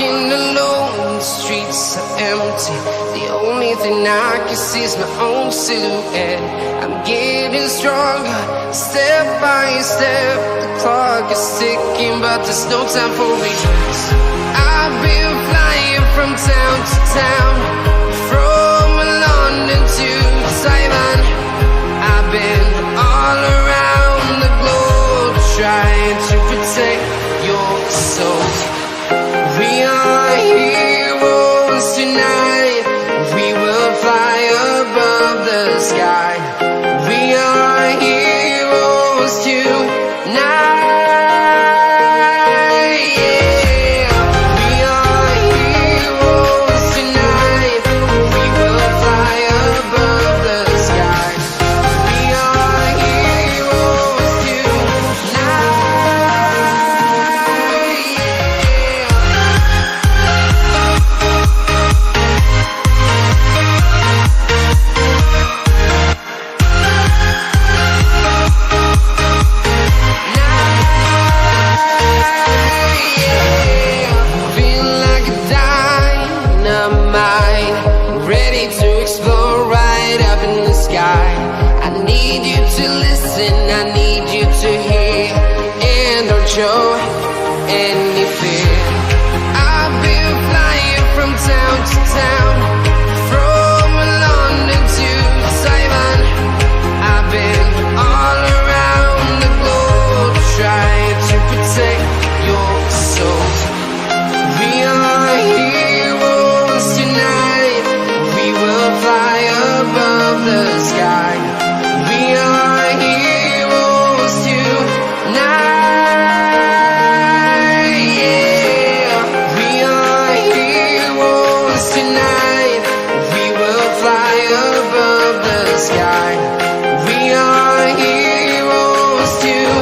Walking alone, the streets are empty. The only thing I can see is my own silhouette. I'm getting stronger, step by step. The clock is ticking, but there's no time for regrets. I've been flying from town to town, from London to Taiwan. I've been all around the globe, trying to protect your soul. We are heroes tonight. We will fly above the sky. We are heroes tonight. Yeah. We are heroes tonight. We will fly above the sky. We are heroes tonight. I need you to hear and don't show any fear. I've been flying from town to town, from London to Taiwan. I've been all around the globe, trying to protect your soul. We are heroes tonight. We will fly above the sky. We are heroes tonight. Yeah. We are heroes tonight. We will fly above the sky. We are heroes tonight.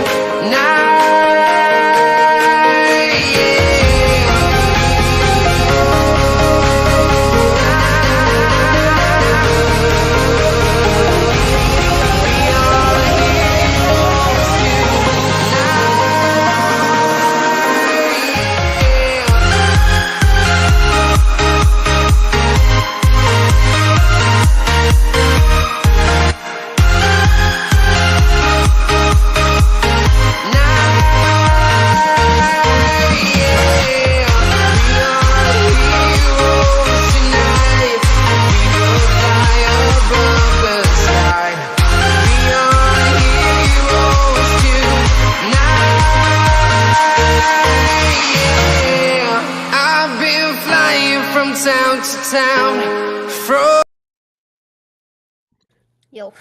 Yo.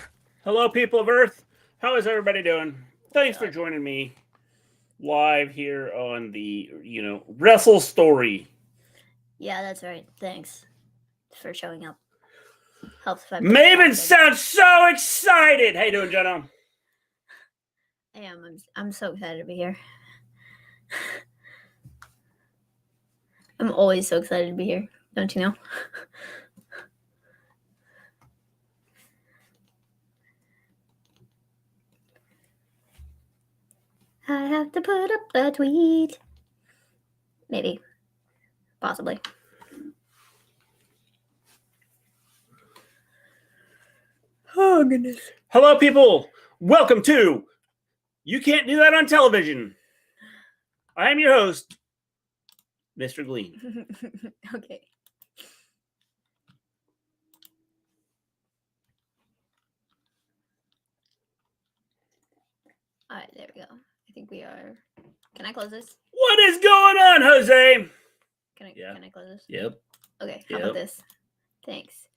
Hello, people of Earth. How is everybody doing? Thanks for joining me live here on the, Wrestle Story. Yeah, that's right. Thanks for showing up. Helps if I Maven sounds so excited. How you doing, Jono? I am. I'm so excited to be here. I'm always so excited to be here. Don't you know? I have to put up a tweet. Maybe. Possibly. Oh, goodness. Hello, people. Welcome to You Can't Do That on Television. I am your host, Mister Gleen. Okay. All right, there we go. I think we are. Can I close this? What is going on, Jose? Can I close this? Yep. Okay, how about this? Thanks.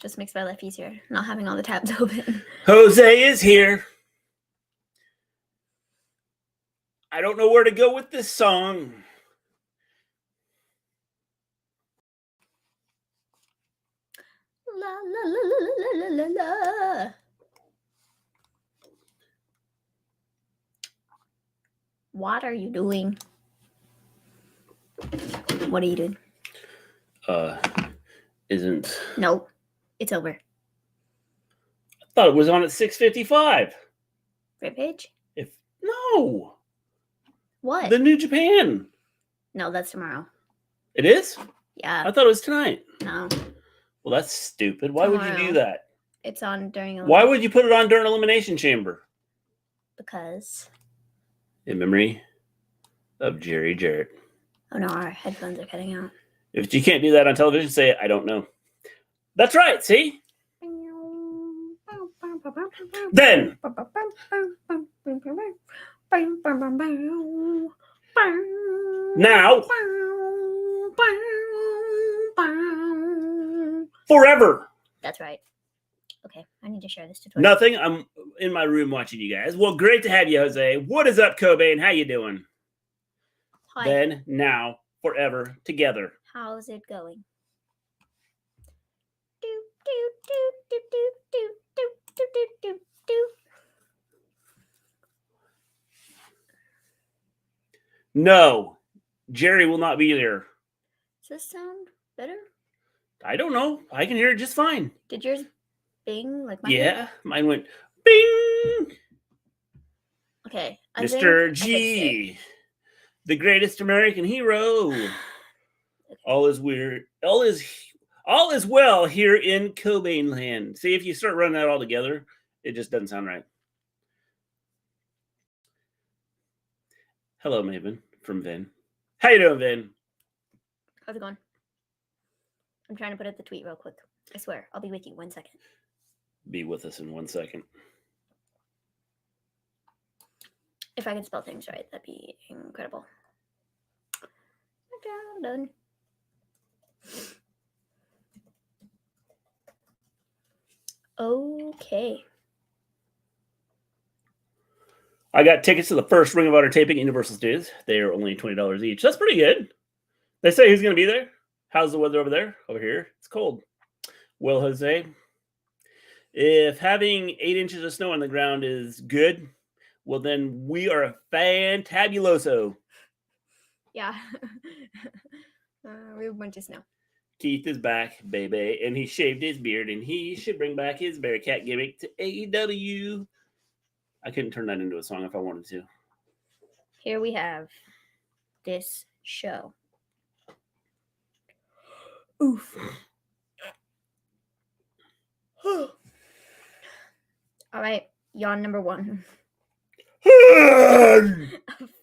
Just makes my life easier, not having all the tabs open. Jose is here. I don't know where to go with this song. La la la la la la la la. What are you doing? What are you doing? Isn't. Nope. It's over. I thought it was on at 6:55. Rampage? No. What? The New Japan. No, that's tomorrow. It is? Yeah. I thought it was tonight. No. Well, that's stupid. Why would you do Tomorrow. that? It's on during Why would you put it on during Elimination Chamber? Because. In memory of Jerry Jarrett. Oh no, our headphones are cutting out. If you can't do that on television, say, I don't know. That's right, see? Then. Now. Forever. That's right. Okay, I need to share this to Twitter. Nothing. I'm in my room watching you guys. Well, great to have you, Jose. What is up, Cobain? How you doing? Hi. Then, now, forever, together. How's it going? No, Jerry will not be there. Does this sound better? I don't know. I can hear it just fine. Did yours bing like mine? Yeah, mine went bing. Okay. Mr. G, the greatest American hero. Okay. All is weird. All is well here in Cobain land. See, if you start running that all together, it just doesn't sound right. Hello, Maven from Vin. How you doing, Vin? How's it going? I'm trying to put up the tweet real quick. I swear, I'll be with you 1 second. Be with us in 1 second. If I can spell things right, that'd be incredible. Okay, I'm done. Okay. I got tickets to the first Ring of Honor taping at Universal Studios. They are only $20 each. That's pretty good. They say he's going to be there. How's the weather over there? Over here, it's cold. Well, Jose, if having 8 inches of snow on the ground is good, well, then we are fantabuloso. Yeah. We have a bunch of snow. Keith is back, baby, and he shaved his beard, and he should bring back his Bearcat gimmick to AEW. I couldn't turn that into a song if I wanted to. Here we have this show. Oof. All right, yawn number 1.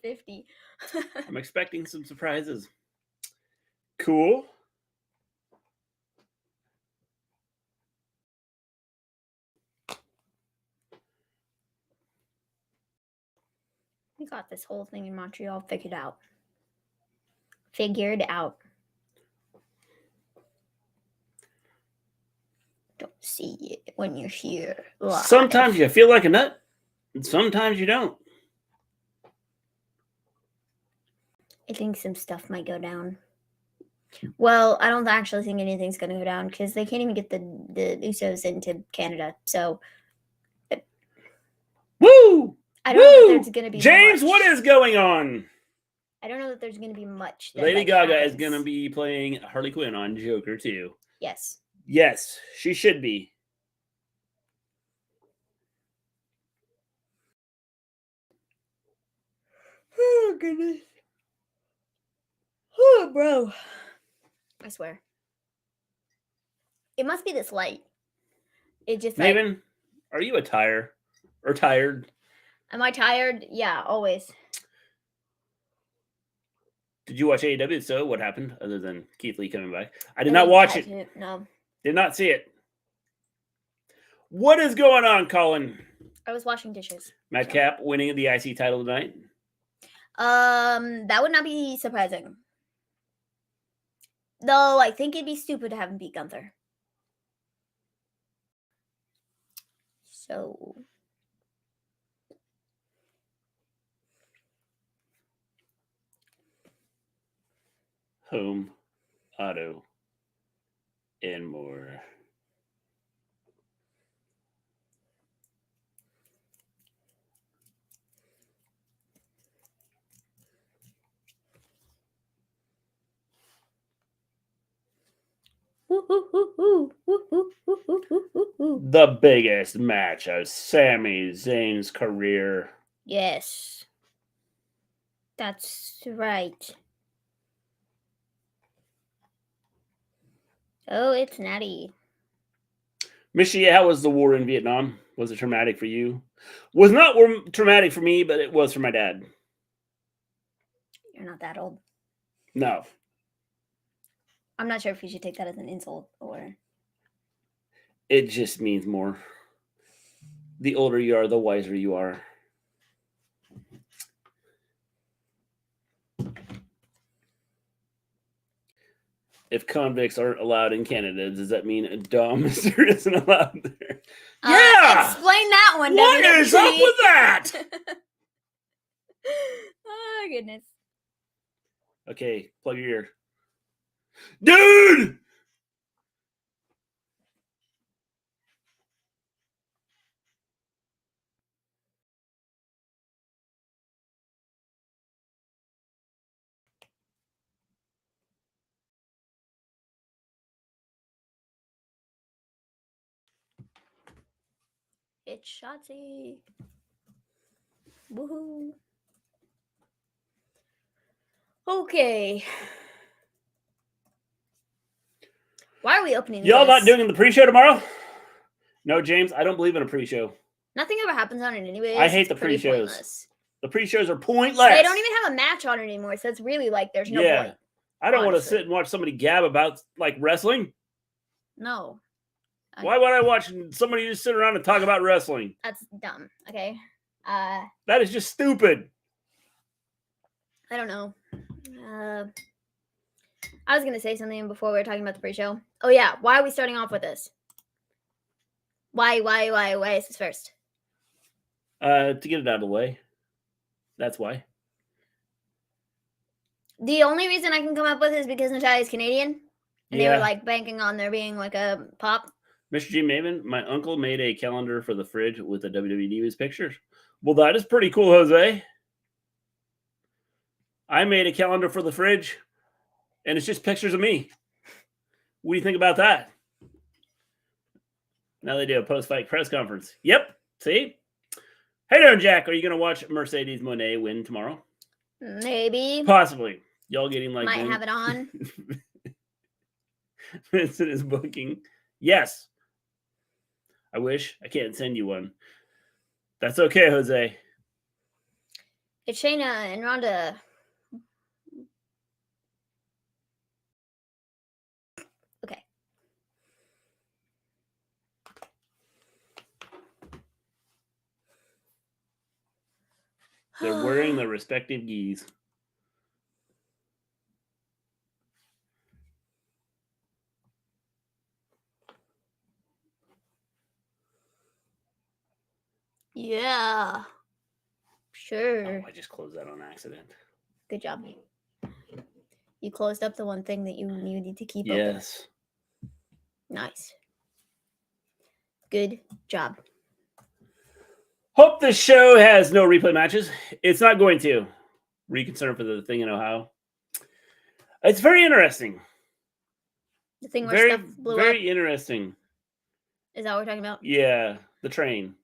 50. I'm expecting some surprises. Cool. We got this whole thing in Montreal figured out. Figured out. Don't see it when you're here. Live. Sometimes you feel like a nut, and sometimes you don't. I think some stuff might go down. Well, I don't actually think anything's going to go down because they can't even get the Usos into Canada. So, woo! I don't know that there's going to be James, much. what is going on? I don't know that there's going to be much. Lady Gaga is going to be playing Harley Quinn on Joker too. Yes. Yes, she should be. Oh, goodness. Oh, bro. I swear. It must be this light. It just Maven, are you tired? Am I tired? Yeah, always. Did you watch AEW? So what happened other than Keith Lee coming back? I did not watch it. No. Did not see it. What is going on, Colin? I was washing dishes. Madcap winning the IC title tonight. That would not be surprising. Though I think it'd be stupid to have him beat Gunther. So Home, auto, and more. The biggest match of Sami Zayn's career. Yes. That's right. Oh, it's Natty. Michelle, how was the war in Vietnam? Was it traumatic for you? Was not traumatic for me, but it was for my dad. You're not that old. No. I'm not sure if you should take that as an insult or... It just means more. The older you are, the wiser you are. If convicts aren't allowed in Canada, does that mean a dumb mister isn't allowed there? Yeah! Explain that one, What WWE. is up with that? Oh, goodness. Okay, plug your ear. Dude! It's Shotzi. Woohoo. Okay. Why are we opening Y'all this? not doing the pre-show tomorrow? No, James, I don't believe in a pre-show. Nothing ever happens on it anyways. I hate It's the pretty pre-shows. pointless. The pre-shows are pointless. They don't even have a match on it anymore, so it's really like there's no point. I don't want to honestly. sit and watch somebody gab about like wrestling. No. Why would I watch somebody just sit around and talk about wrestling? That's dumb. Okay. That is just stupid. I don't know. I was gonna say something before we were talking about the pre-show. Oh yeah, why are we starting off with this? Why is this first? To get it out of the way. That's why. The only reason I can come up with is because Natalya's Canadian. And they Yeah. were like banking on there being like a pop. Mr. G. Maven, my uncle made a calendar for the fridge with the WWE Divas pictures. Well, that is pretty cool, Jose. I made a calendar for the fridge, and it's just pictures of me. What do you think about that? Now they do a post-fight press conference. Yep. See? Hey there, Jack. Are you going to watch Mercedes Moné win tomorrow? Maybe. Possibly. Y'all getting like... Might have it on. Vincent is booking. Yes. I wish. I can't send you one. That's okay, Jose. It's Shayna and Ronda. Okay. They're wearing the respective gis. Yeah. Sure. Oh, I just closed that on accident. Good job. You closed up the one thing that you needed to keep open. Yes. Nice. Good job. Hope this show has no replay matches. It's not going to. Reconsider for the thing in Ohio. It's very interesting. The thing where stuff blew up. Very interesting. Is that what we're talking about? Yeah, the train.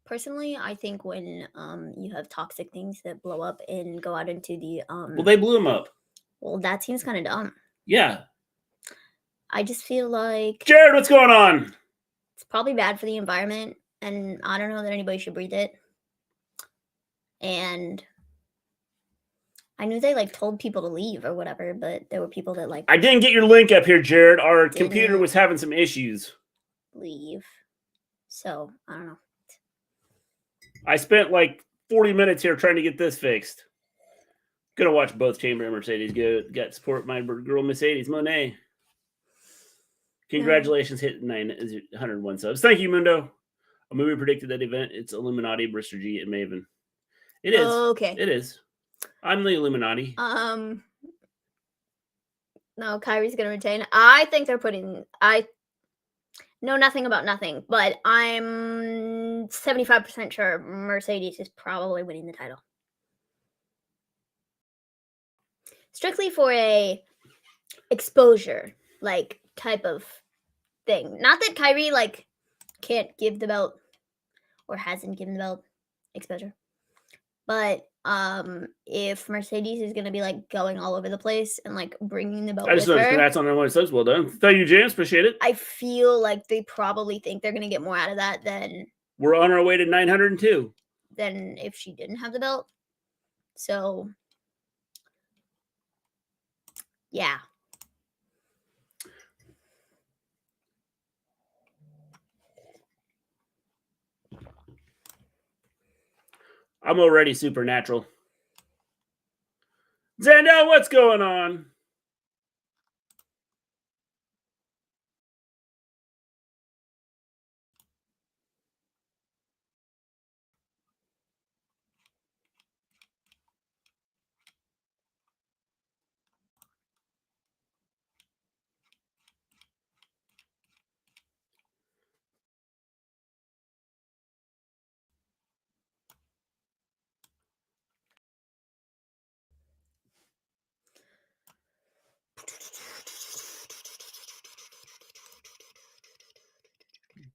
Personally, I think when you have toxic things that blow up and go out into the Well, they blew them up. Well, that seems kind of dumb. Yeah. I just feel like Jared, what's going on? It's probably bad for the environment, and I don't know that anybody should breathe it. And I knew they like told people to leave or whatever, but there were people that like I didn't get your link up here, Jared. Our computer was having some issues. leave. So I don't know. I spent like 40 minutes here trying to get this fixed. Gonna watch both Chamber and Mercedes. Got support my girl Mercedes Moné. Congratulations, hit 901 subs. Thank you, Mundo. A movie predicted that event. It's Illuminati, Brister G, and Maven. It is. Okay. It is. I'm the Illuminati. No, Kyrie's gonna retain. I think they're putting. I know nothing about nothing, but I'm 75% sure Mercedes is probably winning the title. Strictly for a exposure, like, type of thing. Not that Kyrie, like, can't give the belt or hasn't given the belt exposure. But if Mercedes is gonna be like going all over the place and like bringing the belt I just with noticed her. congrats on everyone. Subs. Well done. Thank you, James. Appreciate it. I feel like they probably think they're gonna get more out of that than We're on our way to 902. than if she didn't have the belt. So yeah. I'm already supernatural. Zandel, what's going on?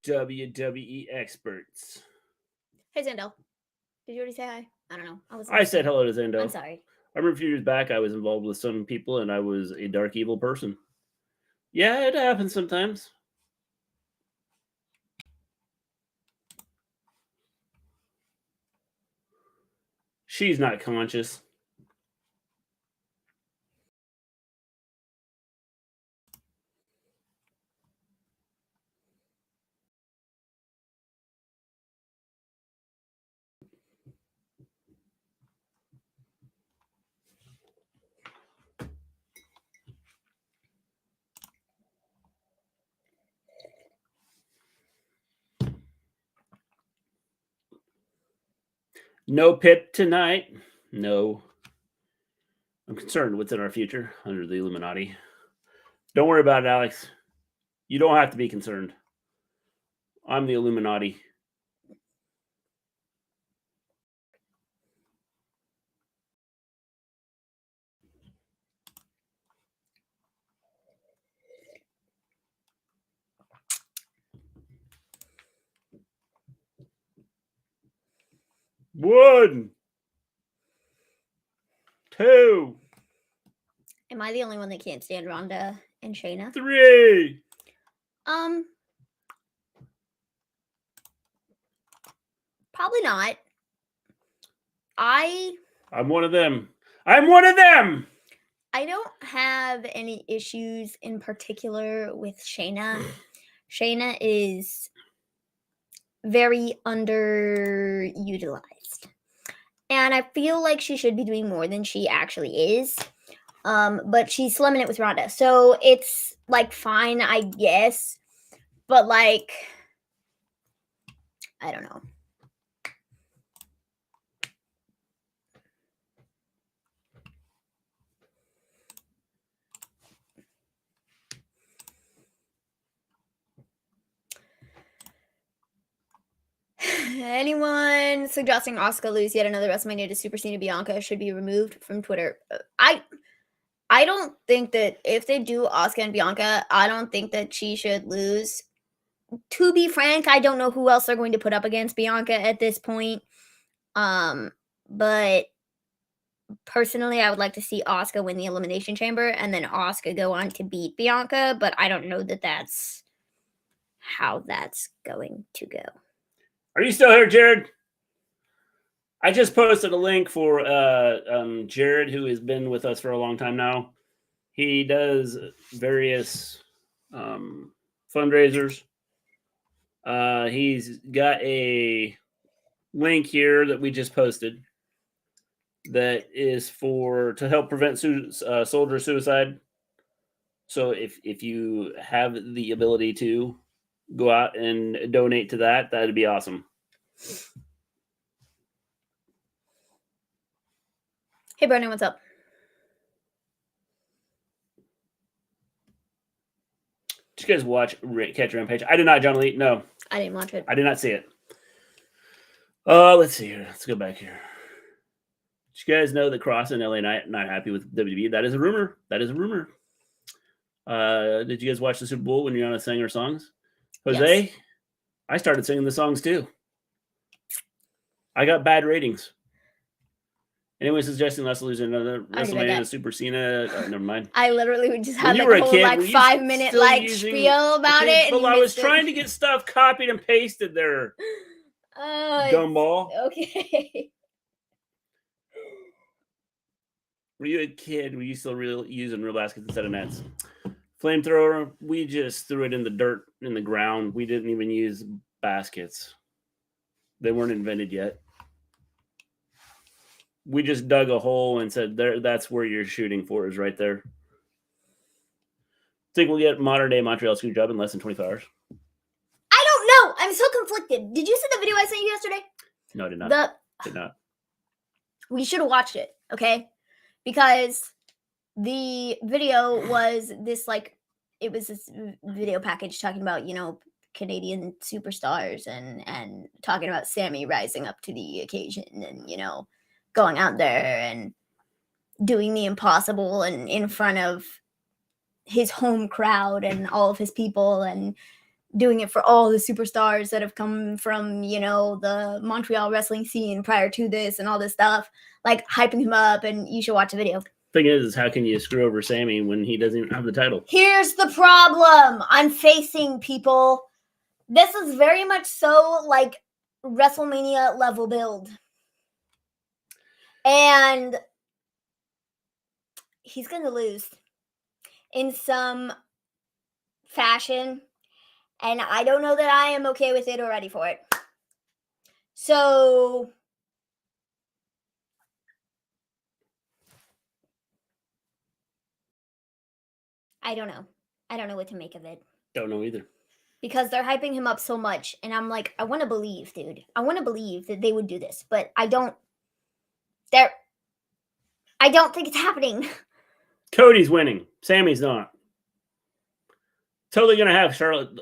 WWE experts. Hey Zandel. Did you already say hi? I don't know. I said hello to Zandel. I'm sorry. I remember a few years back I was involved with some people and I was a dark evil person. Yeah, it happens sometimes. She's not conscious. No Pip tonight. No. I'm concerned what's in our future under the Illuminati. Don't worry about it, Alex. You don't have to be concerned. I'm the Illuminati. One. Two. Am I the only one that can't stand Ronda and Shayna? 3. Probably not. I'm one of them. I'm one of them. I don't have any issues in particular with Shayna. Shayna is very underutilized. And I feel like she should be doing more than she actually is. But she's slumming it with Ronda. So it's like fine, I guess. But like, I don't know. Anyone suggesting Asuka lose yet another WrestleMania to Super Cena Bianca should be removed from Twitter? I don't think that if they do Asuka and Bianca, I don't think that she should lose. To be frank, I don't know who else they're going to put up against Bianca at this point. But personally, I would like to see Asuka win the Elimination Chamber and then Asuka go on to beat Bianca. But I don't know that that's how that's going to go. Are you still here, Jared? I just posted a link for Jared, who has been with us for a long time now. He does various fundraisers. He's got a link here that we just posted that is to help prevent soldier suicide. So if you have the ability to go out and donate to that, that'd be awesome. Hey, Brendan, what's up? Did you guys watch Catch Rampage? I did not, John Lee. No. I didn't watch it. I did not see it. Let's see here. Let's go back here. Did you guys know that Cross and LA Knight not happy with WWE? That is a rumor. That is a rumor. Did you guys watch the Super Bowl when Rihanna sang her songs? Jose, yes. I started singing the songs too. I got bad ratings. Anyone suggesting let's lose another I already read WrestleMania that. Super Cena? Never mind. I literally would just When have you like were a a whole kid, like were you 5-minute still like using- spiel about Okay, it. And But you I was missed it. trying to get stuff copied and pasted there. Gumball. Okay. Were you a kid? Were you still using real baskets instead of nets? Flamethrower, we just threw it in the dirt in the ground. We didn't even use baskets. They weren't invented yet. We just dug a hole and said, "There, that's where you're shooting for, is right there." Think we'll get modern day Montreal screw job in less than 24 hours? I don't know. I'm so conflicted. Did you see the video I sent you yesterday? No, I did not. Did not. We should have watched it, okay? Because the video was this like it was this video package talking about, you know, Canadian superstars and talking about Sammy rising up to the occasion and, you know, going out there and doing the impossible and in front of his home crowd and all of his people and doing it for all the superstars that have come from, you know, the Montreal wrestling scene prior to this and all this stuff, like hyping him up. And you should watch the video. Thing is how can you screw over Sammy when he doesn't even have the title? Here's the problem I'm facing, people. This is very much so like WrestleMania level build. And he's going to lose in some fashion. And I don't know that I am okay with it or ready for it. So I don't know. I don't know what to make of it. Don't know either. Because they're hyping him up so much. And I'm like, I want to believe, dude. I want to believe that they would do this. But I don't. I don't think it's happening. Cody's winning. Sammy's not. Totally going to have Charlotte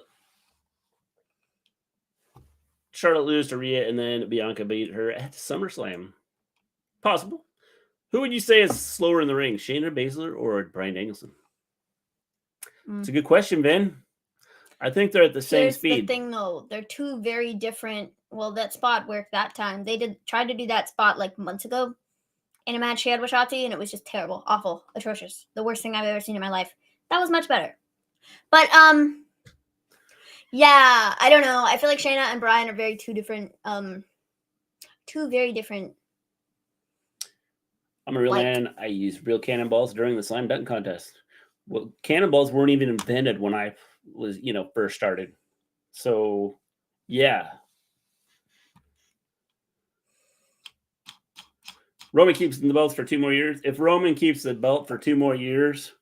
lose to Rhea and then Bianca beat her at SummerSlam. Possible. Who would you say is slower in the ring? Shayna Baszler or Bryan Danielson? It's a good question, Vin. I think they're at the same speed. Here's the thing, though. They're two very different. Well, that spot worked that time. They tried to do that spot like months ago in a match she had with Shotzi, and it was just terrible, awful, atrocious. The worst thing I've ever seen in my life. That was much better. But yeah, I don't know. I feel like Shayna and Bryan are two very different. I'm a real man. I used real cannonballs during the slam dunk contest. Well, cannonballs weren't even invented when I was, first started. So, yeah. Roman keeps the belts for 2 more years. If Roman keeps the belt for 2 more years,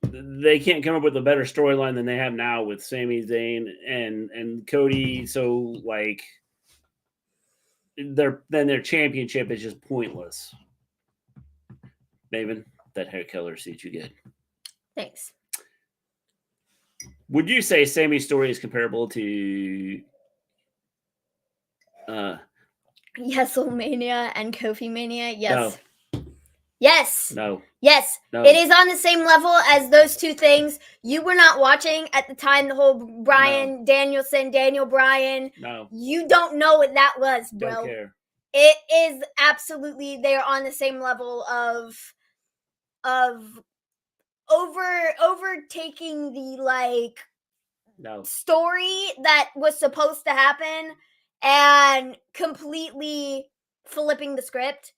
they can't come up with a better storyline than they have now with Sami Zayn and Cody. So, like, their championship is just pointless. Maven, that hair color suits you good. Thanks. Would you say Sami's story is comparable to WrestleMania and Kofi Mania? Yes. No. Yes. No. Yes. No. It is on the same level as those two things. You were not watching at the time the whole Bryan Danielson, Daniel Bryan. No. You don't know what that was, bro. Don't care. It is absolutely, they're on the same level of overtaking the story that was supposed to happen and completely flipping the script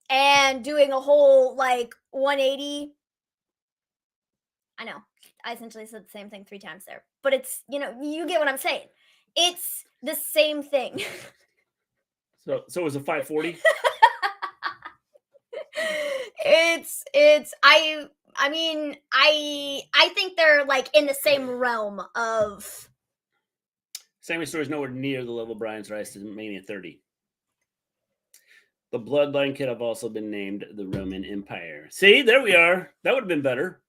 and doing a whole 180. I know I essentially said the same thing 3 times there, but it's, you get what I'm saying. It's the same thing. So it was a 540. I mean, I think they're in the same realm of. Sami's story is nowhere near the level of Bryan's rise to Mania 30. The bloodline could have also been named the Roman Empire. See, there we are. That would have been better.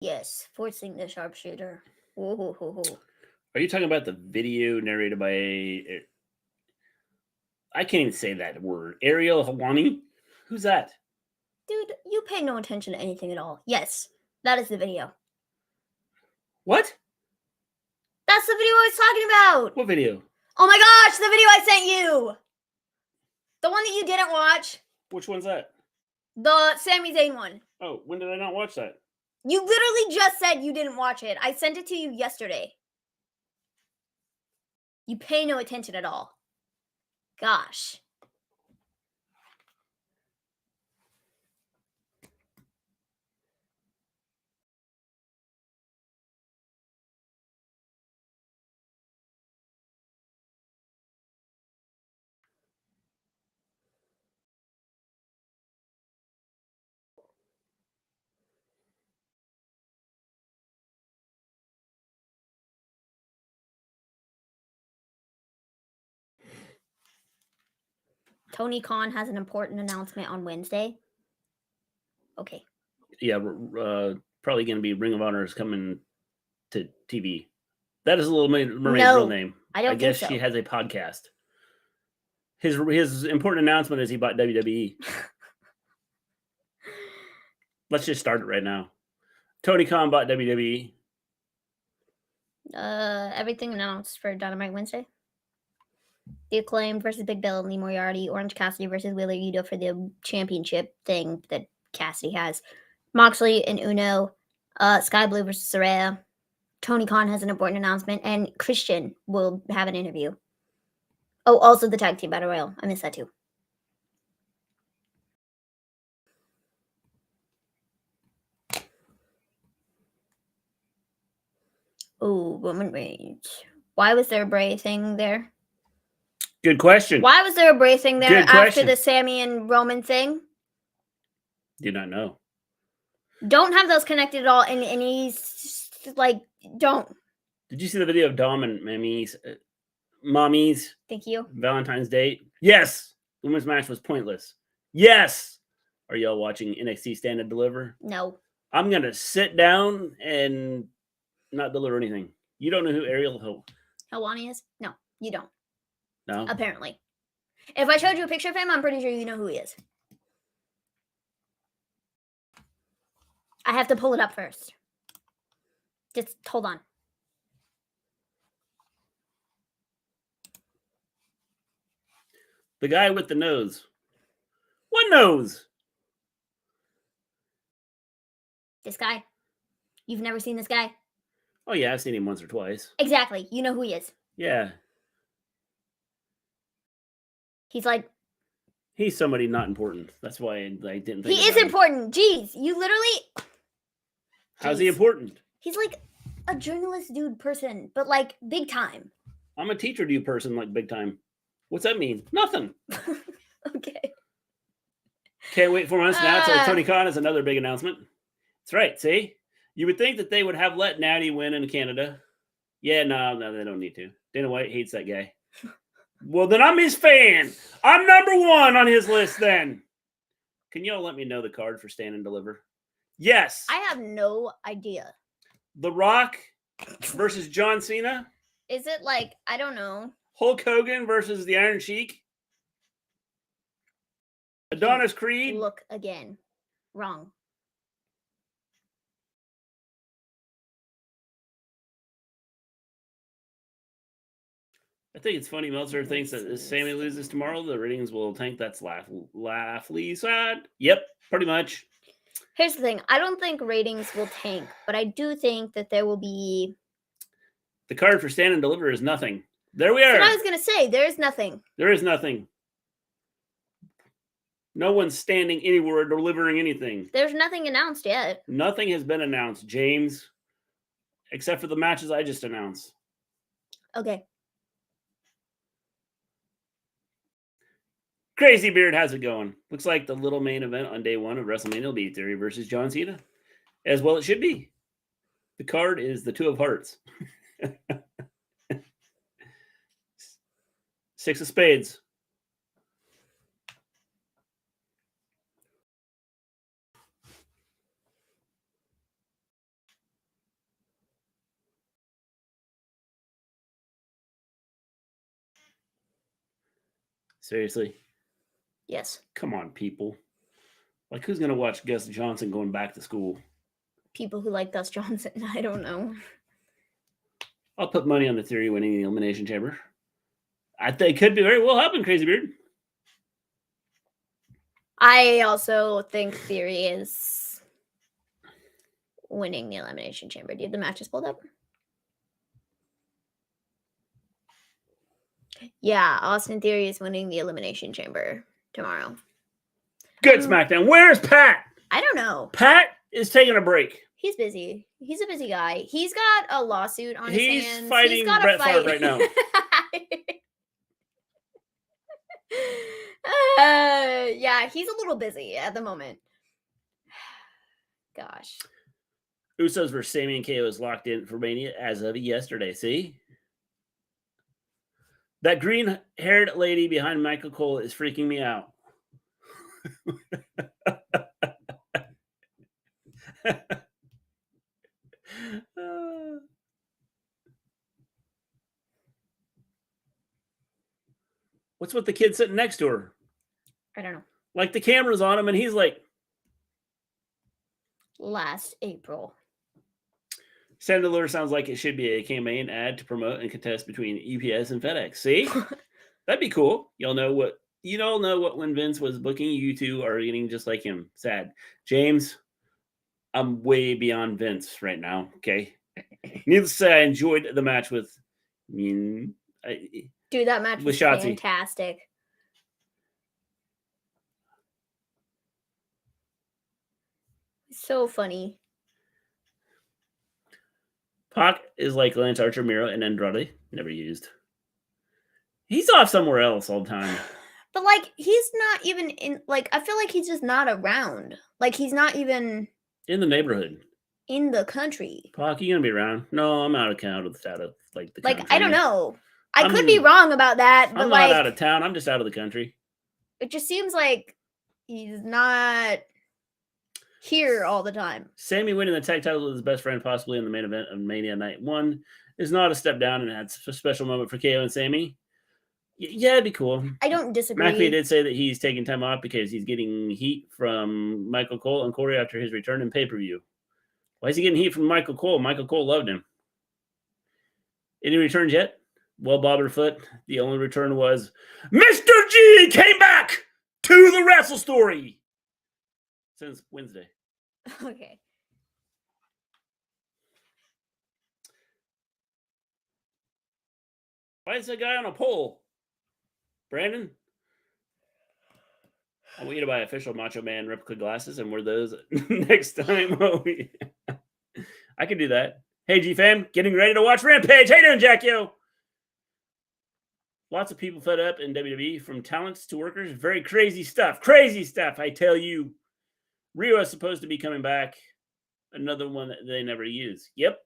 Yes, forcing the sharpshooter. Ooh. Are you talking about the video narrated by I can't even say that word. Ariel Helwani? Who's that? Dude, you pay no attention to anything at all. Yes, that is the video. What? That's the video I was talking about. What video? Oh my gosh, the video I sent you. The one that you didn't watch. Which one's that? The Sami Zayn one. Oh, when did I not watch that? You literally just said you didn't watch it. I sent it to you yesterday. You pay no attention at all. Gosh. Tony Khan has an important announcement on Wednesday. Okay. Yeah, probably going to be Ring of Honor is coming to TV. That is Little Mermaid's real name. I guess think so. She has a podcast. His important announcement is he bought WWE. Let's just start it right now. Tony Khan bought WWE. Everything announced for Dynamite Wednesday. The Acclaimed versus Big Bill and Lee Moriarty. Orange Cassidy versus Wheeler Yuta for the championship thing that Cassidy has. Moxley and Uno. Sky Blue versus Saraya. Tony Khan has an important announcement. And Christian will have an interview. Oh, also the Tag Team Battle Royal. I missed that too. Oh, Roman Reigns. Why was there a Bray thing there? Good question. Why was there a Bray thing there Good after question. the Sammy and Roman thing? Do not know. Don't have those connected at all. And he's like, don't. Did you see the video of Dom and Mommy's Thank you. Valentine's date? Yes. The women's match was pointless. Yes. Are y'all watching NXT Stand and Deliver? No. I'm going to sit down and not deliver anything. You don't know who Ariel Helwani is? No, you don't. No? Apparently. If I showed you a picture of him, I'm pretty sure you know who he is. I have to pull it up first. Just hold on. The guy with the nose. What nose? This guy. You've never seen this guy? Oh, yeah, I've seen him once or twice. Exactly. You know who he is. Yeah. He's like... He's somebody not important. That's why I didn't think He is important. Jeez, you literally... How's he important? He's like a journalist dude person, but like big time. I'm a teacher dude person like big time. What's that mean? Nothing. Okay. Can't wait 4 months now until Tony Khan has another big announcement. That's right. See? You would think that they would have let Natty win in Canada. Yeah, no, they don't need to. Dana White hates that guy. Well, then I'm his fan. I'm number one on his list then. Can y'all let me know the card for Stand and Deliver? Yes. I have no idea. The Rock versus John Cena. Is it like, I don't know. Hulk Hogan versus the Iron Sheik. Adonis Creed. Look again. Wrong. I think it's funny. Meltzer thinks that if Sammy loses tomorrow, the ratings will tank. That's laughably sad. Yep, pretty much. Here's the thing. I don't think ratings will tank, but I do think that there will be... The card for Stand and Deliver is nothing. There we are. That's what I was going to say. There is nothing. There is nothing. No one's standing anywhere or delivering anything. There's nothing announced yet. Nothing has been announced, James, except for the matches I just announced. Okay. Crazy Beard, how's it going? Looks like the little main event on day one of WrestleMania will be Theory versus John Cena. As well it should be. The card is the Two of Hearts. Six of Spades. Seriously? Yes. Come on, people. Like, who's going to watch Gus Johnson going back to school? People who like Gus Johnson. I don't know. I'll put money on the Theory winning the Elimination Chamber. I think it could be very well happen, Crazy Beard. I also think Theory is winning the Elimination Chamber. Do you have the matches pulled up? Yeah, Austin Theory is winning the Elimination Chamber tomorrow. Good SmackDown. Where's Pat? I don't know. Pat is taking a break. He's busy. He's a busy guy. He's got a lawsuit on his hands. He's fighting Bret Favre right now. Yeah, he's a little busy at the moment. Gosh. Usos versus Sami and KO is locked in for Mania as of yesterday. See? That green-haired lady behind Michael Cole is freaking me out. What's with the kid sitting next to her? I don't know. Like the camera's on him and he's like... Last April. Sandler sounds like it should be a campaign ad to promote and contest between UPS and FedEx. See? That'd be cool. You all know what when Vince was booking, you two are getting just like him. Sad. James, I'm way beyond Vince right now. Okay. Needless to say, I enjoyed the match with Dude, that match was Shotzi. fantastic. So funny. Pac is like Lance Archer, Miro, and Andrade. Never used. He's off somewhere else all the time. But, like, he's not even in, like, I feel like he's just not around. Like, he's not even... In the neighborhood. In the country. Pac, you gonna be around? No, I'm out of town with out of, like, the country. Like, I don't know. I could be wrong about that, but, I'm like... not out of town. I'm just out of the country. It just seems like he's not here all the time. Sami winning the tag title with his best friend possibly in the main event of Mania Night 1 is not a step down, and that's a special moment for KO and Sami. Yeah, it'd be cool. I don't disagree. McAfee did say that he's taking time off because he's getting heat from Michael Cole and Corey after his return in pay-per-view. Why is he getting heat from Michael Cole? Michael Cole loved him. Any returns yet? Well, Bobberfoot, the only return was Mr. G came back to the Wrestle Story since Wednesday. Okay. Why is that guy on a pole? Brandon? I want you to buy official Macho Man replica glasses and wear those next time. I can do that. Hey, G-Fam, getting ready to watch Rampage. How you doing, Jack Yo? Lots of people fed up in WWE, from talents to workers. Very crazy stuff. Crazy stuff, I tell you. Rio is supposed to be coming back. Another one that they never use. Yep.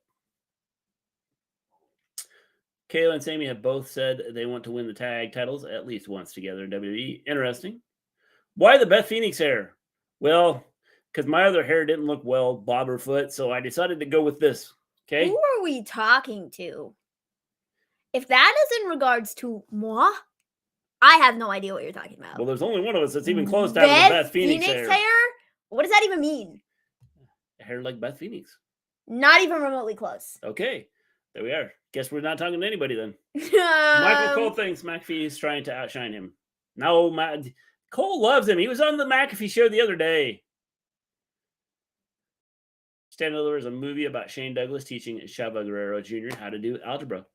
KO and Sami have both said they want to win the tag titles at least once together in WWE. Interesting. Why the Beth Phoenix hair? Well, because my other hair didn't look well, Bobberfoot, so I decided to go with this. Okay? Who are we talking to? If that is in regards to moi, I have no idea what you're talking about. Well, there's only one of us that's even close to having the Beth Phoenix hair. What does that even mean? Hair like Beth Phoenix. Not even remotely close. Okay. There we are. Guess we're not talking to anybody then. Michael Cole thinks McAfee is trying to outshine him. No, Cole loves him. He was on the McAfee show the other day. Stand Over is a movie about Shane Douglas teaching Chavo Guerrero Jr. how to do algebra.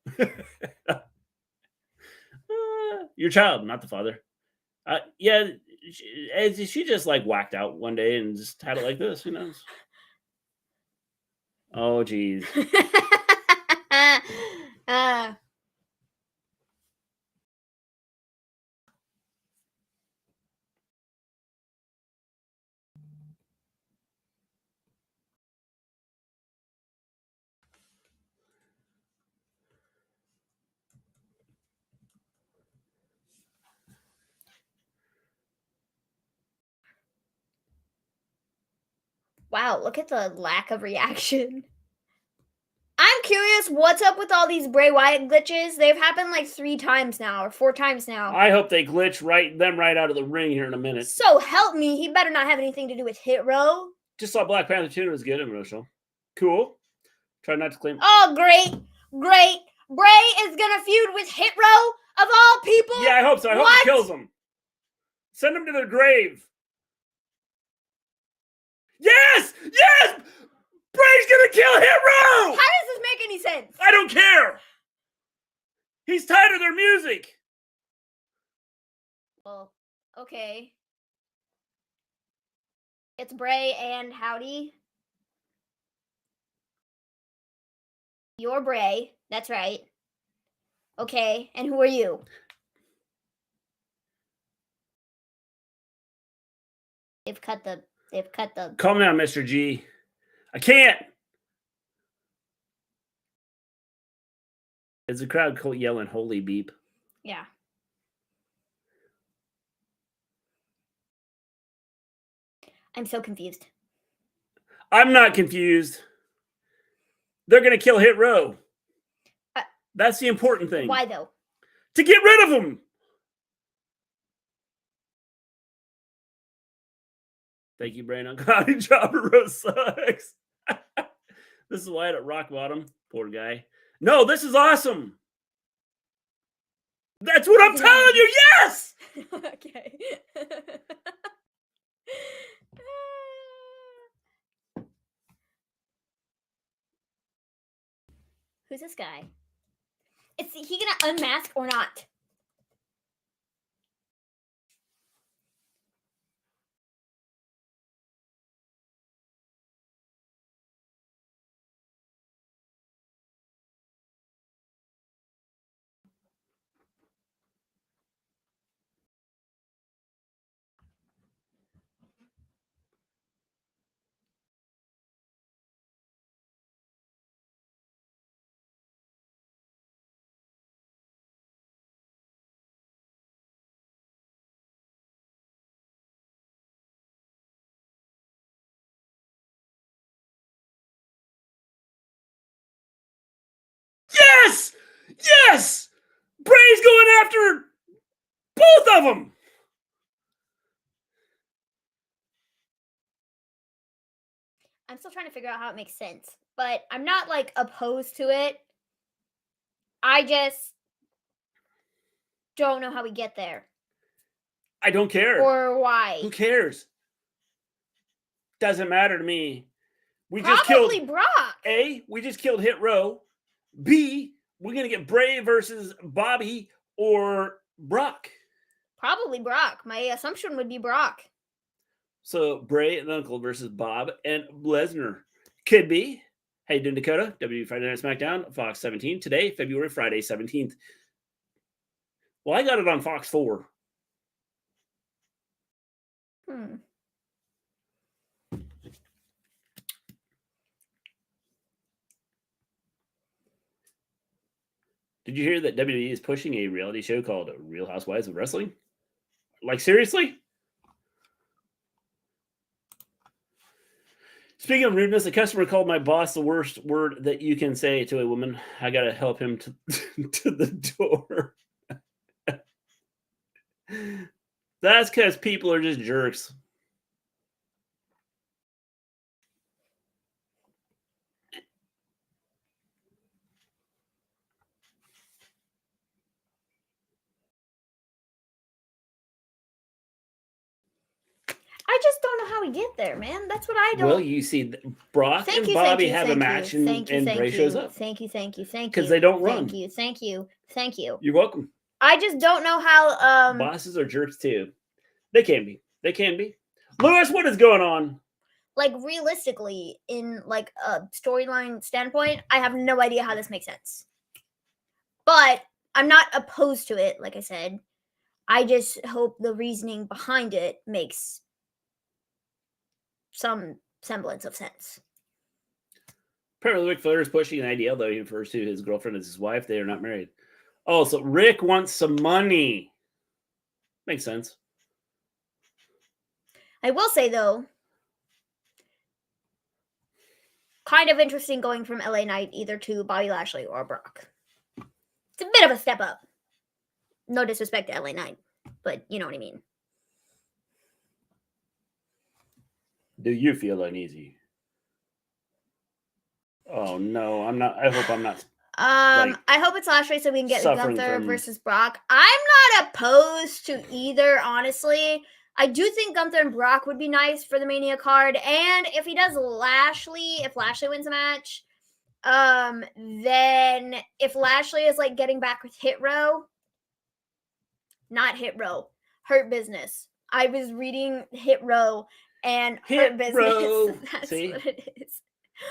Your child, not the father. Yeah, she just like whacked out one day and just had it like this. Who knows? Oh, geez. Wow, look at the lack of reaction. I'm curious what's up with all these Bray Wyatt glitches. They've happened like 3 times now or 4 times now. I hope they glitch them right out of the ring here in a minute. So help me, he better not have anything to do with Hit Row. Just saw Black Panther 2 and it was good. Emotional. Cool. Try not to claim. Oh, great. Great. Bray is going to feud with Hit Row of all people? Yeah, I hope so. I hope he kills them. Send them to their grave. Yes! Yes! Bray's going to kill Hit Row! How does this make any sense? I don't care. He's tired of their music. Well, okay. It's Bray and Howdy. You're Bray. That's right. Okay, and who are you? They've cut the Calm down, Mr. G. I can't. Is the crowd yelling holy beep? Yeah. I'm so confused. I'm not confused. They're going to kill Hit Row. That's the important thing. Why though? To get rid of him. Thank you, Brandon. Cloudy Jobber Rose sucks. This is Wyatt at rock bottom. Poor guy. No, this is awesome. That's what I'm telling you. Yes. Okay. Who's this guy? Is he gonna unmask or not? Yes. Yes. Bray's going after both of them. I'm still trying to figure out how it makes sense, but I'm not like opposed to it. I just don't know how we get there I don't care. or why. Who cares? Doesn't matter to me. We Probably just killed Brock. A. We just killed Hit Row. B. We're gonna get Bray versus Bobby or Brock. Probably Brock. My assumption would be Brock. So Bray and Uncle versus Bob and Lesnar. Could be. How you doing, Dakota? WWE Friday Night SmackDown, Fox 17. Today, Friday 17th. Well, I got it on Fox 4. Did you hear that WWE is pushing a reality show called Real Housewives of Wrestling? Like, seriously? Speaking of rudeness, a customer called my boss the worst word that you can say to a woman. I got to help him to the door. That's because people are just jerks. I just don't know how we get there, man. That's what I don't. Well, you see, Brock and Bobby have a match, and Bray shows up. Thank you. Because they don't run. Thank you. You're welcome. I just don't know how. Bosses are jerks too. They can be. Lewis, what is going on? Like realistically, in like a storyline standpoint, I have no idea how this makes sense. But I'm not opposed to it. Like I said, I just hope the reasoning behind it makes some semblance of sense. Apparently, Ric Flair is pushing an idea, though he refers to his girlfriend as his wife. They are not married. Oh, so Rick wants some money. Makes sense. I will say, though, kind of interesting going from LA Knight either to Bobby Lashley or Brock. It's a bit of a step up. No disrespect to LA Knight, but you know what I mean. Do you feel uneasy? Oh no, I'm not. I hope I'm not. I hope it's Lashley so we can get Gunther from... versus Brock. I'm not opposed to either, honestly. I do think Gunther and Brock would be nice for the Mania card. And if he does Lashley, if Lashley wins a match, then if Lashley is like getting back with Hurt Business. I was reading Hit Row and Hurt Business. That's what it is.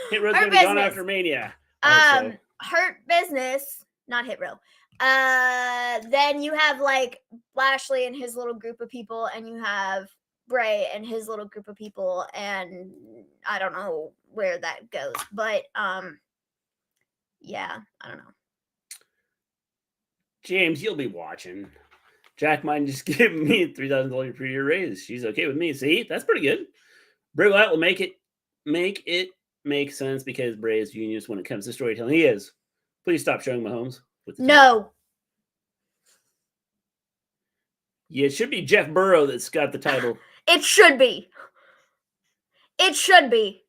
Hit Row's gonna be gone after Mania. Hurt Business, not Hit Row. Then you have like Lashley and his little group of people, and you have Bray and his little group of people, and I don't know where that goes, but yeah, I don't know. James, you'll be watching. Jack might just give me a $3,000 per year raise. She's okay with me. See, that's pretty good. Bray Wyatt will make it make sense because Bray is genius when it comes to storytelling. He is. Please stop showing Mahomes. No. Yeah, it should be Jeff Burrow that's got the title. It should be. It should be.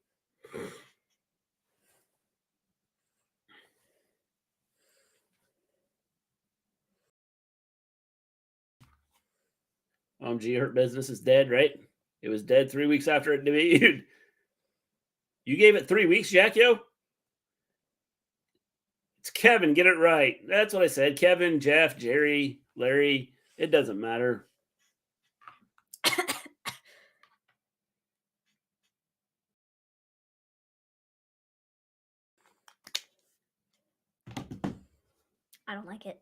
Gee, Hurt Business is dead, right? It was dead 3 weeks after it debuted. You gave it 3 weeks, Jackio? It's Kevin. Get it right. That's what I said. Kevin, Jeff, Jerry, Larry. It doesn't matter. I don't like it.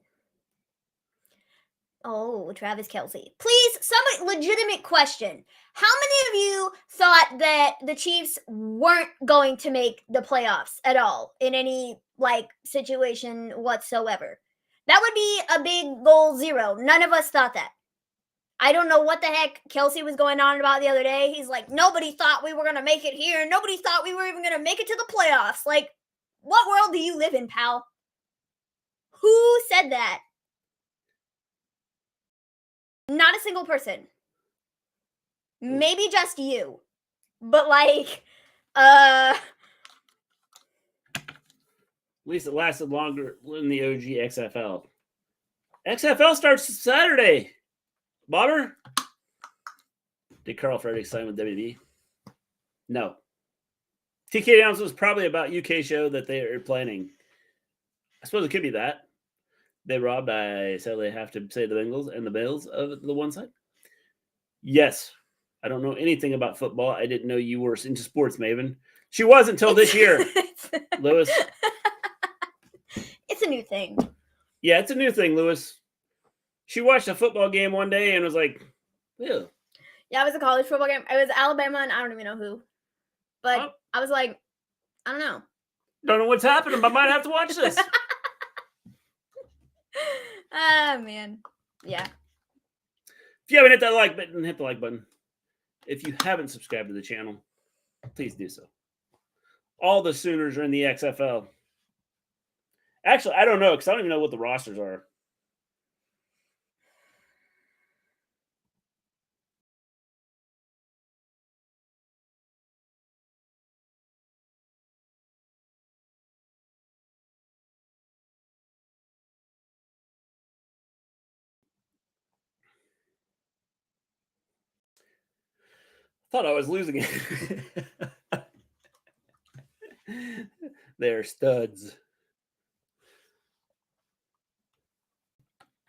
Oh, Travis Kelce. Please, some legitimate question. How many of you thought that the Chiefs weren't going to make the playoffs at all in any, like, situation whatsoever? That would be a big goal zero. None of us thought that. I don't know what the heck Kelce was going on about the other day. He's like, nobody thought we were going to make it here. Nobody thought we were even going to make it to the playoffs. Like, what world do you live in, pal? Who said that? Not a single person. Maybe just you. But like, at least it lasted longer than the OG XFL. XFL starts Saturday. Bobber? Did Carl Fredericks sign with WWE? No. TK announcement was probably about UK show that they are planning. I suppose it could be that. They robbed, I sadly have to say, the Bengals and the Bills of the one side. Yes. I don't know anything about football. I didn't know you were into sports, Maven. She was until this year, Lewis. It's a new thing. Yeah, it's a new thing, Lewis. She watched a football game one day and was like, ew. Yeah, it was a college football game. It was Alabama and I don't even know who. But I was like, I don't know. Don't know what's happening, but I might have to watch this. Ah, man. Yeah. If you haven't hit that like button, hit the like button. If you haven't subscribed to the channel, please do so. All the Sooners are in the XFL. Actually, I don't know because I don't even know what the rosters are. Thought I was losing it. They're studs.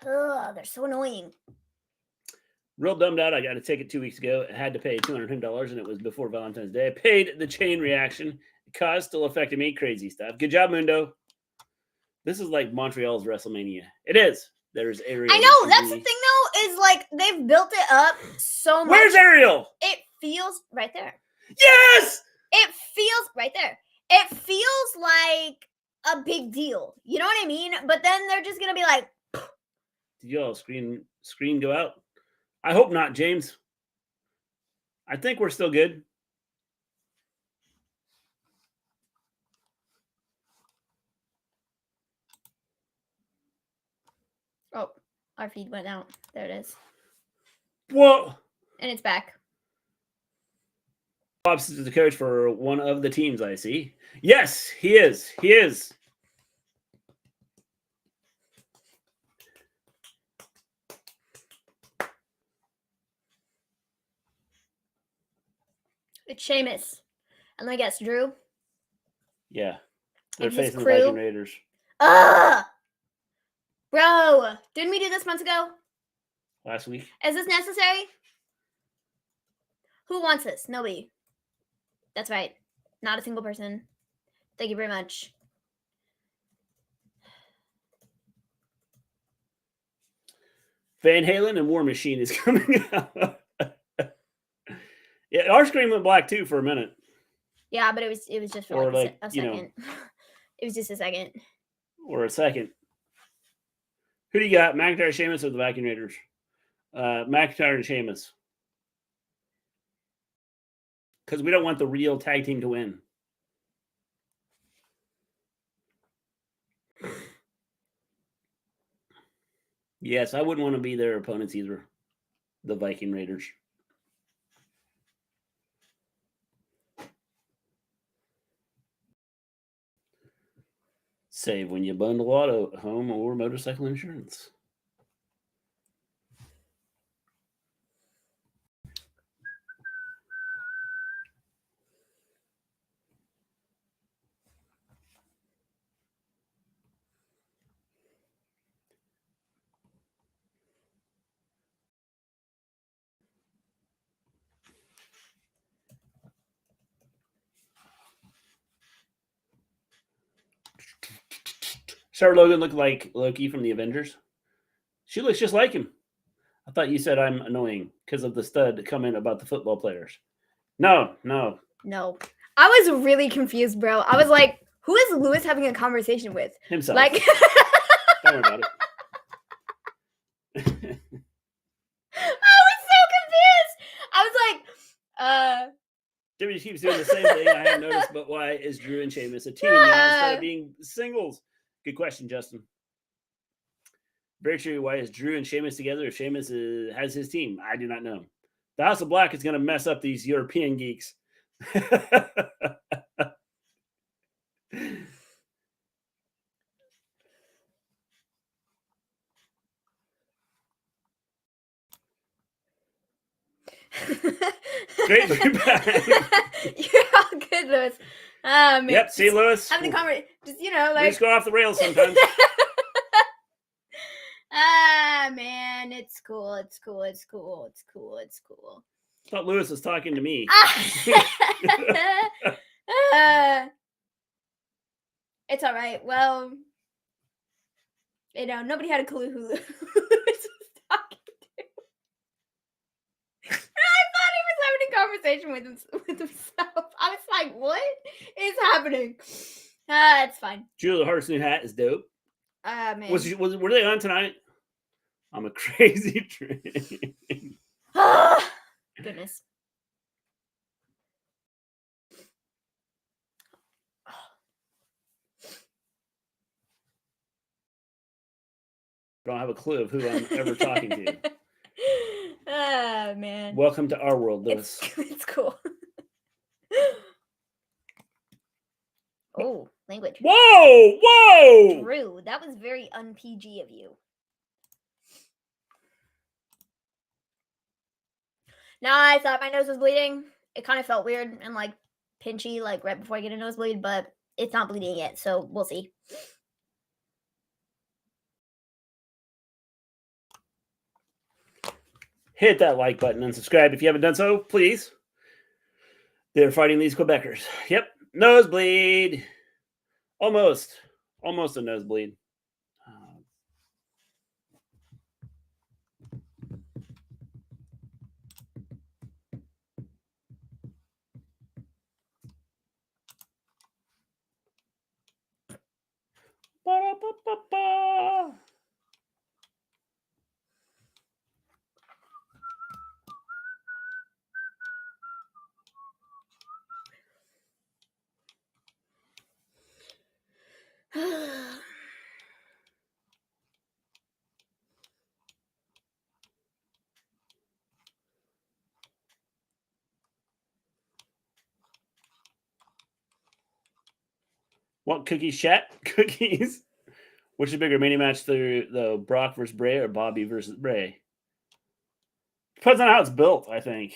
Ugh, they're so annoying. Real bummed out. I got a ticket 2 weeks ago. I had to pay $210, and it was before Valentine's Day. I paid the chain reaction. The cause still affected me. Crazy stuff. Good job, Mundo. This is like Montreal's WrestleMania. It is. There's Ariel. I know. That's the thing, though, is like they've built it up so much. Where's Ariel? It feels right there. Yes! It feels right there. It feels like a big deal. You know what I mean? But then they're just going to be like, did y'all screen go out? I hope not, James. I think we're still good. Our feed went out. There it is. Whoa! And it's back. Pops is the coach for one of the teams, I see. Yes, he is. He is. It's Sheamus. And I guess Drew. Yeah. They're And his facing the crew. Viking Raiders. Ugh! Bro, didn't we do this months ago? Last week. Is this necessary? Who wants this? Nobody. That's right. Not a single person. Thank you very much. Van Halen and War Machine is coming out. Yeah, our screen went black too for a minute. Yeah, but it was just for like a second. It was just a second. Or a second. Who do you got? McIntyre, Sheamus, or the Viking Raiders? McIntyre and Sheamus. Because we don't want the real tag team to win. Yes, I wouldn't want to be their opponents either. The Viking Raiders. Save when you bundle auto, home, or motorcycle insurance. Sarah Logan looked like Loki from the Avengers. She looks just like him. I thought you said I'm annoying because of the stud comment about the football players. No. No. I was really confused, bro. I was like, who is Lewis having a conversation with? Himself. Like, don't worry about it. I was so confused. I was like, Jimmy keeps doing the same thing. I haven't noticed, but why is Drew and Sheamus a team now instead of being singles? Good question, Justin. Very true. Why is Drew and Sheamus together if Sheamus has his team? I do not know. The House of Black is going to mess up these European geeks. Great to be back. You're all good, Lewis. Man. Yep, see, Lewis. Having a conversation, just, you know, We like. just go off the rails sometimes. Man, it's cool. It's cool. It's cool. It's cool. It's cool. I thought Lewis was talking to me. It's all right. Well, you know, nobody had a clue who Lewis was talking to. I thought he was having a conversation with himself. I was like, what is happening? It's fine. Julia Hart's new hat is dope. Man. Were they on tonight? I'm a crazy train. Goodness. I don't have a clue of who I'm ever talking to. Man. Welcome to our world, Lewis. It's cool. Oh, language. Whoa! Drew, that was very un-PG of you. Now I thought my nose was bleeding. It kind of felt weird and like pinchy, like right before I get a nosebleed, but it's not bleeding yet, so we'll see. Hit that like button and subscribe if you haven't done so, please. They're fighting these Quebecers. Yep, nosebleed. Almost a nosebleed. Ba-da-ba-ba-ba. Want cookies, chat? Cookies. Which is bigger, mania match, the Brock versus Bray or Bobby versus Bray? Depends on how it's built, I think.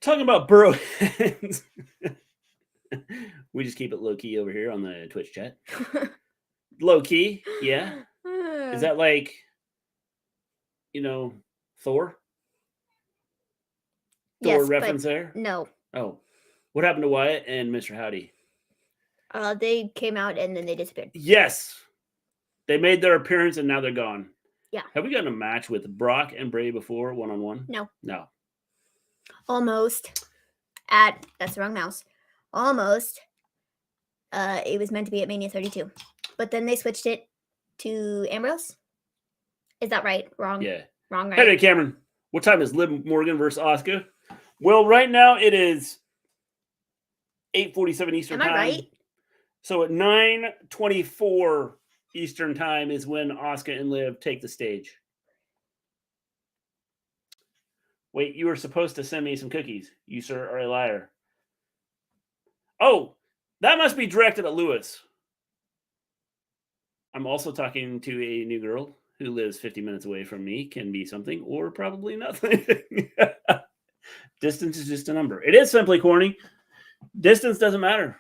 Talking about burrow hens. We just keep it low key over here on the Twitch chat. Low key, yeah. Is that like, Thor? Thor reference there? No. Oh. What happened to Wyatt and Mr. Howdy? They came out and then they disappeared. Yes. They made their appearance and now they're gone. Yeah. Have we gotten a match with Brock and Bray before, one-on-one? No. No. Almost. That's the wrong mouse. Almost. It was meant to be at Mania 32. But then they switched it to Ambrose. Is that right? Wrong? Yeah. Wrong, right? Hey, Cameron. What time is Liv Morgan versus Asuka? Well, right now it is 8:47 Eastern time. Am I right? So at 9:24 Eastern time is when Asuka and Liv take the stage. Wait, you were supposed to send me some cookies. You, sir, are a liar. Oh, that must be directed at Lewis. I'm also talking to a new girl who lives 50 minutes away from me. Can be something or probably nothing. Distance is just a number. It is simply corny. Distance doesn't matter.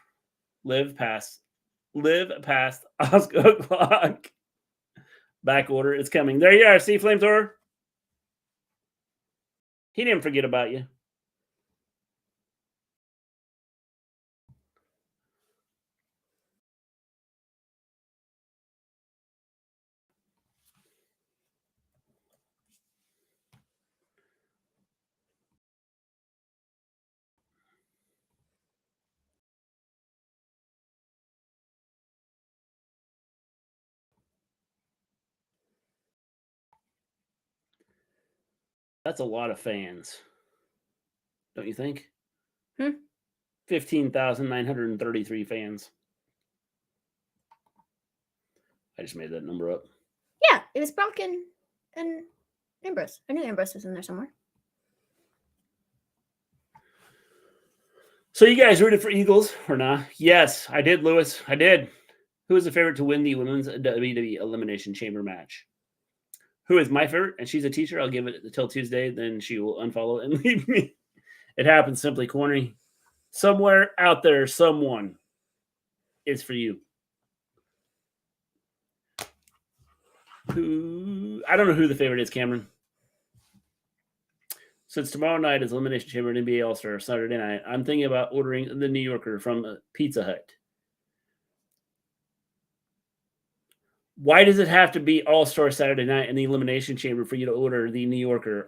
Live past Asuka clock. Back order. It's coming. There you are. See, Flamethrower? He didn't forget about you. That's a lot of fans. Don't you think? 15,933 fans. I just made that number up. Yeah, it was Brock and Ambrose. I knew Ambrose was in there somewhere. So you guys rooted for Eagles or not? Yes, I did, Lewis. I did. Who is the favorite to win the women's WWE Elimination Chamber match? Who is my favorite? And she's a teacher. I'll give it until Tuesday. Then she will unfollow and leave me. It happens, simply corny. Somewhere out there, someone is for you. I don't know who the favorite is, Cameron. Since tomorrow night is Elimination Chamber and NBA All-Star Saturday night, I'm thinking about ordering the New Yorker from Pizza Hut. Why does it have to be All-Star Saturday night in the Elimination Chamber for you to order the New Yorker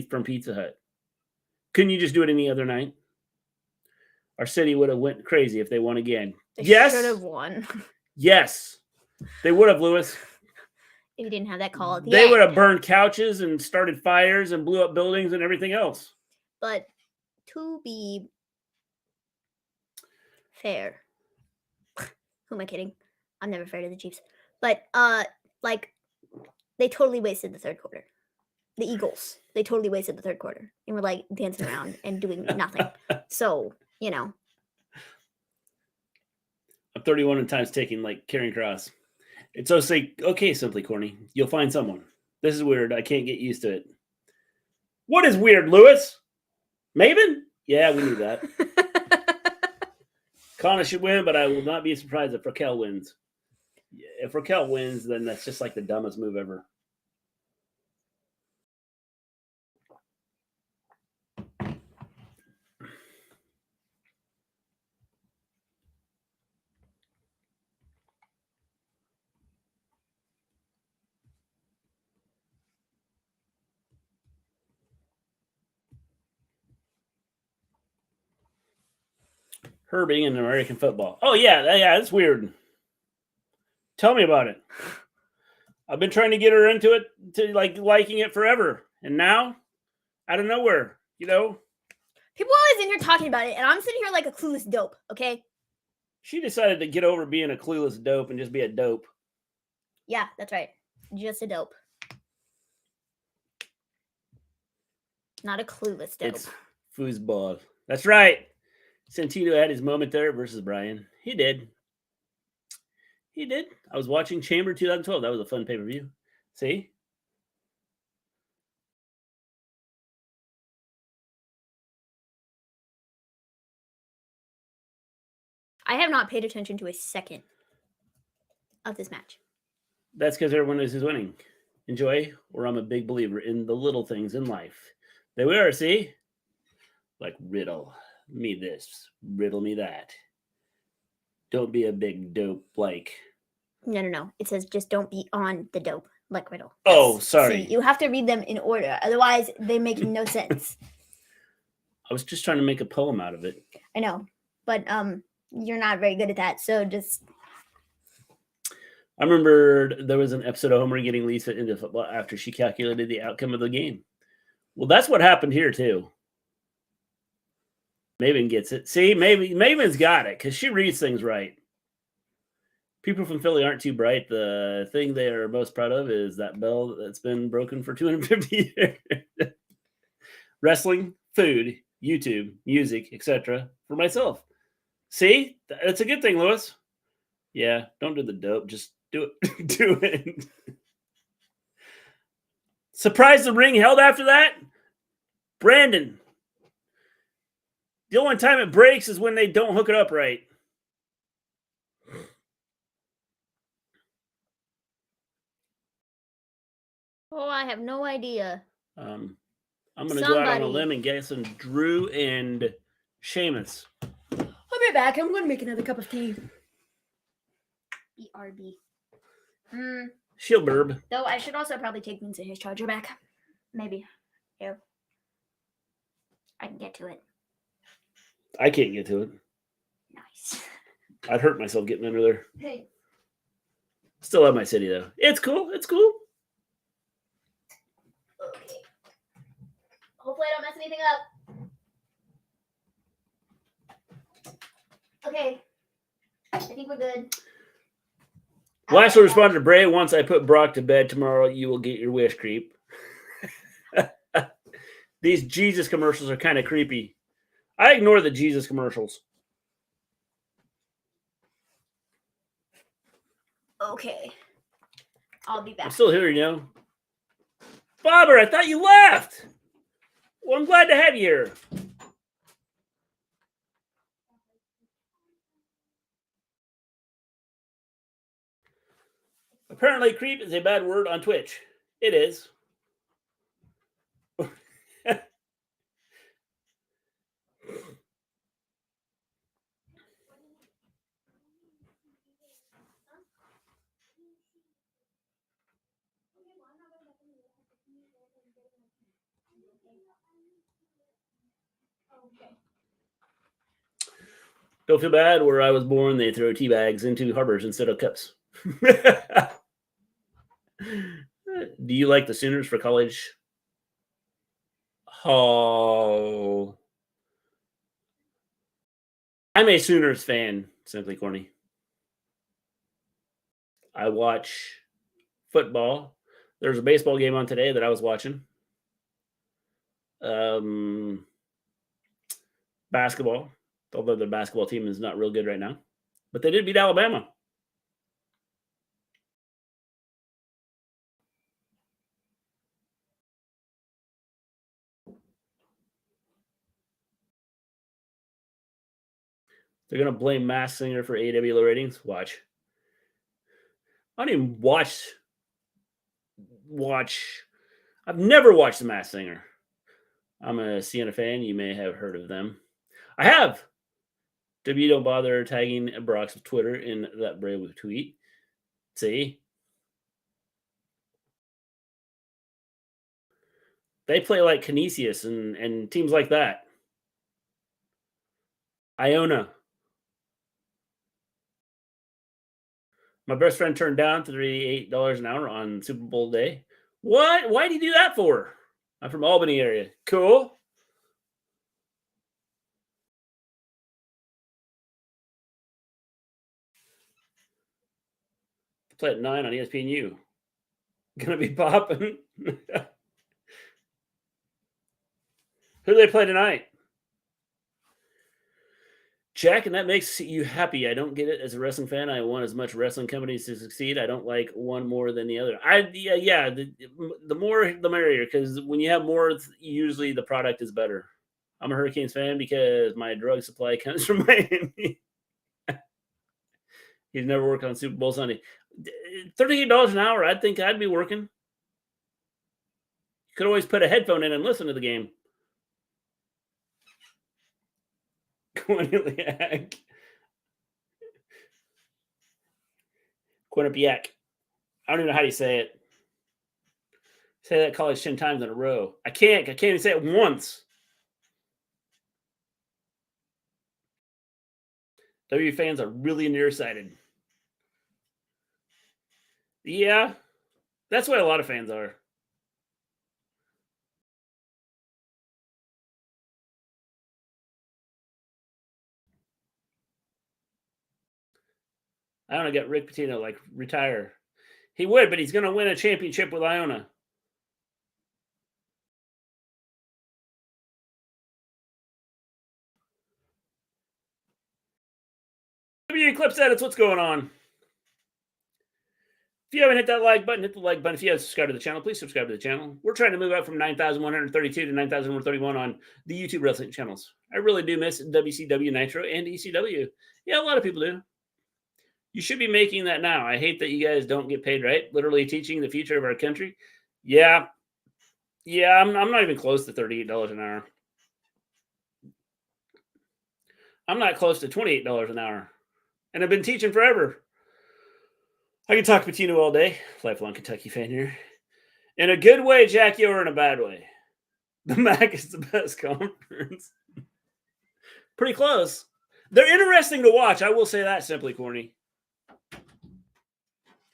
from Pizza Hut? Couldn't you just do it any other night? Our city would have went crazy if they won again. They yes. should have won. Yes. They would have, Lewis. If you didn't have that call at the They end. would have burned couches and started fires and blew up buildings and everything else. But to be fair, who am I kidding? I'm never fair to the Chiefs. But they totally wasted the third quarter. The Eagles, they totally wasted the third quarter and were like dancing around and doing nothing. So, I'm 31 and times taking like carrying cross. It's okay, simply corny. You'll find someone. This is weird. I can't get used to it. What is weird, Lewis? Maven? Yeah, we knew that. Kana should win, but I will not be surprised if Raquel wins. If Raquel wins, then that's just like the dumbest move ever. Her being in American football. Oh, yeah, that's weird. Tell me about it. I've been trying to get her into it, to like liking it forever. And now, out of nowhere, you know, People are always in here talking about it, and I'm sitting here like a clueless dope, okay? she decided to get over being a clueless dope and just be a dope. Yeah, that's right. Just a dope. Not a clueless dope. It's foosball. That's right. Santino had his moment there versus Bryan. He did. He did. I was watching Chamber 2012. That was a fun pay-per-view. See? I have not paid attention to a second of this match. That's because everyone is winning. Enjoy, or I'm a big believer in the little things in life. There we are, see? Like riddle me this, riddle me that. Don't be a big dope like. No. It says just don't be on the dope like riddle. Oh, sorry. See, you have to read them in order. Otherwise, they make no sense. I was just trying to make a poem out of it. I know. But you're not very good at that. So just... I remember there was an episode of Homer getting Lisa into football after she calculated the outcome of the game. Well, that's what happened here, too. Maven gets it. See, Maven's got it because she reads things right. People from Philly aren't too bright. The thing they are most proud of is that bell that's been broken for 250 years. Wrestling, food, YouTube, music, etc. For myself. See? That's a good thing, Lewis. Yeah, don't do the dope. Just do it. Do it. Surprise the ring held after that? Brandon. The only time it breaks is when they don't hook it up right. Oh, I have no idea. I'm going to go out on a limb and guess on Drew and Sheamus. I'll be back. I'm going to make another cup of tea. BRB. Shield burb. Though I should also probably take Vince and his charger back. Maybe. Here. I can get to it. I can't get to it. Nice. I'd hurt myself getting under there. Hey. Still have my city, though. It's cool. It's cool. Okay. Hopefully I don't mess anything up. Okay. I think we're good. Lashley responded to Bray, once I put Brock to bed tomorrow, you will get your wish, creep. These Jesus commercials are kind of creepy. I ignore the Jesus commercials. Okay. I'll be back. I'm still here, you know. Bobber, I thought you left. Well, I'm glad to have you here. Apparently, creep is a bad word on Twitch. It is. Don't feel bad. Where I was born, they throw tea bags into harbors instead of cups. Do you like the Sooners for college? Oh, I'm a Sooners fan. Simply corny. I watch football. There's a baseball game on today that I was watching. Basketball. Although their basketball team is not real good right now. But they did beat Alabama. They're going to blame Masked Singer for AEW low ratings. Watch. I don't even watch. I've never watched The Masked Singer. I'm a Sienna fan. You may have heard of them. I have. W don't bother tagging Brock's Twitter in that brave tweet. See? They play like Canisius and teams like that. Iona. My best friend turned down $38 an hour on Super Bowl day. What? Why did you do that for? I'm from Albany area. Cool. Play at 9 on ESPNU. Gonna be popping. Who do they play tonight? Jack, and that makes you happy. I don't get it as a wrestling fan. I want as much wrestling companies to succeed. I don't like one more than the other. The more the merrier, because when you have more, usually the product is better. I'm a Hurricanes fan because my drug supply comes from Miami. He's never worked on Super Bowl Sunday. $38 an hour, I think I'd be working. You could always put a headphone in and listen to the game. Quinnipiac. Quinnipiac. I don't even know how you say it. Say that college 10 times in a row. I can't even say it once. W fans are really nearsighted. Yeah, that's what a lot of fans are. I don't know, get Rick Pitino, like, retire. He would, but he's going to win a championship with Iona. Eclipse Edits, what's going on? If you haven't hit that like button, hit the like button. If you haven't subscribed to the channel, please subscribe to the channel. We're trying to move up from 9,132 to 9,131 on the YouTube wrestling channels. I really do miss WCW Nitro and ECW. Yeah, a lot of people do. You should be making that now. I hate that you guys don't get paid, right? Literally teaching the future of our country. Yeah, I'm not even close to $38 an hour. I'm not close to $28 an hour. And I've been teaching forever. I can talk Patino all day. Lifelong Kentucky fan here. In a good way, Jackie, or in a bad way? The MAC is the best conference. Pretty close. They're interesting to watch. I will say that, Simply Corny.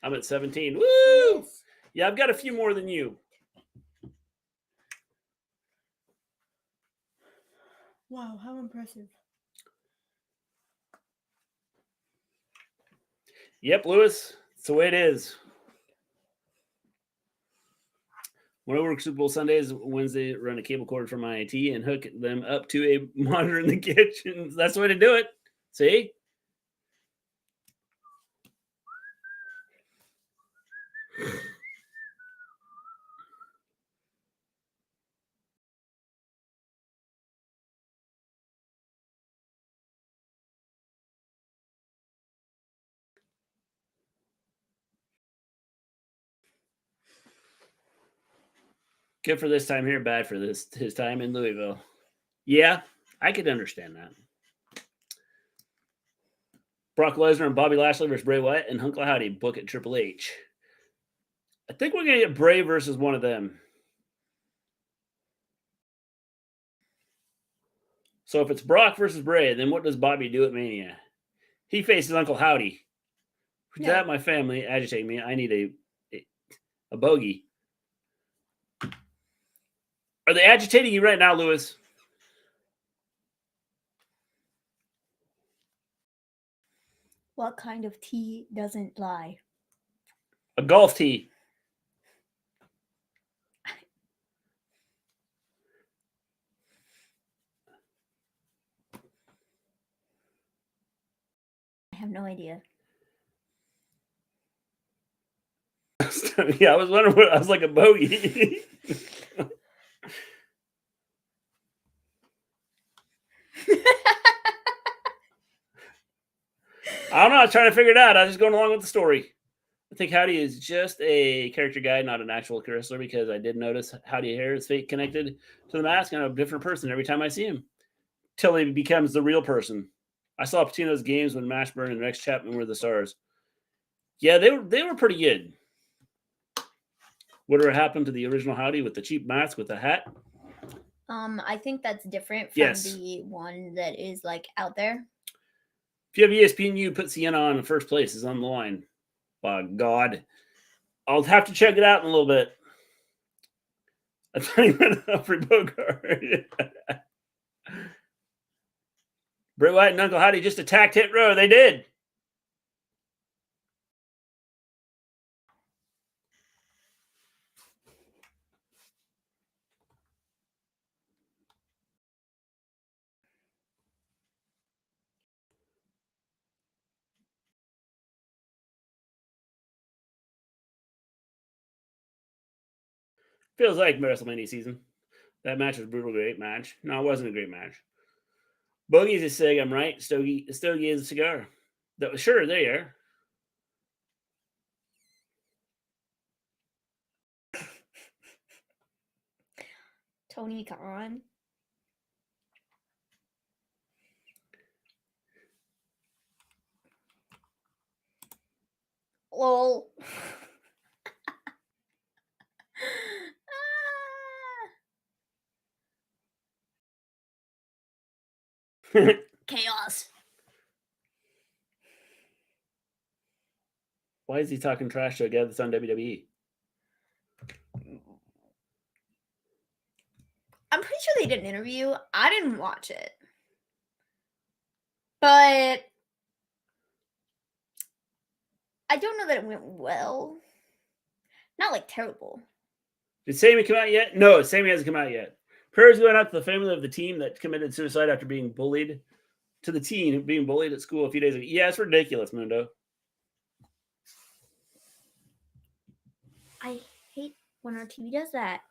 I'm at 17. Woo! Yeah, I've got a few more than you. Wow, how impressive. Yep, Lewis. It's the way it is. When I work Super Bowl Sundays, Wednesday, run a cable cord from my IT and hook them up to a monitor in the kitchen. That's the way to do it. See? Good for this time here, bad for his time in Louisville. Yeah, I could understand that. Brock Lesnar and Bobby Lashley versus Bray Wyatt and Hunkle Howdy book at Triple H. I think we're going to get Bray versus one of them. So if it's Brock versus Bray, then what does Bobby do at Mania? He faces Uncle Howdy. Yeah. That my family agitate me. I need a bogey. Are they agitating you right now, Lewis? What kind of tea doesn't lie? A golf tee. I have no idea. Yeah, I was wondering what I was like a bogey. I don't know. I was trying to figure it out. I was just going along with the story. I think Howdy is just a character guy, not an actual wrestler, because I did notice Howdy hair is fake connected to the mask, and I'm a different person every time I see him. Till he becomes the real person. I saw Patino's games when Mashburn and Rex Chapman were the stars. Yeah, they were pretty good. Whatever happened to the original Howdy with the cheap mask with the hat? I think that's different from the one that is like out there. If you have ESPN, you put Sienna on in first place is on the line. By God. I'll have to check it out in a little bit. I'm telling you, Humphrey Bogart. Bray Wyatt and Uncle Howdy just attacked Hit Row. They did. Feels like WrestleMania season. That match was a brutal, great match. No, it wasn't a great match. Bogey's a cig, I'm right. Stogie is a cigar. Sure, there you are. Tony Khan. Lol. Chaos. Why is he talking trash to a guy that's on WWE? I'm pretty sure they did an interview. I didn't watch it. But I don't know that it went well. Not like terrible. Did Sammy come out yet? No, Sammy hasn't come out yet. Prayers going out to the family of the team that committed suicide after being bullied. To the teen being bullied at school a few days ago. Yeah, it's ridiculous, Mundo. I hate when our TV does that.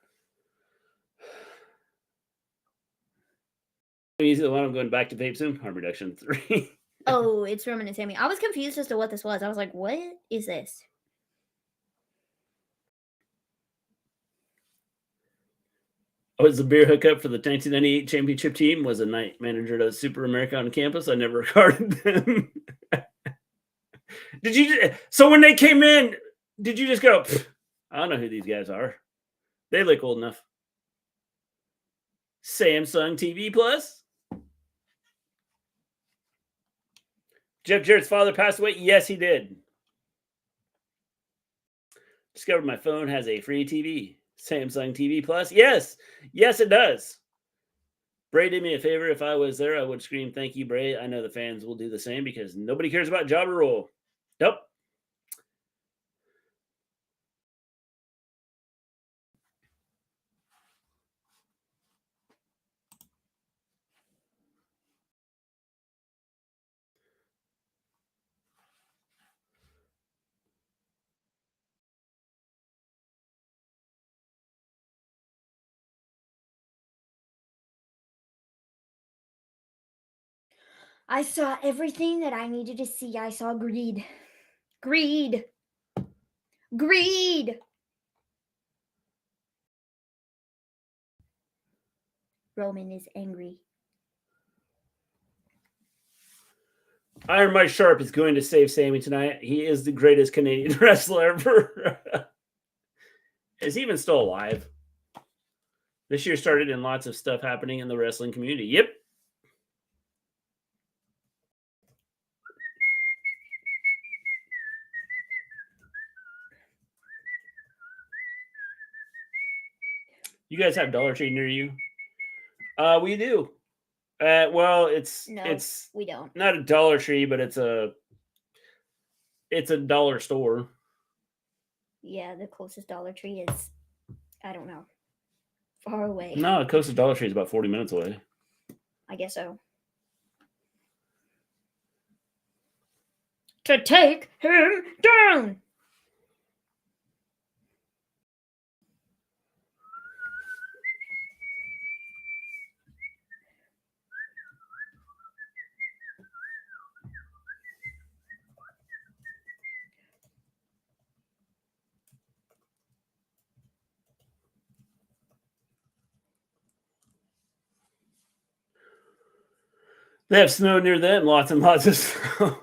He's the one I'm going back to vape soon. Harm reduction 3. Oh, it's Roman and Sammy. I was confused as to what this was. I was like, what is this? I was the beer hookup for the 1998 championship team. Was a night manager to Super America on campus. I never regarded them. So when they came in, did you just go, I don't know who these guys are. They look old enough. Samsung TV Plus. Jeff Jarrett's father passed away. Yes, he did. Discovered my phone has a free TV. Samsung TV Plus. Yes, it does. Bray did me a favor. If I was there, I would scream, "Thank you, Bray." I know the fans will do the same because nobody cares about Jobber Roll. Nope. I saw everything that I needed to see. I saw greed. Greed. Greed. Roman is angry. Iron Mike Sharp is going to save Sammy tonight. He is the greatest Canadian wrestler ever. Is he even still alive? This year started in lots of stuff happening in the wrestling community. Yep. You guys have Dollar Tree near you? We do. Well, it's we don't. Not a Dollar Tree, but it's a dollar store. Yeah, the closest Dollar Tree is, I don't know, far away. No, the closest Dollar Tree is about 40 minutes away. I guess so. To take him down. They have snow near them, lots and lots of snow.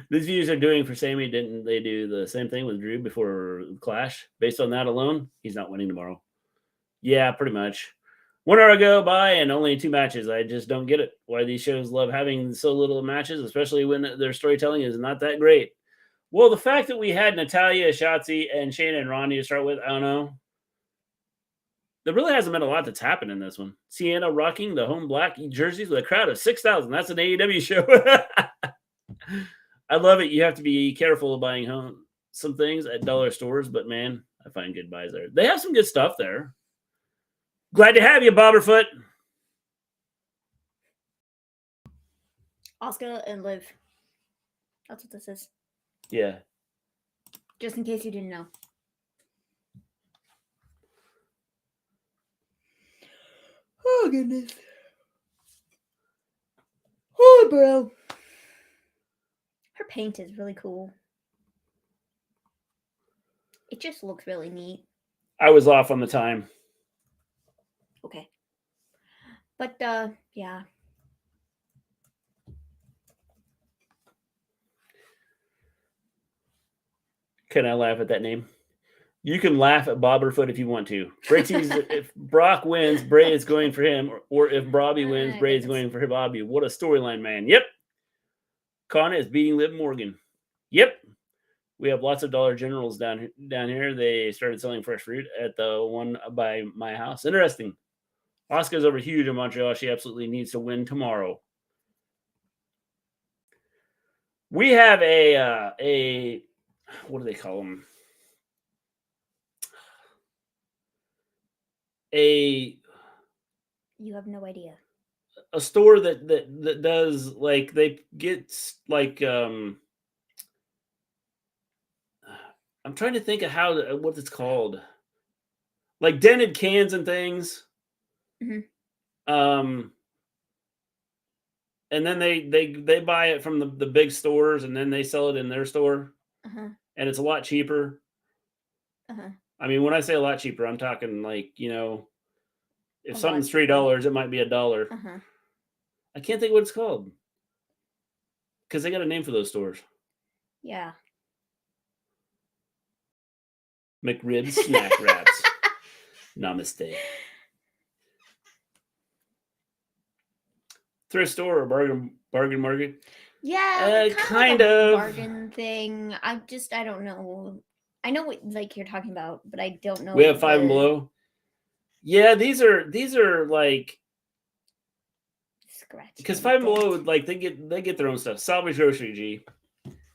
These views are doing for Sammy. Didn't they do the same thing with Drew before Clash? Based on that alone, he's not winning tomorrow. Yeah, pretty much. 1 hour go by and only 2 matches. I just don't get it. Why these shows love having so little matches, especially when their storytelling is not that great. Well, the fact that we had Natalya, Shotzi, and Shayna and Ronda to start with, I don't know. There really hasn't been a lot that's happened in this one. Sienna rocking the home black jerseys with a crowd of 6,000. That's an AEW show. I love it. You have to be careful of buying home some things at dollar stores, but man, I find good buys there. They have some good stuff there. Glad to have you, Bobberfoot. Asuka and Liv. That's what this is. Yeah. Just in case you didn't know. Oh, goodness. Oh, bro. Her paint is really cool. It just looks really neat. I was off on the time. Okay. But, yeah. Can I laugh at that name? You can laugh at Bobberfoot if you want to. If Brock wins, Bray is going for him. Or if Bobby wins, Bray is going for Bobby. What a storyline, man. Yep. Kana is beating Liv Morgan. Yep. We have lots of Dollar Generals down here. They started selling fresh fruit at the one by my house. Interesting. Asuka's over huge in Montreal. She absolutely needs to win tomorrow. We have a what do they call them? You have no idea. A store that does like they get like I'm trying to think of what it's called, like dented cans and things. Mm-hmm. And then they buy it from the big stores and then they sell it in their store. Uh-huh. And it's a lot cheaper. Uh-huh. I mean, when I say a lot cheaper, I'm talking like, if something's $3, it might be $1. Uh-huh. I can't think of what it's called. Because they got a name for those stores. Yeah. McRibs snack wraps. Namaste. Thrift store or bargain market? Yeah, kind like of bargain thing. I don't know. I know what like you're talking about, but I don't know. We have Five and Below. Yeah, these are like scratch. Because Five and Below, like they get their own stuff. Salvage grocery, G.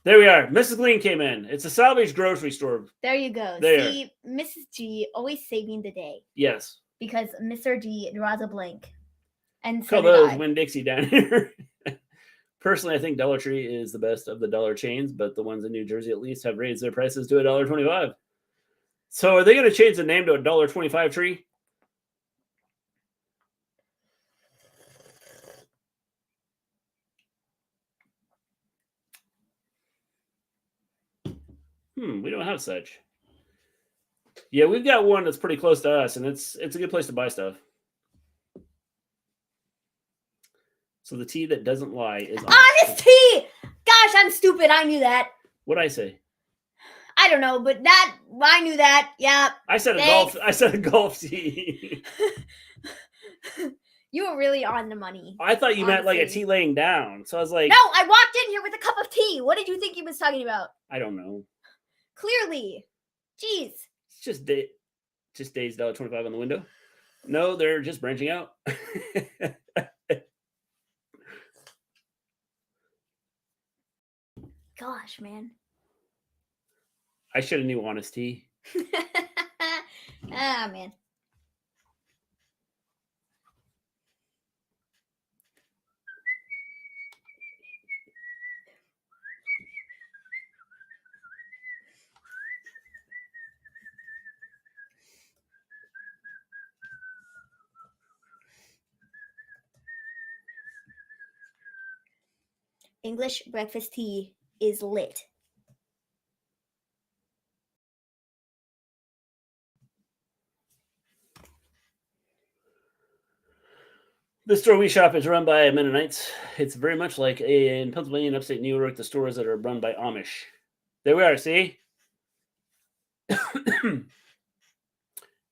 There we are. Mrs. Gleen came in. It's a salvage grocery store. There you go. There. See, Mrs. G always saving the day. Yes. Because Mr. G draws a blank. And so call those Winn-Dixie down here. Personally, I think Dollar Tree is the best of the dollar chains, but the ones in New Jersey at least have raised their prices to $1.25. So are they going to change the name to $1.25 Tree? We don't have such. Yeah, we've got one that's pretty close to us, and it's a good place to buy stuff. So the tea that doesn't lie is honest tea. Gosh, I'm stupid. I knew that. What'd I say? I don't know, but I knew that. Yeah. I said a golf tea. You were really on the money. I thought you meant like a tea laying down. So I was like, no, I walked in here with a cup of tea. What did you think he was talking about? I don't know. Clearly. Jeez. It's just days $1.25 on the window. No, they're just branching out. Gosh, man. I should have knew honest tea. Ah, man. English breakfast tea is lit. The store we shop is run by Mennonites. It's very much like in Pennsylvania and upstate New York, the stores that are run by Amish. There we are, see?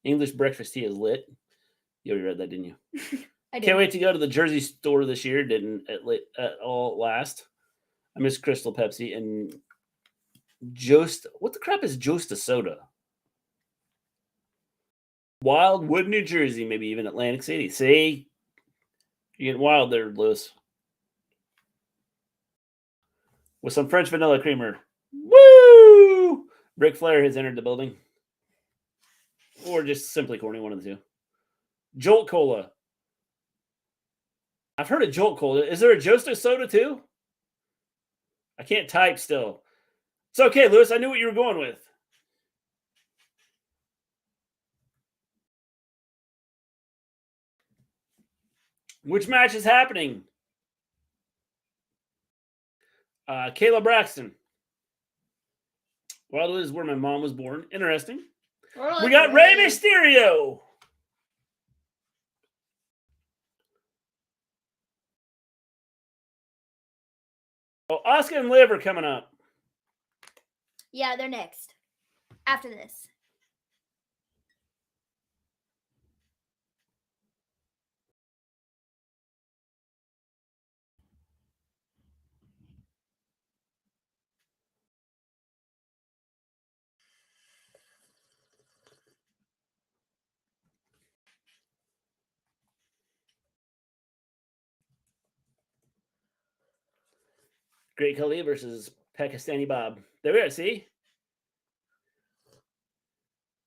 English breakfast tea is lit. You already read that, didn't you? I did. Can't wait to go to the Jersey store this year. Didn't at all last. I miss Crystal Pepsi and What the crap is Josta Soda? Wildwood, New Jersey, maybe even Atlantic City. See? You're getting wild there, Lewis. With some French vanilla creamer. Woo! Ric Flair has entered the building. Or just simply corny, one of the two. Jolt Cola. I've heard of Jolt Cola. Is there a Josta Soda too? I can't type still. It's okay, Lewis. I knew what you were going with. Which match is happening? Kayla Braxton. Well, it is where my mom was born. Interesting. We got Rey Mysterio. Oh, Asuka and Liv are coming up. Yeah, they're next. After this. Great Khali versus Pakistani Bob. There we are, see?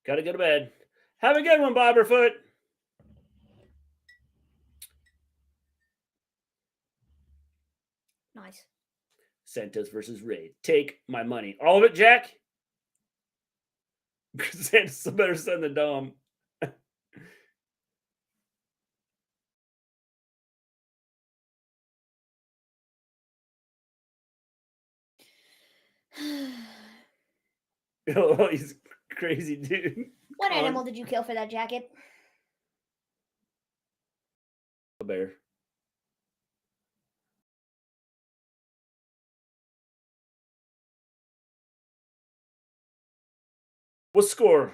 Gotta go to bed. Have a good one, Bobberfoot. Nice. Santos versus Ray. Take my money. All of it, Jack? Santos is a better son than Dom. Oh, he's crazy, dude. What animal did you kill for that jacket? A bear. What score?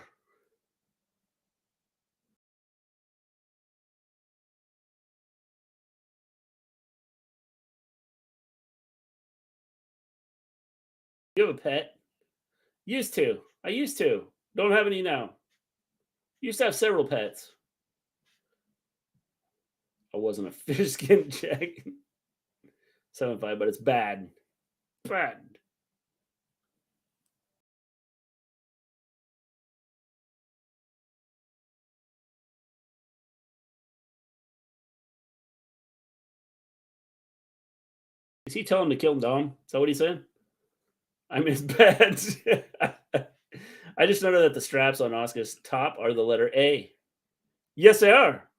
You have a pet? Used to. I used to. Don't have any now. Used to have several pets. I wasn't a fish skin check. 7.5, but it's bad. Bad. Is he telling him to kill Dom? Is that what he said? I mean, it's bad. I just noted that the straps on Asuka's top are the letter A. Yes, they are.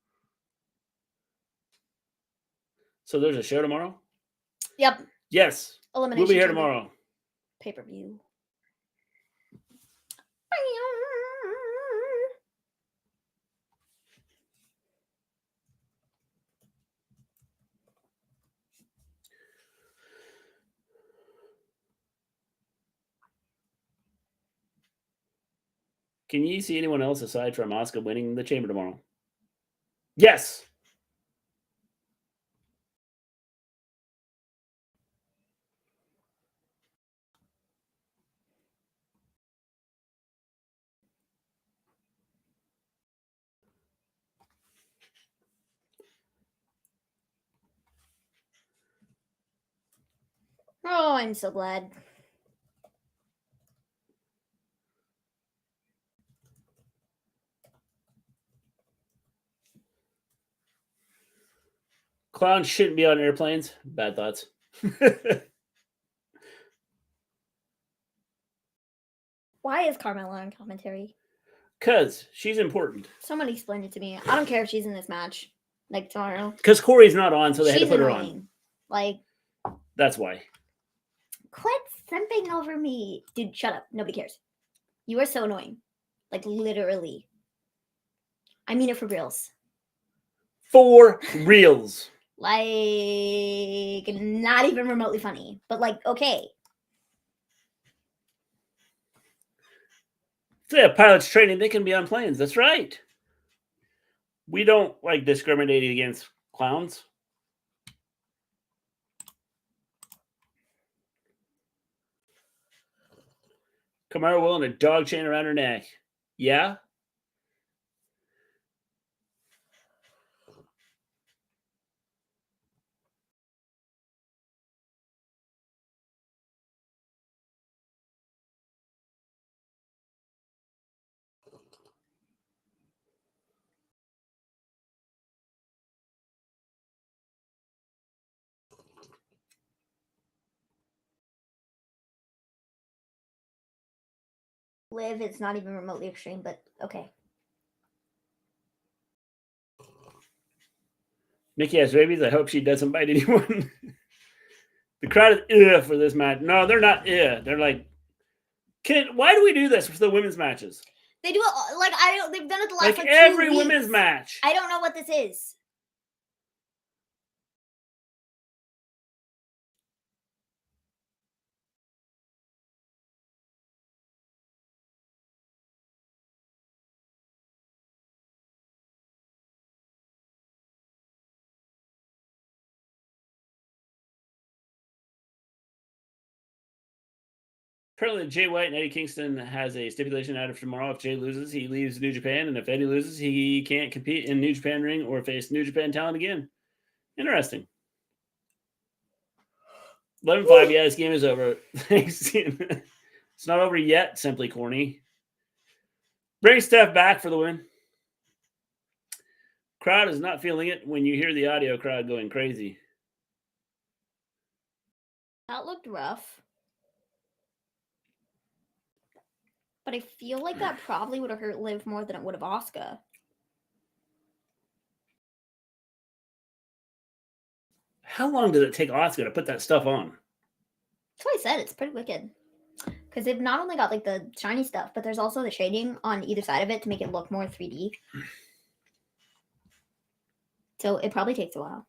So there's a show tomorrow? Yep. Yes. Elimination We'll be here Chamber. tomorrow. Pay-per-view. Can you see anyone else aside from Asuka winning the chamber tomorrow? Yes. Oh, I'm so glad. Clowns shouldn't be on airplanes. Bad thoughts. Why is Carmella on commentary? Because she's important. Someone explain it to me. I don't care if she's in this match. Like tomorrow. Because Corey's not on, so they had to She's put her annoying. on. Like, That's why. quit simping over me. Dude, shut up. Nobody cares. You are so annoying. Like, literally. I mean it for reals. For reals. Like, not even remotely funny. But, like, okay. If they have pilots training, they can be on planes. That's right. We don't like discriminate against clowns. Kamara Will and a dog chain around her neck. Yeah? Liv, it's not even remotely extreme, but okay. Nikki has rabies. I hope she doesn't bite anyone. The crowd is for this match. No, they're not. They're like, why do we do this for the women's matches? They do it like they've done it the last like 2 every weeks. women's match. I don't know what this is. Apparently, Jay White and Eddie Kingston has a stipulation out of tomorrow. If Jay loses, he leaves New Japan, and if Eddie loses, he can't compete in New Japan ring or face New Japan talent again. Interesting. 11-5. Yeah, this game is over. Thanks. It's not over yet. Simply corny. Bring Steph back for the win. Crowd is not feeling it when you hear the audio crowd going crazy. That looked rough. But I feel like that probably would have hurt Liv more than it would have Asuka. How long did it take Asuka to put that stuff on? That's why I said it's pretty wicked. Because they've not only got like the shiny stuff, but there's also the shading on either side of it to make it look more 3D. So it probably takes a while.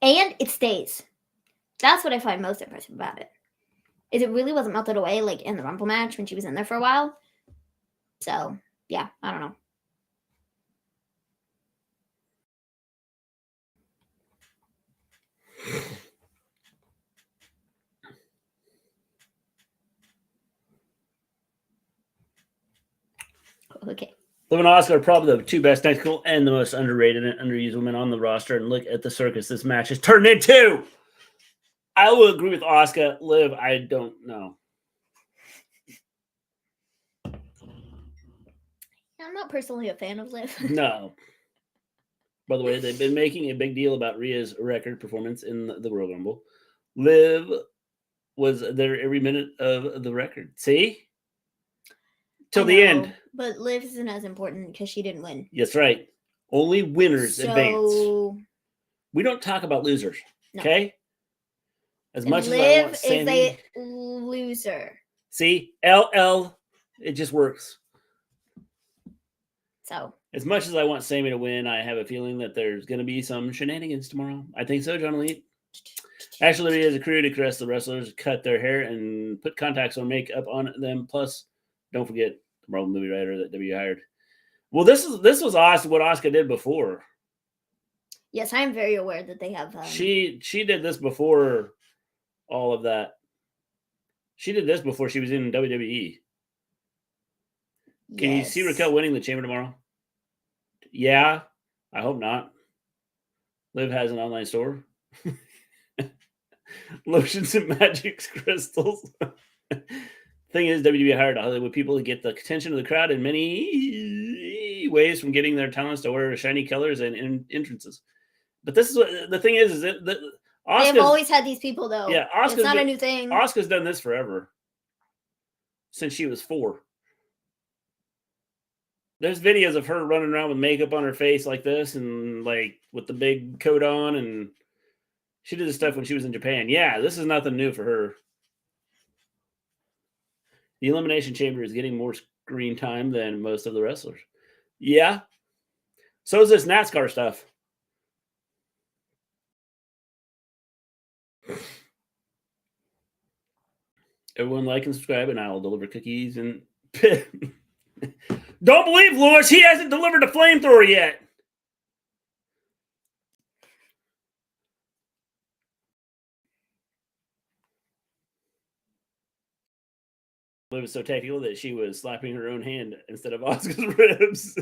And it stays. That's what I find most impressive about it. Is it really wasn't melted away like in the Rumble match when she was in there for a while. So, yeah, I don't know. Okay. Liv and Asuka are probably the 2 best technical and the most underrated and underused women on the roster. And look at the circus this match has turned into. I will agree with Asuka. Liv, I don't know. I'm not personally a fan of Liv. No. By the way, they've been making a big deal about Rhea's record performance in the Royal Rumble. Liv was there every minute of the record. See? Till the end. But Liv isn't as important because she didn't win. That's right. Only winners advance. We don't talk about losers. No. Okay? As much as I want Sammy. Liv is a loser. See? LL. It just works. So. As much as I want Sammy to win, I have a feeling that there's going to be some shenanigans tomorrow. I think so, John Elite. Ashley has a crew to caress the wrestlers, cut their hair, and put contacts or makeup on them. Plus, don't forget the Marvel movie writer that W hired. Well, this was awesome. What Asuka did before. Yes, I am very aware that they have. She did this before all of that. She did this before she was in WWE. Can you see Raquel winning the Chamber tomorrow? Yeah, I hope not. Liv has an online store. Lotions and magic crystals. Thing is, WWE hired Hollywood people to get the attention of the crowd in many ways, from getting their talents to wear shiny colors and entrances. But this is what the thing is that they've always had these people, though. Yeah, it's not a new thing. Asuka's done this forever, since she was 4. There's videos of her running around with makeup on her face like this and like with the big coat on, and she did this stuff when she was in Japan. Yeah, this is nothing new for her. The Elimination Chamber is getting more screen time than most of the wrestlers. Yeah. So is this NASCAR stuff. Everyone like and subscribe, and I will deliver cookies and Don't believe Lewis. He hasn't delivered a flamethrower yet. Liv was so technical that she was slapping her own hand instead of Asuka's ribs.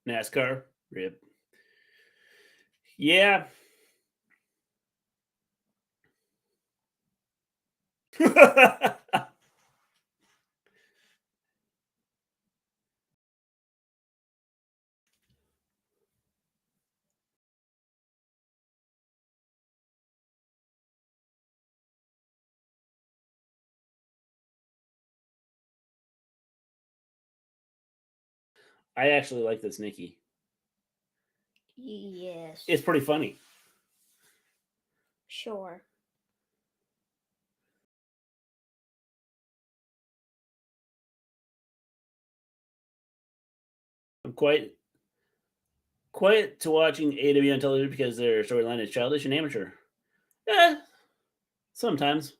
NASCAR, rip. Yeah. I actually like this Nikki. Yes. It's pretty funny. Sure. I'm quite to watching AEW on television because their storyline is childish and amateur. Yeah, sometimes.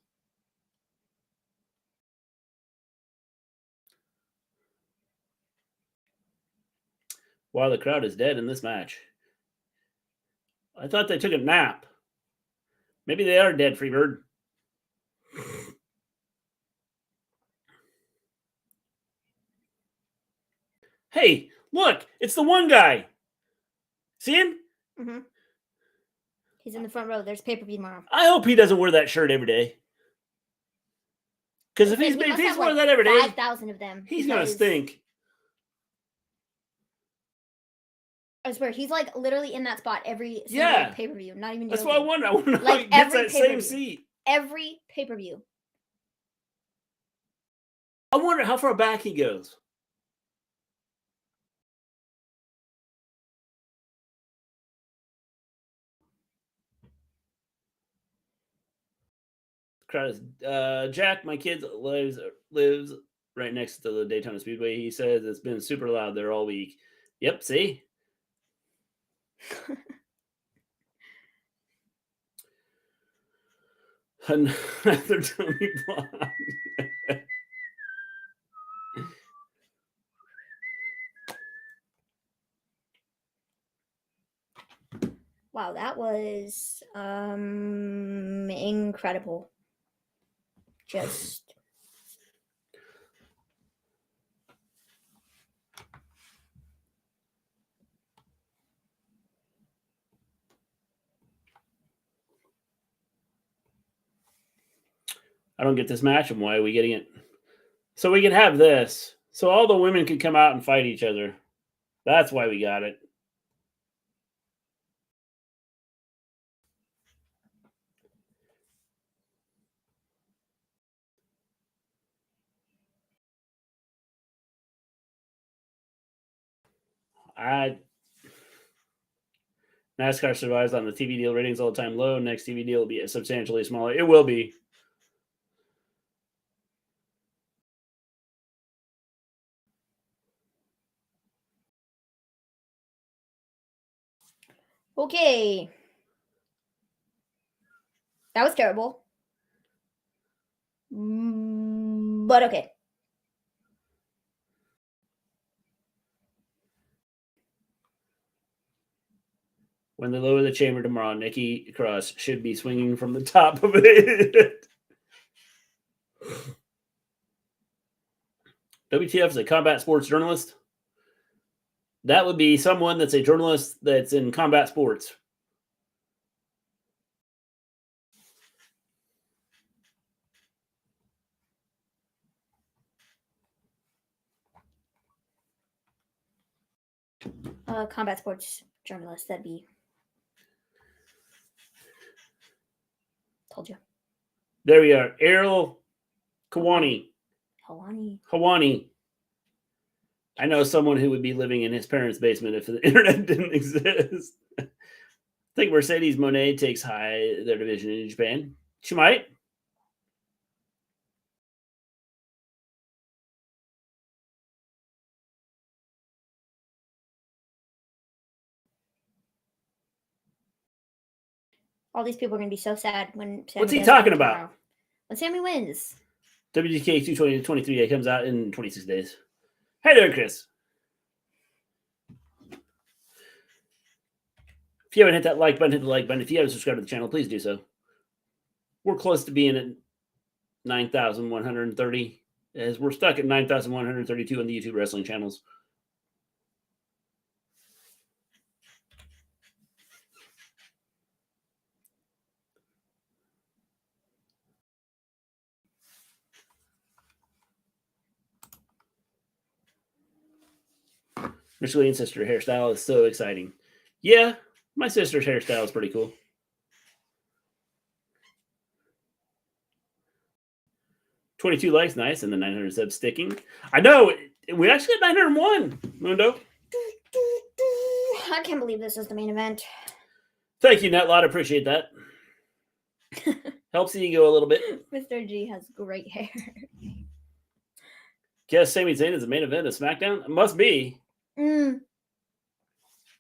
While the crowd is dead in this match. I thought they took a nap. Maybe they are dead, Freebird. Hey, look, it's the one guy. See him? Mm-hmm. He's in the front row. There's pay-per-view tomorrow. I hope he doesn't wear that shirt every day. Because if he's wearing that every day, 5,000 of them. He's gonna stink. I swear, he's like literally in that spot every single pay-per-view. Not even joking. That's what I wonder. I wonder like how he gets that pay-per-view. same seat. Every pay-per-view. I wonder how far back he goes. Crowd is Jack, my kid lives right next to the Daytona Speedway. He says it's been super loud there all week. Yep, see? Another Tony Blonde. Wow, that was incredible. Just I don't get this match, and why are we getting it? So we can have this. So all the women can come out and fight each other. That's why we got it. NASCAR survives on the TV deal ratings all the time low. Next TV deal will be substantially smaller. It will be. okay. That was terrible. But okay. When they lower the chamber tomorrow, Nikki Cross should be swinging from the top of it. WTF is a combat sports journalist. That would be someone that's a journalist that's in combat sports. Combat sports journalist, that'd be. Told you. There we are. Errol Kawani. Hawani. I know someone who would be living in his parents' basement if the internet didn't exist. I think Mercedes Moné takes high their division in Japan. She might. All these people are going to be so sad when Sammy What's he does talking win about? tomorrow. When Sammy wins. WGK 220-23 it comes out in 26 days. Hey there, Chris. If you haven't hit that like button, hit the like button. If you haven't subscribed to the channel, please do so. We're close to being at 9,130, as we're stuck at 9,132 on the YouTube wrestling channels. Mister Gleen's sister hairstyle is so exciting. Yeah, my sister's hairstyle is pretty cool. 22 likes, nice, and the 900 subs sticking. I know, we actually got 901, Mundo. I can't believe this is the main event. Thank you, Netlot. Appreciate that. Helps the ego a little bit. Mr. G has great hair. Guess Sami Zayn is the main event of SmackDown? It must be.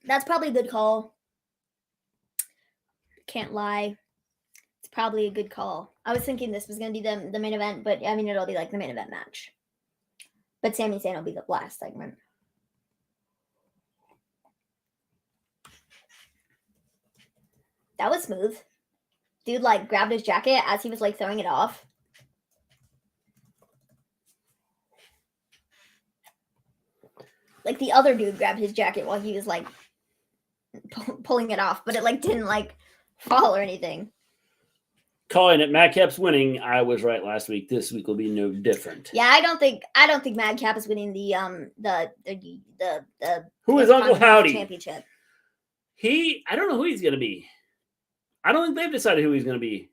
That's probably a good call. Can't lie. It's probably a good call. I was thinking this was going to be the main event, but I mean, it'll be like the main event match. But Sami Zayn will be the last segment. That was smooth. Dude, like, grabbed his jacket as he was, like, throwing it off. Like, the other dude grabbed his jacket while he was, like, pulling it off. But it, like, didn't, like, fall or anything. Calling it Madcap's winning. I was right last week. This week will be no different. Yeah, I don't think Madcap is winning the Who is Uncle Howdy? Championship. I don't know who he's going to be. I don't think they've decided who he's going to be.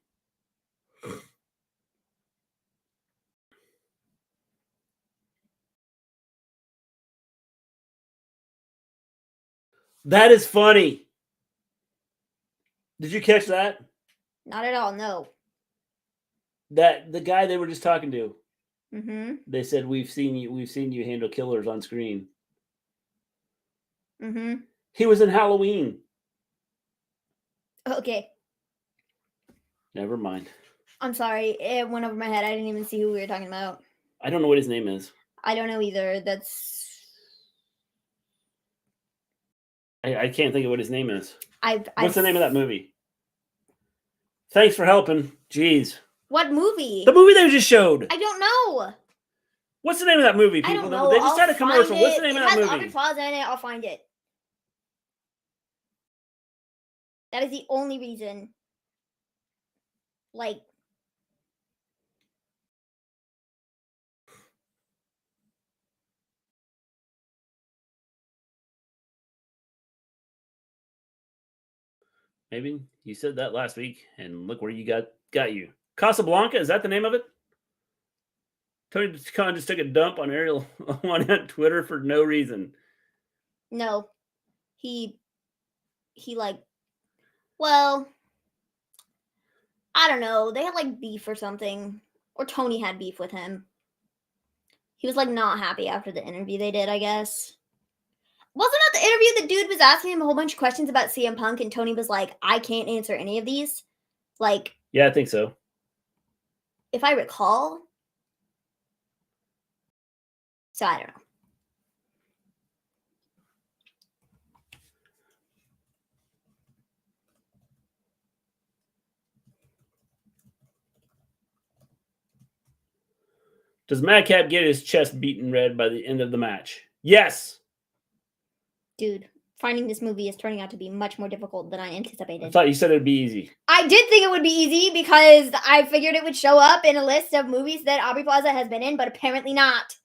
That is funny. Did you catch that? Not at all, no. That the guy they were just talking to. Mm-hmm. They said we've seen you handle killers on screen. Mm-hmm. He was in Halloween. Okay. Never mind. I'm sorry. It went over my head. I didn't even see who we were talking about. I don't know what his name is. I don't know either. I can't think of what his name is. What's the name of that movie? Thanks for helping. Jeez. What movie? The movie they just showed. I don't know. What's the name of that movie, people? I don't know. They just had a commercial. What's the name of that movie? It has Aubrey Plaza in it. I'll find it. That is the only reason. Like, maybe you said that last week, and look where you got you. Casablanca, is that the name of it? Tony Khan just took a dump on Ariel on Twitter for no reason. No, he like, well, I don't know. They had like beef or something, or Tony had beef with him. He was like not happy after the interview they did, I guess. Wasn't that the interview the dude was asking him a whole bunch of questions about CM Punk and Tony was like, I can't answer any of these? Like, yeah, I think so. If I recall. So I don't know. Does Madcap get his chest beaten red by the end of the match? Yes. Dude, finding this movie is turning out to be much more difficult than I anticipated. I thought you said it would be easy. I did think it would be easy because I figured it would show up in a list of movies that Aubrey Plaza has been in, but apparently not.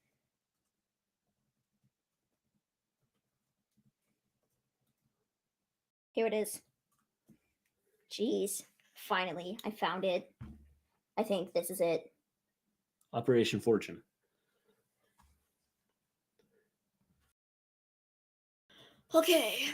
Here it is. Jeez. Finally, I found it. I think this is it. Operation Fortune. Okay.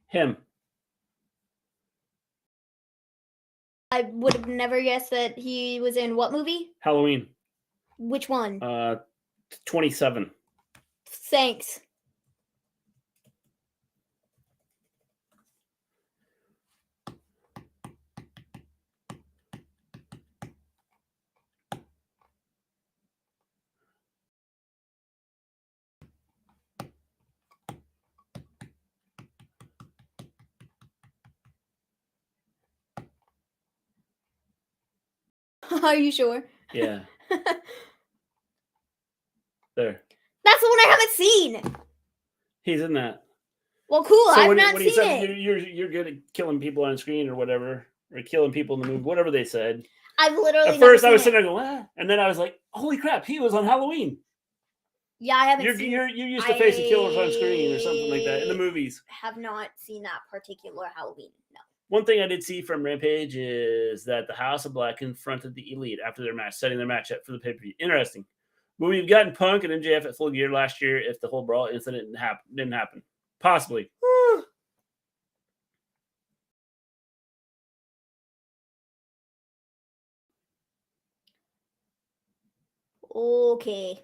Him. I would have never guessed that he was in what movie? Halloween. Which one? 27. Thanks. Are you sure? Yeah. There. That's the one I haven't seen. He's in that. Well, cool. So I've not when he seen said it. you're good at killing people on screen or whatever, or killing people in the movie, whatever they said. I've literally At first, I never was seen sitting it. there going, ah, and then I was like, "Holy crap, he was on Halloween." Yeah, I haven't You're seen. you used to face the killers on screen or something like that in the I movies. have not seen that particular Halloween. No. One thing I did see from Rampage is that the House of Black confronted the Elite after their match, setting their match up for the pay-per-view. Interesting. But we've gotten Punk and MJF at Full Gear last year if the whole brawl incident didn't happen. Possibly. Okay.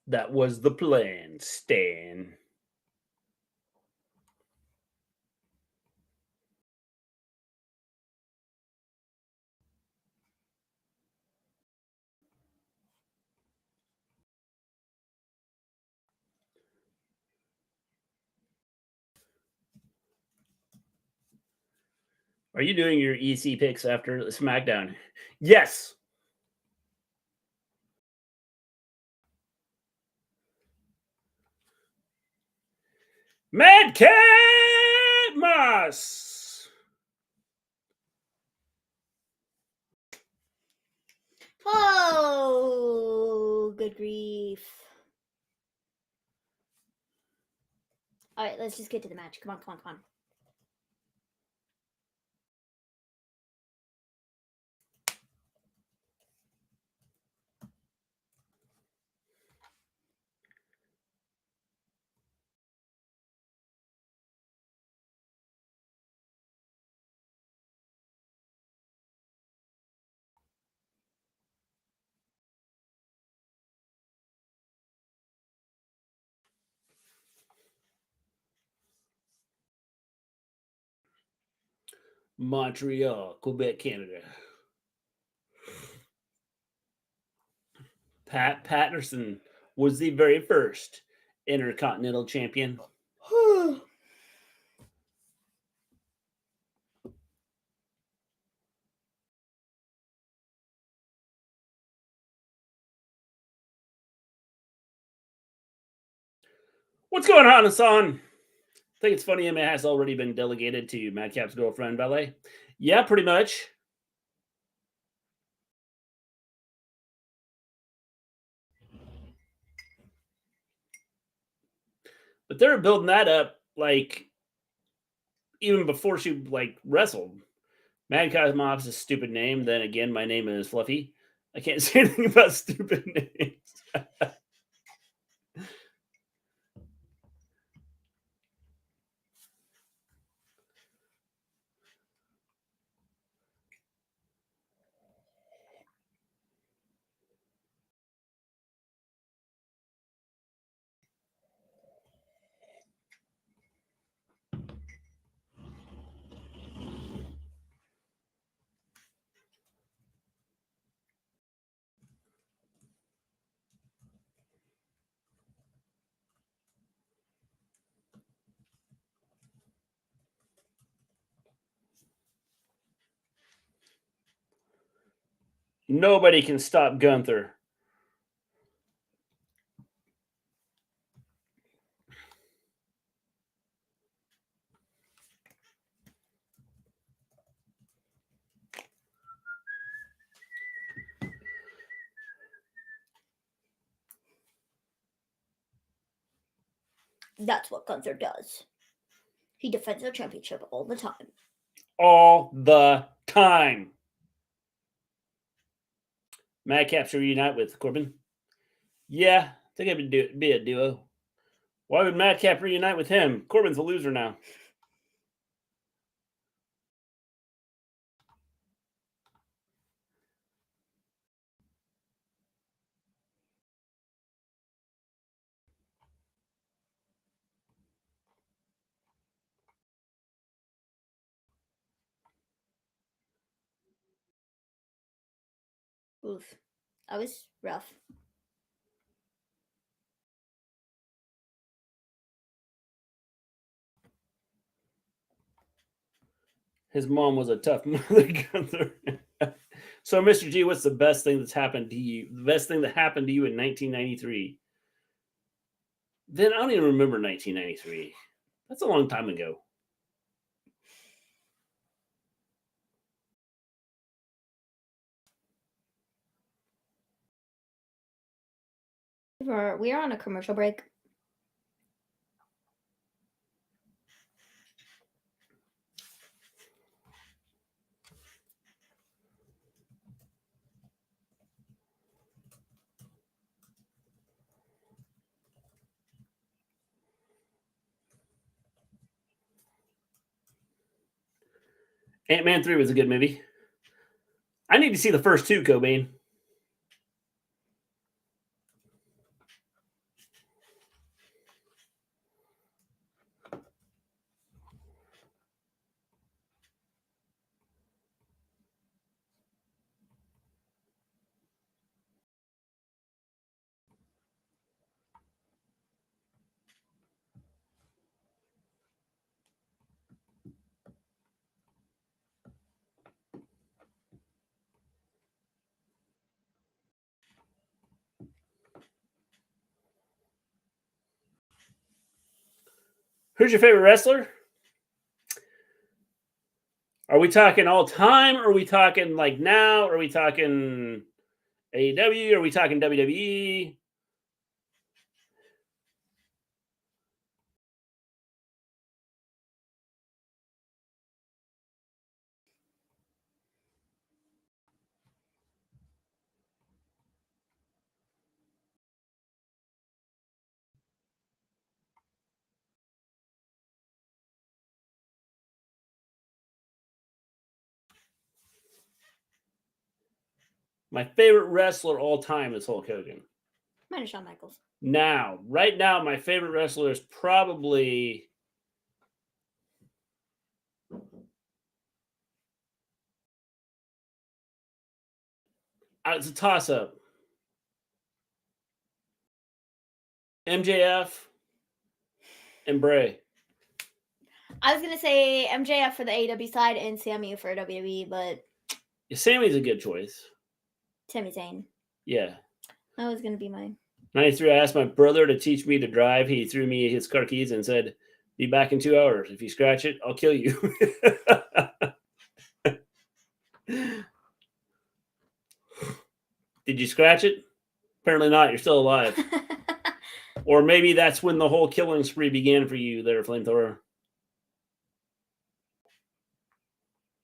That was the plan, Stan. Are you doing your EC picks after the SmackDown? Yes. Madcap Moss. Oh, good grief. All right, let's just get to the match. Come on, come on, come on. Montreal, Quebec, Canada. Pat Patterson was the very first Intercontinental Champion. What's going on, Hassan? I think it's funny Emma has already been delegated to Madcap's girlfriend, Ballet. Yeah, pretty much. But they're building that up like even before she like wrestled. Madcap's mom's a stupid name. Then again, my name is Fluffy. I can't say anything about stupid names. Nobody can stop Gunther. That's what Gunther does. He defends the championship all the time. All the time. Madcap should reunite with Corbin. Yeah, I think it would be a duo. Why would Madcap reunite with him? Corbin's a loser now. Oof. That was rough. His mom was a tough mother, Gunther. So, Mr. G, what's the best thing that's happened to you? The best thing that happened to you in 1993? Then I don't even remember 1993. That's a long time ago. We are on a commercial break. Ant-Man 3 was a good movie. I need to see the first two, Cobain. Who's your favorite wrestler? Are we talking all time? Or are we talking like now? Or are we talking AEW? Are we talking WWE? My favorite wrestler all time is Hulk Hogan. Mine is Shawn Michaels. Right now, my favorite wrestler is probably it's a toss-up. MJF and Bray. I was gonna say MJF for the AEW side and Sammy for WWE, but Sammy's a good choice. Sami Zayn. Yeah. That was gonna be mine. 93, I asked my brother to teach me to drive. He threw me his car keys and said, "Be back in 2 hours. If you scratch it, I'll kill you." Did you scratch it? Apparently not. You're still alive. Or maybe that's when the whole killing spree began for you there, Flamethrower.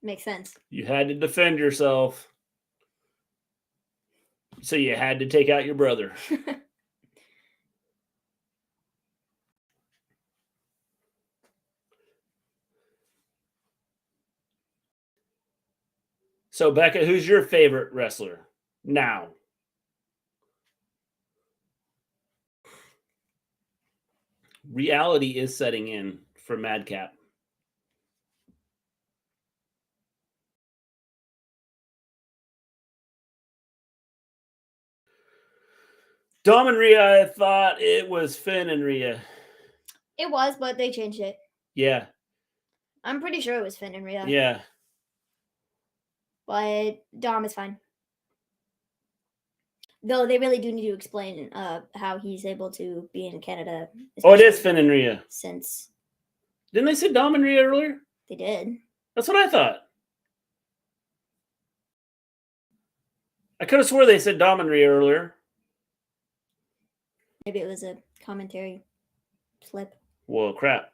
Makes sense. You had to defend yourself. So you had to take out your brother. So, Becca, who's your favorite wrestler now? Reality is setting in for Madcap. Dom and Rhea, I thought it was Finn and Rhea. It was, but they changed it. Yeah. I'm pretty sure it was Finn and Rhea. Yeah. But Dom is fine. Though they really do need to explain how he's able to be in Canada. Oh, it is Finn and Rhea. Since Didn't they say Dom and Rhea earlier? they did. That's what I thought. I could have swore they said Dom and Rhea earlier. Maybe it was a commentary slip. Well, crap.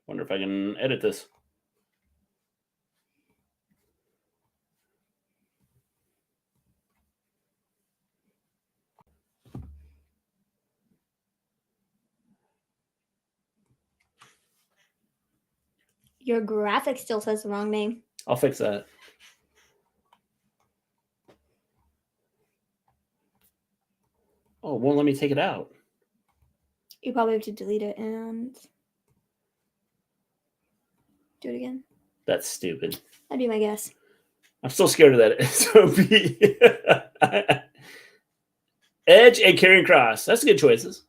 Wonder if I can edit this. Your graphic still says the wrong name. I'll fix that. Oh, it won't let me take it out. You probably have to delete it and do it again. That's stupid. That'd be my guess. I'm still scared of that SOB. Edge and Karrion Kross. That's good choices.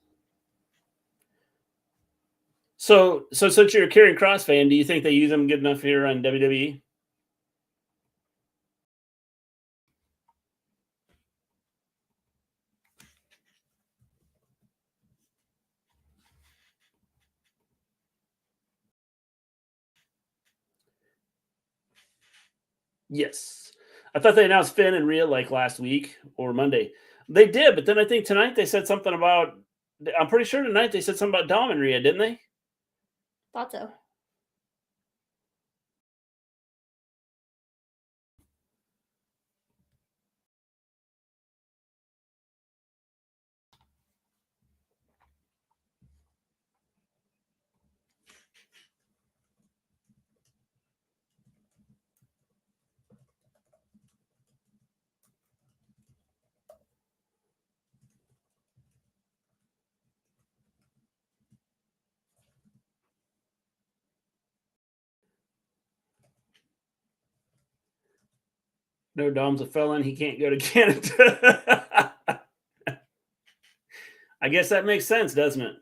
So since you're a Karrion Kross fan, do you think they use him good enough here on WWE? Yes. I thought they announced Finn and Rhea like last week or Monday. They did, but then I think tonight they said something about, I'm pretty sure tonight they said something about Dom and Rhea, didn't they? Thought so. No, Dom's a felon. He can't go to Canada. I guess that makes sense, doesn't it?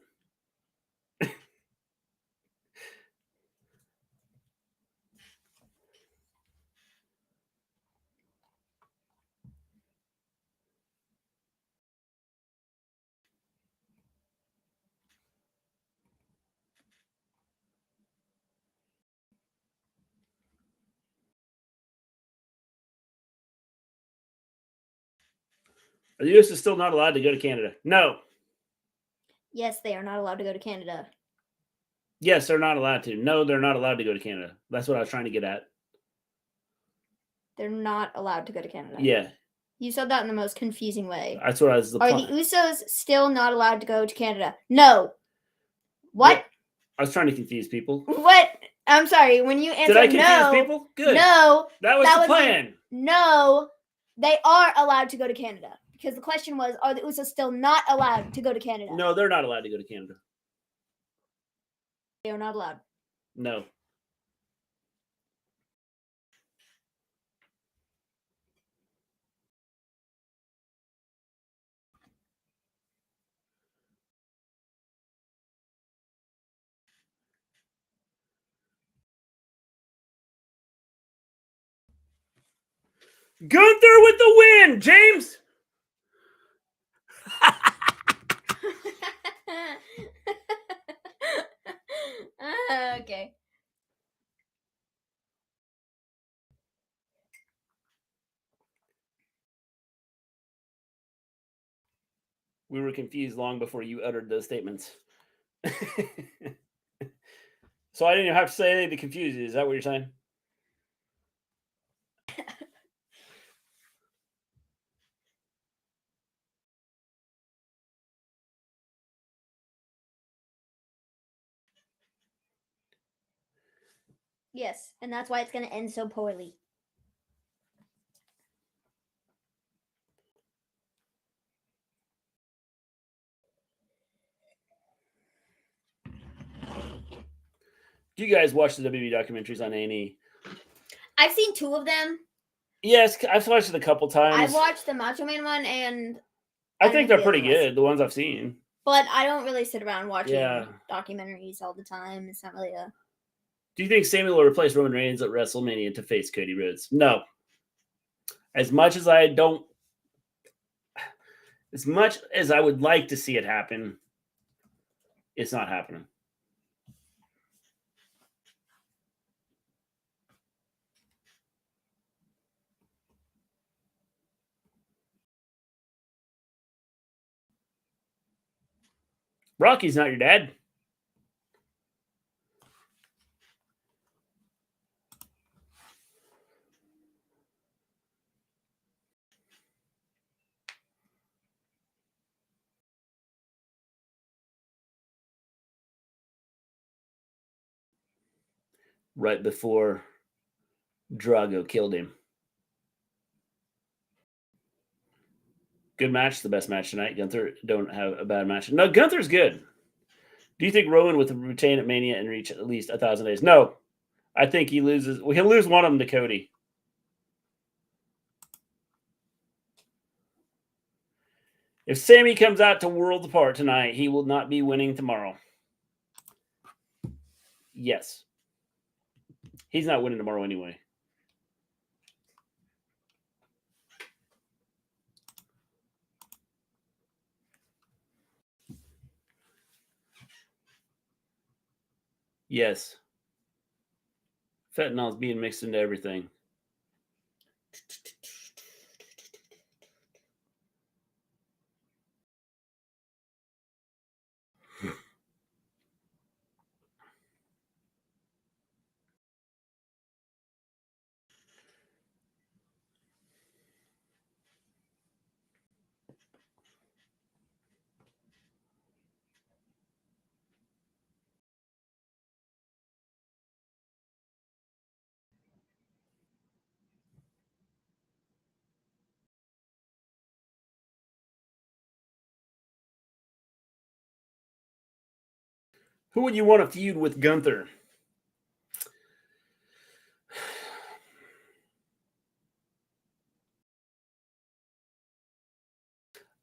The U.S. is still not allowed to go to Canada. No. Yes, they are not allowed to go to Canada. Yes, they're not allowed to. No, they're not allowed to go to Canada. That's what I was trying to get at. They're not allowed to go to Canada. Yeah. You said that in the most confusing way. That's what I was. Are the Usos still not allowed to go to Canada? No. What? I was trying to confuse people. What? I'm sorry. When you answered Did I confuse no, people? Good. No. That was the plan. No. They are allowed to go to Canada. Because the question was, are the Usos still not allowed to go to Canada? No, they're not allowed to go to Canada. They are not allowed. No. Gunther with the win, James. Okay. We were confused long before you uttered those statements. So I didn't even have to say anything to confuse you. Is that what you're saying? Yes, and that's why it's going to end so poorly. Do you guys watch the WWE documentaries on A&E? I've seen 2 of them. Yes, I've watched it a couple times. I've watched the Macho Man one, and I think they're pretty good, the ones I've seen. But I don't really sit around watching Yeah. documentaries all the time. It's not really a... Do you think Samuel will replace Roman Reigns at WrestleMania to face Cody Rhodes? No. As much as I would like to see it happen, it's not happening. Rocky's not your dad. right before Drago killed him. Good match, the best match tonight. Gunther don't have a bad match. No, Gunther's good. Do you think Rowan will retain at Mania and reach at least 1,000 days? No. I think he loses. Well, he'll lose one of them to Cody. If Sammy comes out to Worlds Apart tonight, he will not be winning tomorrow. Yes. He's not winning tomorrow anyway. Yes. Fentanyl's being mixed into everything. Who would you want to feud with Gunther?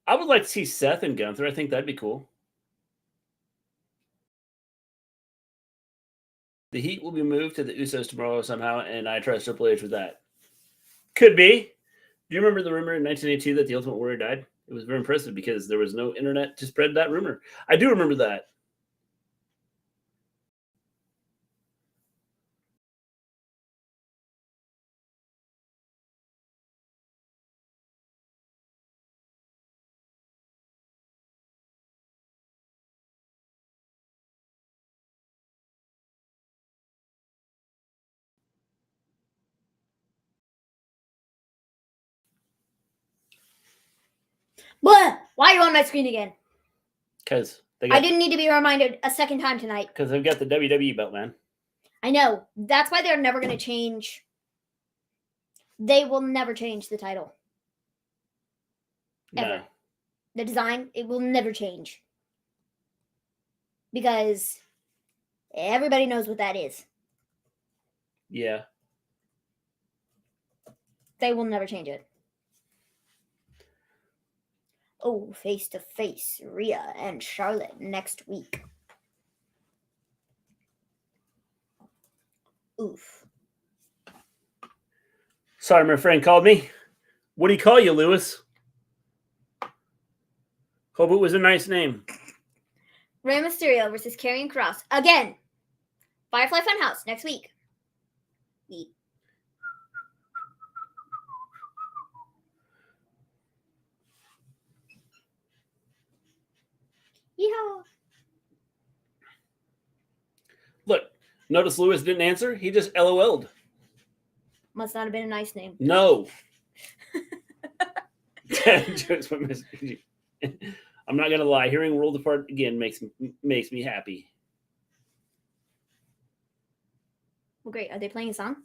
I would like to see Seth and Gunther. I think that'd be cool. The heat will be moved to the Usos tomorrow somehow, and I trust Triple H with that. Could be. Do you remember the rumor in 1982 that the Ultimate Warrior died? It was very impressive because there was no internet to spread that rumor. I do remember that. Blah! Why are you on my screen again? Because I didn't need to be reminded a second time tonight. Because they've got the WWE belt, man. I know. That's why they're never going to change. They will never change the title. Ever. No. The design, it will never change. Because everybody knows what that is. Yeah. They will never change it. Oh, face-to-face, Rhea and Charlotte next week. Oof. Sorry, my friend called me. What do you call you, Lewis? Hope it was a nice name. Rey Mysterio versus Karrion Kross. Again. Firefly Funhouse next week. Yeehaw. Look, notice Lewis didn't answer. He just LOL'd. Must not have been a nice name. No. I'm not gonna lie. Hearing World Apart again makes me happy. Well, great. Are they playing a song?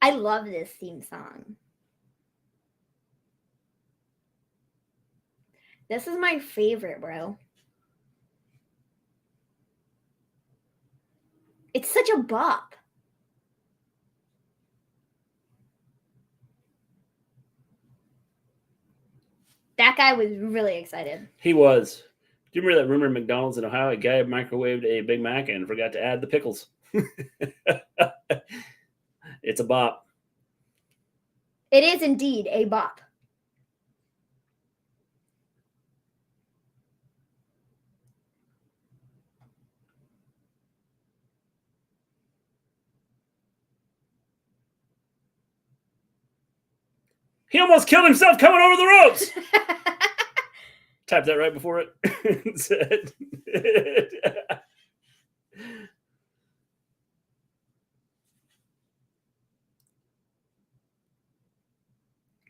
I love this theme song. This is my favorite, bro. It's such a bop. That guy was really excited. He was. Do you remember that rumor in McDonald's in Ohio? A guy microwaved a Big Mac and forgot to add the pickles. It's a bop. It is indeed a bop. He almost killed himself coming over the ropes. Type that right before it said.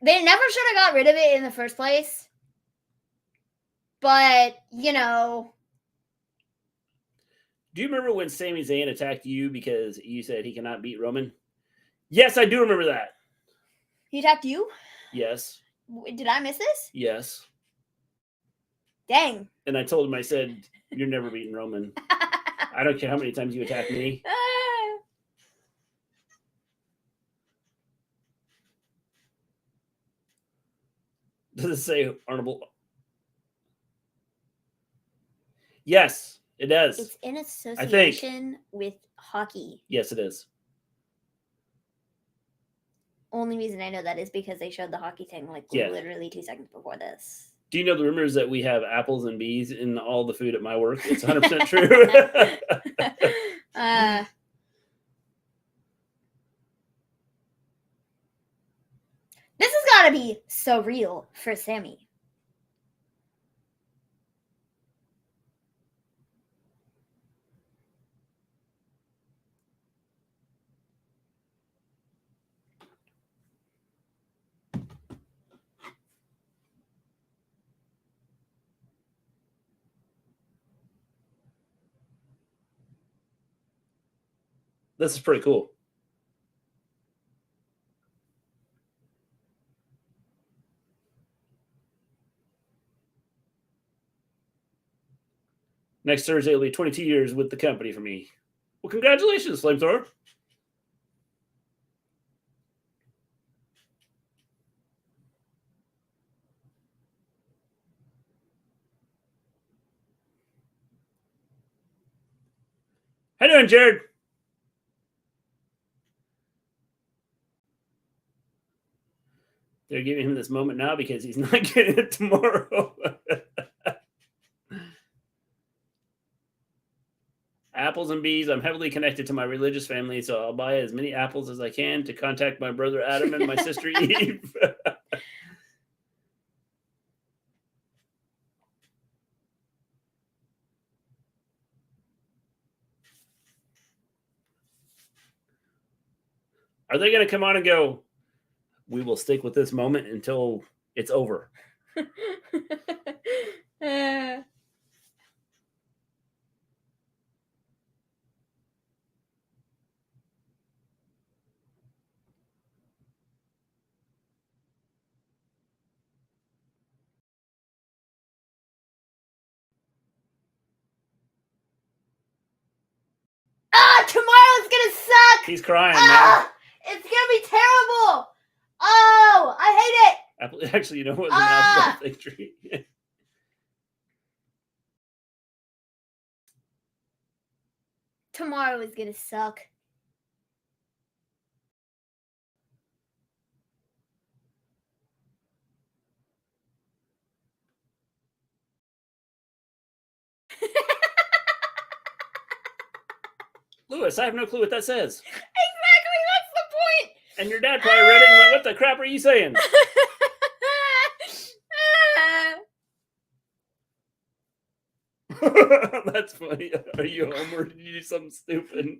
They never should have got rid of it in the first place. But, you know. Do you remember when Sami Zayn attacked you because you said he cannot beat Roman? Yes, I do remember that. He attacked you? Yes. Did I miss this? Yes. Dang. And I told him, I said, you're never beating Roman. I don't care how many times you attack me. Does it say honorable? Yes, it does. It's in association with hockey. Yes, it is. Only reason I know that is because they showed the hockey thing like literally 2 seconds before this. Do you know the rumors that we have apples and bees in all the food at my work? It's 100% true. This has got to be surreal for Sami. This is pretty cool. Next Thursday will be 22 years with the company for me. Well, congratulations, Flamethrower. How you doing, Jared? They're giving him this moment now because he's not getting it tomorrow. Apples and bees. I'm heavily connected to my religious family, so I'll buy as many apples as I can to contact my brother Adam and my sister Eve. Are they going to come on and go, we will stick with this moment until it's over? Tomorrow's gonna suck! He's crying, man. It's gonna be terrible! Oh, I hate it! Actually, you know what? It's an apple victory. Tomorrow is gonna suck. Lewis, I have no clue what that says. Exactly, that's the point! And your dad probably read it and went, what the crap are you saying? That's funny. Are you home or did you do something stupid?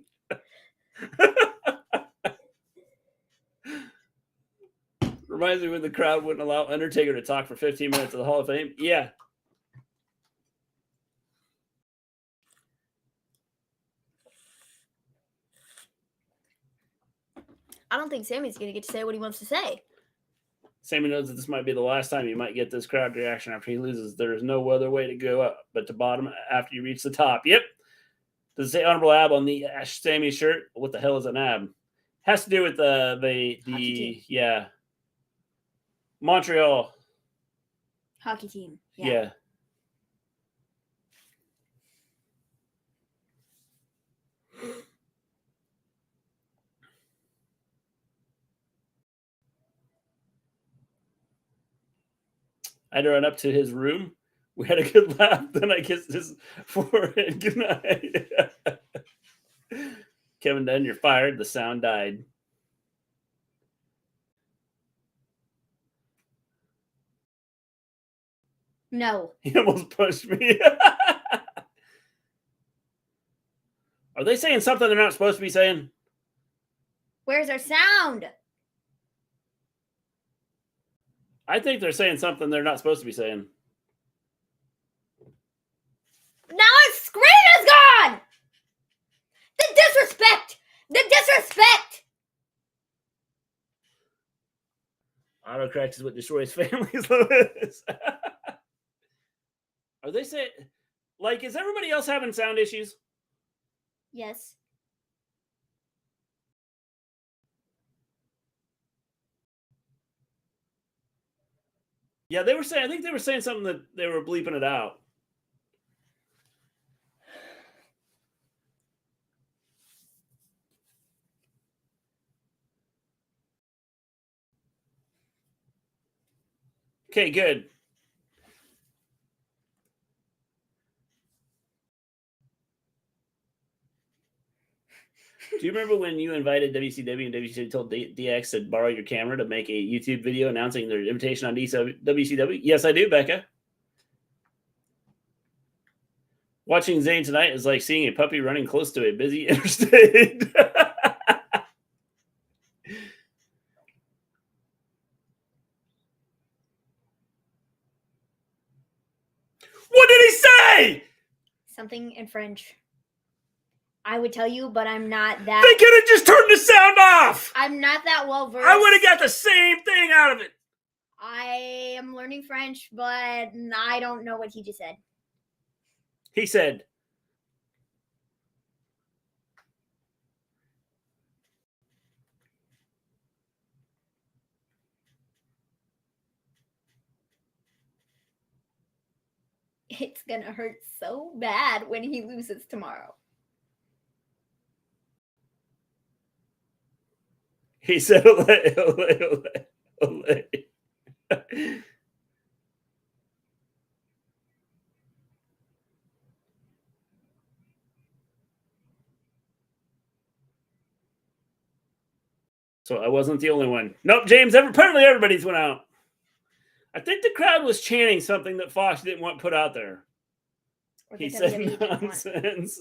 Reminds me when the crowd wouldn't allow Undertaker to talk for 15 minutes at the Hall of Fame. Yeah. I don't think Sami's going to get to say what he wants to say. Sami knows that this might be the last time you might get this crowd reaction after he loses. There is no other way to go up but to bottom after you reach the top. Yep. Does it say honorable ab on the Sami shirt? What the hell is an ab? Has to do with the yeah. Montreal hockey team. Yeah. I had to run up to his room. We had a good laugh. Then I kissed his forehead. Good night. Kevin Dunn, you're fired. The sound died. No. He almost pushed me. Are they saying something they're not supposed to be saying? Where's our sound? I think they're saying something they're not supposed to be saying. Now his screen is gone! The disrespect! The disrespect! Autocorrect is what destroys families, Lewis. Are they saying, like, is everybody else having sound issues? Yes. Yeah, they were saying, I think they were saying something that they were bleeping it out. Okay, good. Do you remember when you invited WCW and WCW told DX to borrow your camera to make a YouTube video announcing their invitation on WCW? Yes, I do, Becca. Watching Zayn tonight is like seeing a puppy running close to a busy interstate. What did he say? Something in French. I would tell you, but I'm not that. They could have just turned the sound off. I'm not that well versed. I would have got the same thing out of it. I am learning French, but I don't know what he just said. He said, it's gonna hurt so bad when he loses tomorrow. He said, "Olay, olay, olay, olay." So I wasn't the only one. Nope, James, apparently everybody's went out. I think the crowd was chanting something that Fox didn't want put out there. Or He the said WWE didn't want. nonsense.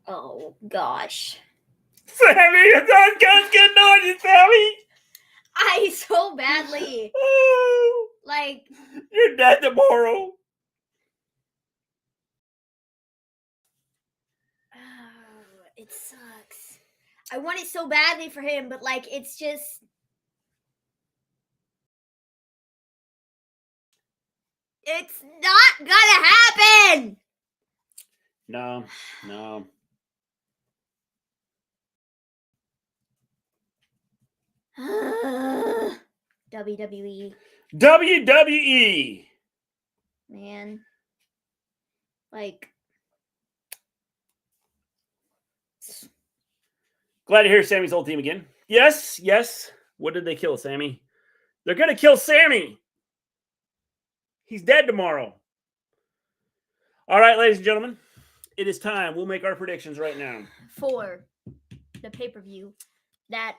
Oh gosh. Sammy, it's on guns getting on you, Sammy. I so badly. Oh, Like, you're dead tomorrow. oh, it sucks. I want it so badly for him, but like, it's just. It's not gonna happen. No, no. WWE, WWE. man. Like, Glad to hear Sammy's whole team again. Yes, yes. What did they kill, Sammy? They're going to kill Sammy. He's dead tomorrow. All right, ladies and gentlemen. It is time. We'll make our predictions right now. for the pay-per-view that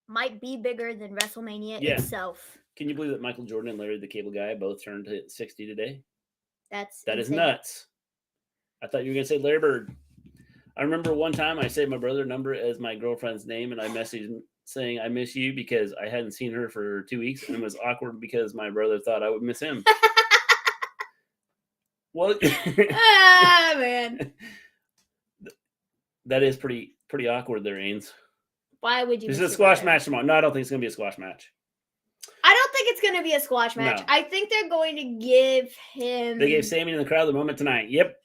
might be bigger than WrestleMania Yeah. itself. Can you believe that Michael Jordan and Larry the Cable Guy both turned to 60 today? That is insane. nuts. I thought you were going to say Larry Bird. I remember one time I saved my brother's number as my girlfriend's name, and I messaged him saying I miss you because I hadn't seen her for 2 weeks, and it was awkward because my brother thought I would miss him. Well, Ah, man. that is pretty awkward there, Ains. Why would you? This is miss a your squash brother? match tomorrow. No, I don't think it's going to be a squash match. I don't think it's going to be a squash match. No. I think they're going to give him. They gave Sammy in the crowd the moment tonight. Yep.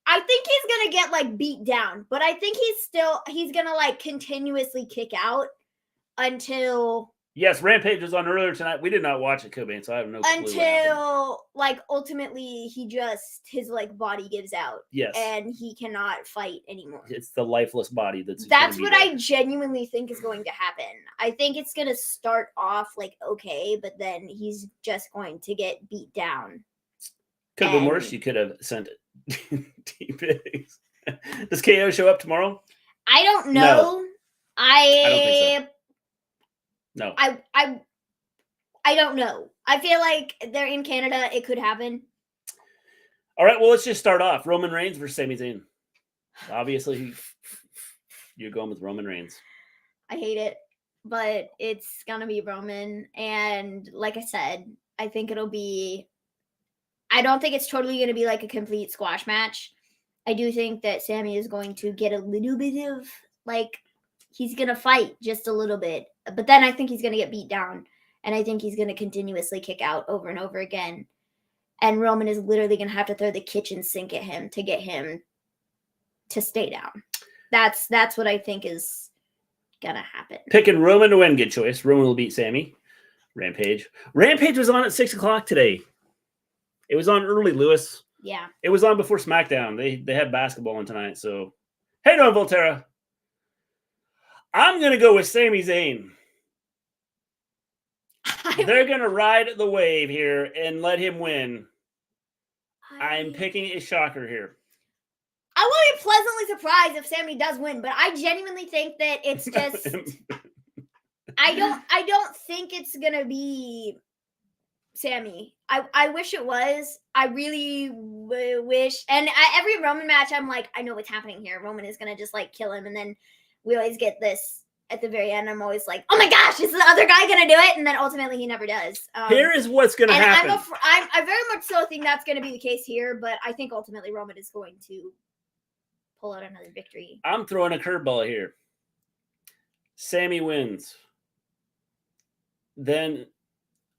I think he's going to get like beat down, but I think he's going to like continuously kick out until. Yes, Rampage was on earlier tonight. We did not watch it, Cobain, so I have no clue what happened. Until like ultimately his like body gives out. Yes. And he cannot fight anymore. It's the lifeless body that's what I genuinely think is going to happen. I think it's going to start off like okay, but then he's just going to get beat down. Could have been worse. You could have sent T-Pigs. Does KO show up tomorrow? I don't know. No. I don't think so. No. I don't know. I feel like they're in Canada. It could happen. All right, well, let's just start off. Roman Reigns versus Sami Zayn. Obviously, You're going with Roman Reigns. I hate it, but it's gonna be Roman. And like I said, I think it'll be. I don't think it's totally gonna be like a complete squash match. I do think that Sami is going to get a little bit of like he's gonna fight just a little bit, but then I think he's gonna get beat down, and I think he's gonna continuously kick out over and over again. And Roman is literally gonna have to throw the kitchen sink at him to get him to stay down. That's what I think is gonna happen. Picking Roman to win, good choice. Roman will beat Sami. Rampage. Rampage was on at 6 o'clock today. It was on early, Lewis. Yeah. It was on before SmackDown. They had basketball on tonight, so hey, doing, Volterra. I'm gonna go with Sami Zayn. They're gonna ride the wave here and let him win. I'm picking a shocker here. I will be pleasantly surprised if Sami does win, but I genuinely think that it's just I don't think it's gonna be Sami. I wish it was. I really wish. And every Roman match, I'm like, I know what's happening here. Roman is gonna just like kill him, and then we always get this at the very end. I'm always like, oh my gosh, is the other guy gonna do it? And then ultimately he never does. Here is what's gonna happen. I very much so think that's gonna be the case here, but I think ultimately Roman is going to pull out another victory. I'm throwing a curveball here. Sami wins. Then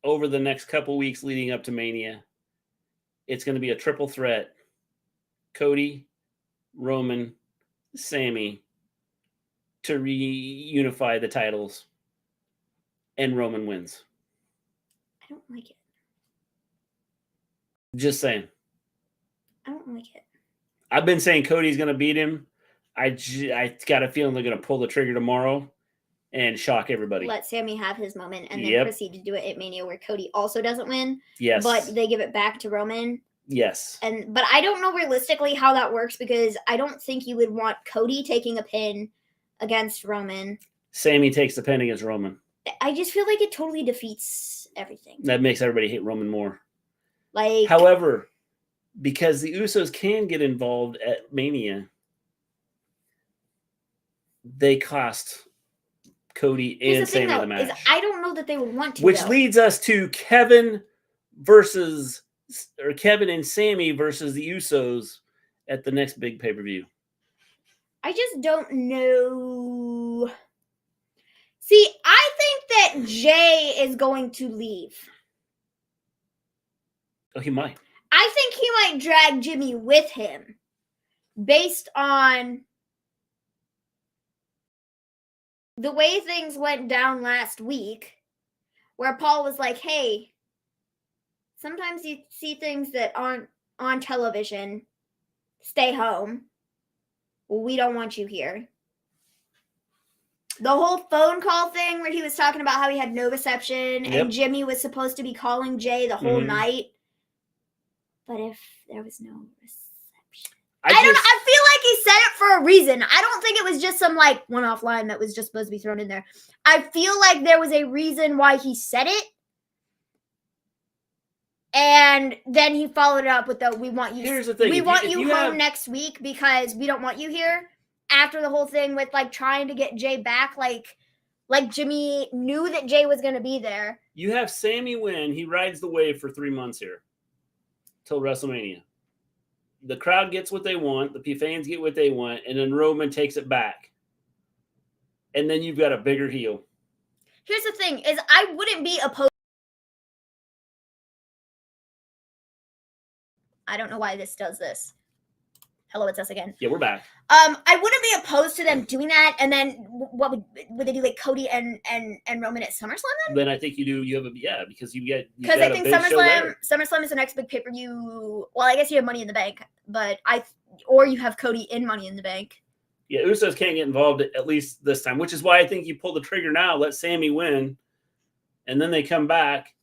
over the next couple weeks leading up to Mania, it's going to be a triple threat. Cody, Roman, Sami to reunify the titles. And Roman wins. I don't like it. Just saying. I don't like it. I've been saying Cody's going to beat him. I got a feeling they're going to pull the trigger tomorrow and shock everybody. Let Sami have his moment and then proceed to do it at Mania where Cody also doesn't win. Yes. But they give it back to Roman. Yes. But I don't know realistically how that works because I don't think you would want Cody taking a pin against Roman. Sami takes the pin against Roman. I just feel like it totally defeats everything. That makes everybody hate Roman more. Like, however, because the Usos can get involved at Mania, they cost Cody and Sami the match. I don't know that they would want to. Which leads us to Kevin and Sami versus the Usos at the next big pay-per-view. I just don't know. See, I think that Jay is going to leave. Oh, he might. I think he might drag Jimmy with him based on the way things went down last week, where Paul was like, hey, sometimes you see things that aren't on television. Stay home. We don't want you here. The whole phone call thing where he was talking about how he had no reception and Jimmy was supposed to be calling Jay the whole night. But if there was no reception. I feel like he said it for a reason. I don't think it was just some like one-off line that was just supposed to be thrown in there. I feel like there was a reason why he said it. And then he followed it up with we want you. Here's the thing. We want you home next week because we don't want you here. After the whole thing with like trying to get Jay back, like Jimmy knew that Jay was going to be there. You have Sami win. He rides the wave for 3 months here till WrestleMania. The crowd gets what they want. The fans get what they want. And then Roman takes it back. And then you've got a bigger heel. Here's the thing is I wouldn't be opposed. I don't know why this does this. Hello, it's us again. Yeah, we're back. I wouldn't be opposed to them doing that. And then what would they do? Like Cody and Roman at SummerSlam then? I think you do. You have because you get because I think SummerSlam is the next big pay-per-view. Well, I guess you have Money in the Bank, but or you have Cody in Money in the Bank. Yeah, Usos can't get involved at least this time, which is why I think you pull the trigger now, let Sami win, and then they come back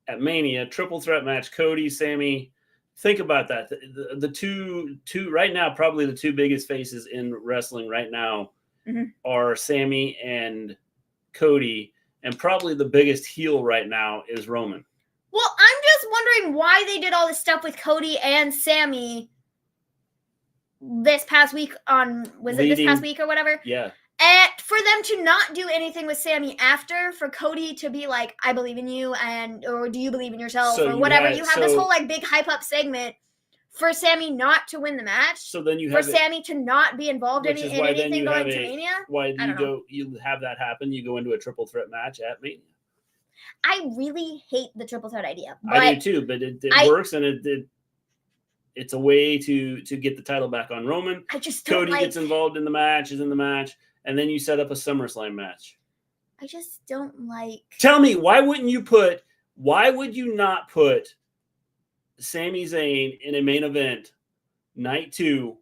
at Mania, triple threat match, Cody, Sami. Think about that. The two right now, probably the two biggest faces in wrestling right now are Sami and Cody, and probably the biggest heel right now is Roman. Well, I'm just wondering why they did all this stuff with Cody and Sami this past week was it this past week or whatever? Yeah. And for them to not do anything with Sammy after, for Cody to be like, I believe in you, or do you believe in yourself, or whatever. You have this whole like big hype up segment for Sammy not to win the match. So then Sammy to not be involved in anything going to Mania. Why do you have that happen? You go into a triple threat match at Mania. I really hate the triple threat idea. I do too, but it works, and it's a way to get the title back on Roman. I just don't Cody gets involved in the match, and then you set up a SummerSlam match. I just don't like. Tell me, why would you not put Sami Zayn in a main event night 2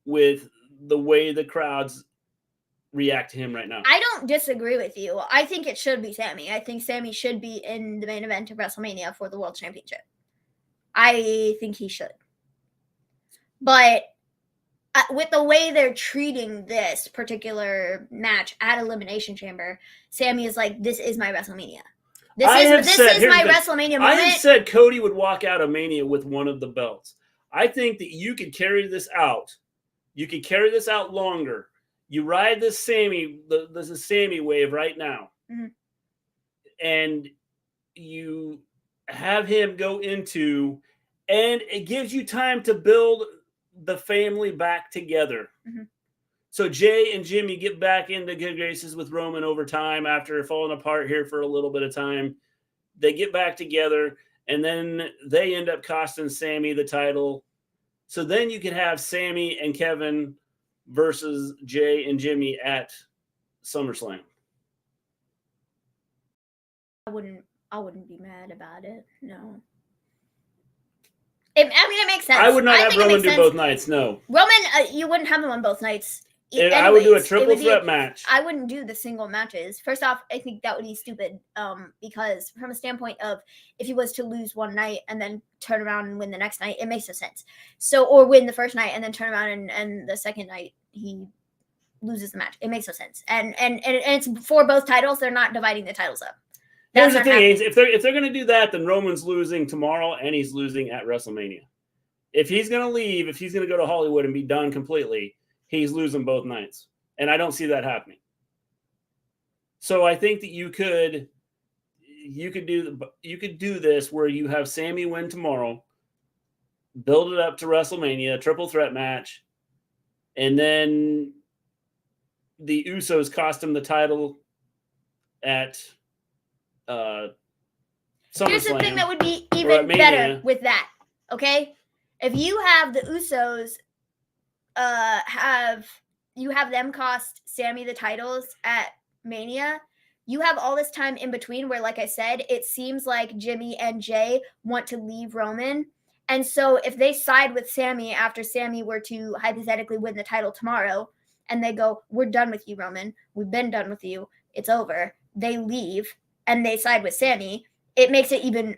with the way the crowds react to him right now? I don't disagree with you. I think it should be Sami. I think Sami should be in the main event of WrestleMania for the World Championship. I think he should. But with the way they're treating this particular match at Elimination Chamber, Sami is like, this is my WrestleMania. This is my WrestleMania moment. I have said Cody would walk out of Mania with one of the belts. I think that you could carry this out. You could carry this out longer. You ride this Sami wave right now. Mm-hmm. And you have him go into, and it gives you time to build the family back together. Mm-hmm. So Jay and Jimmy get back into good graces with Roman over time after falling apart here for a little bit of time. They get back together, and then they end up costing Sami the title. So then you could have Sami and Kevin versus Jay and Jimmy at SummerSlam. I wouldn't be mad about it. No. It makes sense. I would not have Roman do both nights. No. Roman, you wouldn't have him on both nights. I would do a triple threat match. I wouldn't do the single matches. First off, I think that would be stupid. Because from a standpoint of if he was to lose one night and then turn around and win the next night, it makes no sense. So, or win the first night and then turn around and the second night he loses the match. It makes no sense. And it's for both titles. They're not dividing the titles up. Here's the thing: if they're going to do that, then Roman's losing tomorrow and he's losing at WrestleMania. If he's going to leave, if he's going to go to Hollywood and be done completely, he's losing both nights, and I don't see that happening. So I think that you could do this where you have Sami win tomorrow, build it up to WrestleMania, triple threat match, and then the Usos cost him the title at SummerSlam. Here's the thing that would be even better with that. Okay, if you have the Usos. Have them cost Sami the titles at Mania, you have all this time in between where, like I said, it seems like Jimmy and Jay want to leave Roman. And so if they side with Sami after Sami were to hypothetically win the title tomorrow and they go, we're done with you, Roman. We've been done with you. It's over. They leave and they side with Sami. It makes it even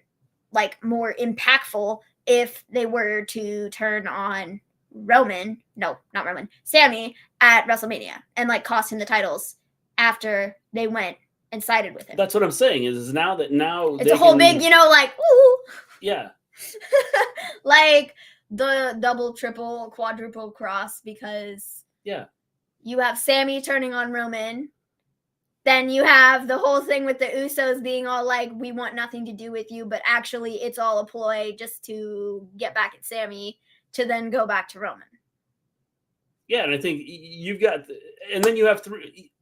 like more impactful if they were to turn on Sami at WrestleMania and like cost him the titles after they went and sided with him. That's what I'm saying is now it's a whole big, like, ooh. Yeah. Like the double, triple, quadruple cross because you have Sami turning on Roman. Then you have the whole thing with the Usos being all like, we want nothing to do with you, but actually it's all a ploy just to get back at Sami to then go back to Roman. Yeah, and I think you've got, and then you have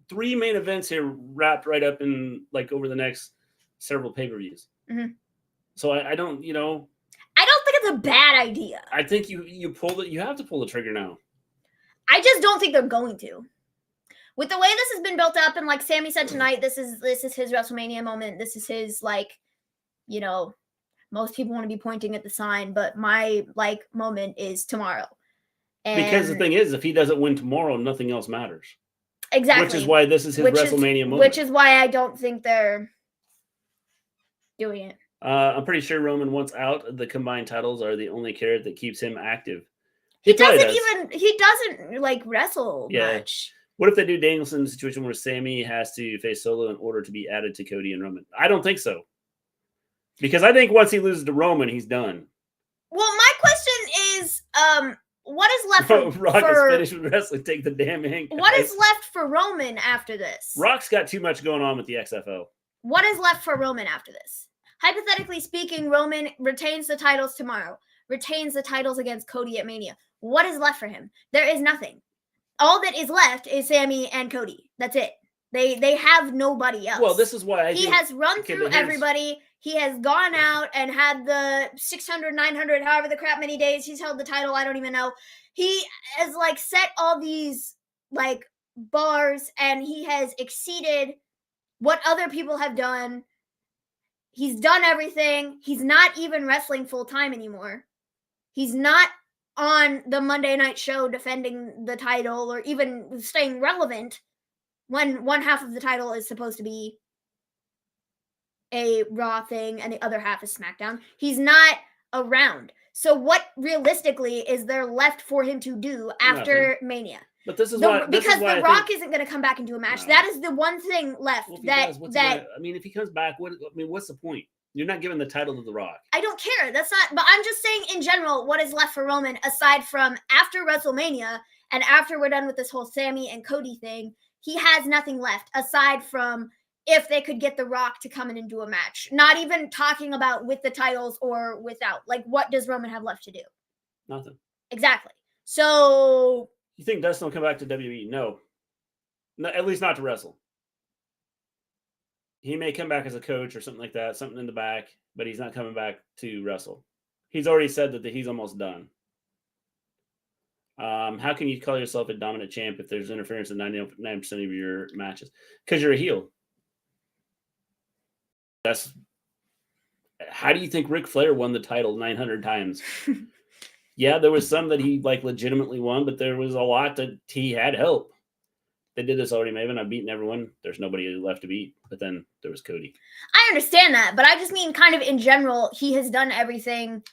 three main events here wrapped right up in like over the next several pay-per-views. Mm-hmm. So I don't, I don't think it's a bad idea. I think you have to pull the trigger now. I just don't think they're going to. With the way this has been built up, and like Sami said tonight, this is his WrestleMania moment. This is his most people want to be pointing at the sign, but my moment is tomorrow. And because the thing is, if he doesn't win tomorrow, nothing else matters. Exactly. Which is why this is his WrestleMania moment. Which is why I don't think they're doing it. I'm pretty sure Roman wants out. The combined titles are the only carrot that keeps him active. He doesn't wrestle much. What if they do Danielson's situation where Sami has to face Solo in order to be added to Cody and Roman? I don't think so. Because I think once he loses to Roman, he's done. Well, my question is, what is left for Rock is finished with wrestling. Take the damn hang. What is left for Roman after this? Rock's got too much going on with the XFL. What is left for Roman after this? Hypothetically speaking, Roman retains the titles tomorrow, retains the titles against Cody at Mania. What is left for him? There is nothing. All that is left is Sami and Cody. That's it. They have nobody else. Well, this is why he has run through everybody. He has gone out and had the 600, 900, however the crap many days he's held the title. I don't even know. He has like set all these like bars, and he has exceeded what other people have done. He's done everything. He's not even wrestling full time anymore. He's not on the Monday night show defending the title or even staying relevant when one half of the title is supposed to be a Raw thing and the other half is SmackDown. He's not around. So what realistically is there left for him to do after Mania? But this is because The Rock isn't going to come back into a match. No. That is the one thing left. Well, if he comes back, what's the point? You're not giving the title to The Rock. I don't care. That's not. But I'm just saying in general, what is left for Roman aside from after WrestleMania and after we're done with this whole Sami and Cody thing, he has nothing left aside from if they could get The Rock to come in and do a match. Not even talking about with the titles or without. Like, what does Roman have left to do? Nothing. Exactly. So. You think Dustin will come back to WWE? No, at least not to wrestle. He may come back as a coach or something like that, something in the back, but he's not coming back to wrestle. He's already said that he's almost done. How can you call yourself a dominant champ if there's interference in 99% of your matches? Because you're a heel. How do you think Ric Flair won the title 900 times? Yeah, there was some that he like legitimately won, but there was a lot that he had help. They did this already, Maven. I've beaten everyone. There's nobody left to beat. But then there was Cody. I understand that, but I just mean kind of in general, he has done everything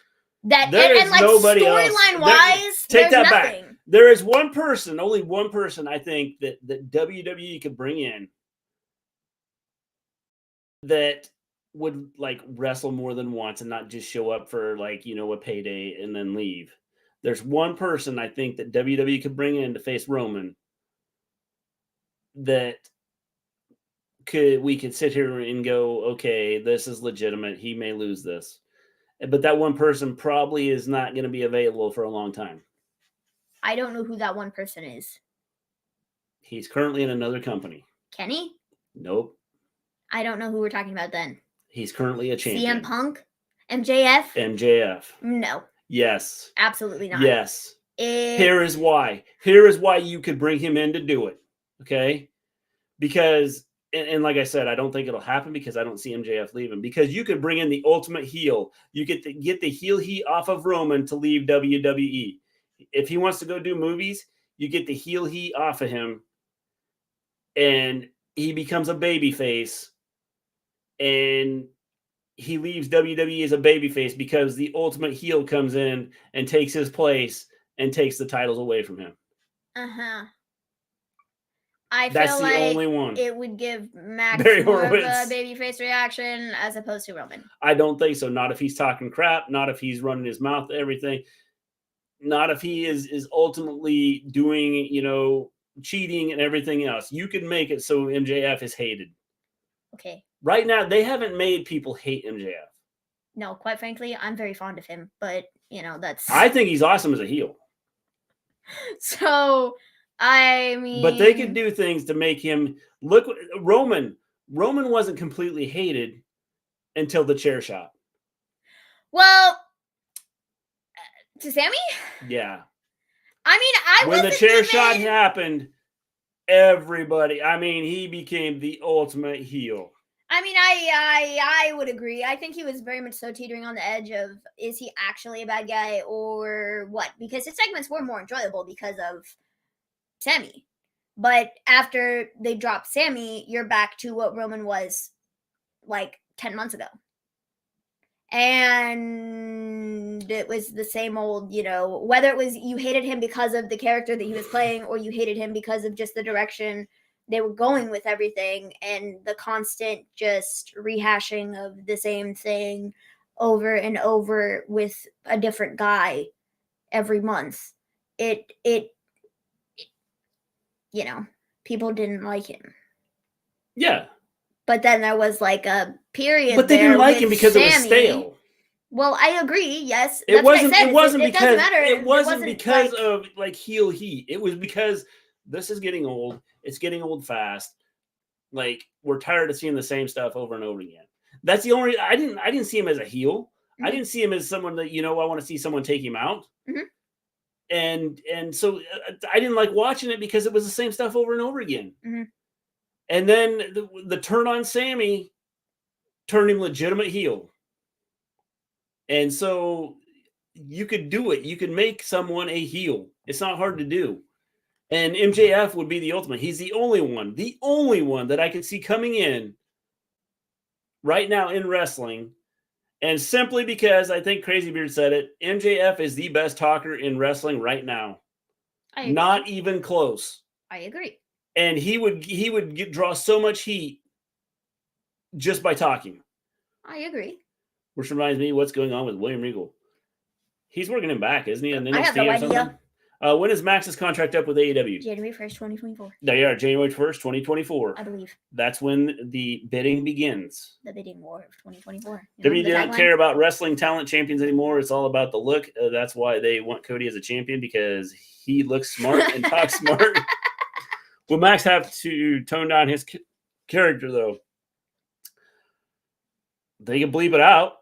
that and like storyline wise, take that nothing. Back. There is one person, only one person I think that WWE could bring in that would like wrestle more than once and not just show up for like, a payday and then leave. There's one person I think that WWE could bring in to face Roman that we could sit here and go, okay, this is legitimate. He may lose this. But that one person probably is not going to be available for a long time. I don't know who that one person is. He's currently in another company. Kenny? Nope. I don't know who we're talking about then. He's currently a champion. CM Punk? MJF? MJF. No. Yes. Absolutely not. Yes. Here is why. Here is why you could bring him in to do it. Okay? Because, and like I said, I don't think it'll happen because I don't see MJF leaving. Because you could bring in the ultimate heel. You get the heel heat off of Roman to leave WWE. If he wants to go do movies, you get the heel heat off of him. And he becomes a babyface. And he leaves WWE as a babyface because the ultimate heel comes in and takes his place and takes the titles away from him. Uh-huh. That's the only one. It would give Max more of a babyface reaction as opposed to Roman. I don't think so. Not if he's talking crap. Not if he's running his mouth, everything. Not if he is ultimately doing, cheating and everything else. You can make it so MJF is hated. Okay. Right now, they haven't made people hate MJF. No, quite frankly, I'm very fond of him. But, that's... I think he's awesome as a heel. So... I mean, but they could do things to make him look. Roman wasn't completely hated until the chair shot. Well, to Sami? Yeah. I mean, when the chair shot happened, everybody. I mean, he became the ultimate heel. I mean, I would agree. I think he was very much so teetering on the edge of, is he actually a bad guy or what? Because his segments were more enjoyable because of Sami. But after they dropped Sami, you're back to what Roman was like 10 months ago. And it was the same old, whether it was you hated him because of the character that he was playing or you hated him because of just the direction they were going with everything and the constant just rehashing of the same thing over and over with a different guy every month. it you know, people didn't like him. Yeah. But then there was like a period. But they didn't there like with him because it was Sammy. stale. Well, I agree. Yes, It wasn't. What I said. It wasn't It because doesn't matter. it wasn't There because like, of like heel heat. It was because this is getting old. It's getting old fast. Like we're tired of seeing the same stuff over and over again. That's the only. I didn't see him as a heel. I didn't see him as someone that I want to see someone take him out. And so I didn't like watching it because it was the same stuff over and over again. And then the turn on Sammy turned him legitimate heel. And so you could do it. You could make someone a heel. It's not hard to do. And MJF would be the ultimate. He's the only one that I could see coming in right now in wrestling. And simply because I think Crazy Beard said it, MJF is the best talker in wrestling right now. Not even close. I agree. And he would draw so much heat just by talking. I agree. Which reminds me, what's going on with William Regal? He's working him back, isn't he? On NXT I have no or something? idea. When is Max's contract up with AEW? January 1st, 2024. They are January 1st, 2024. I believe. That's when the bidding begins. The bidding war of 2024. WWE doesn't care about wrestling talent champions anymore. It's all about the look. That's why they want Cody as a champion, because he looks smart and talks smart. Will Max have to tone down his character, though? They can bleep it out.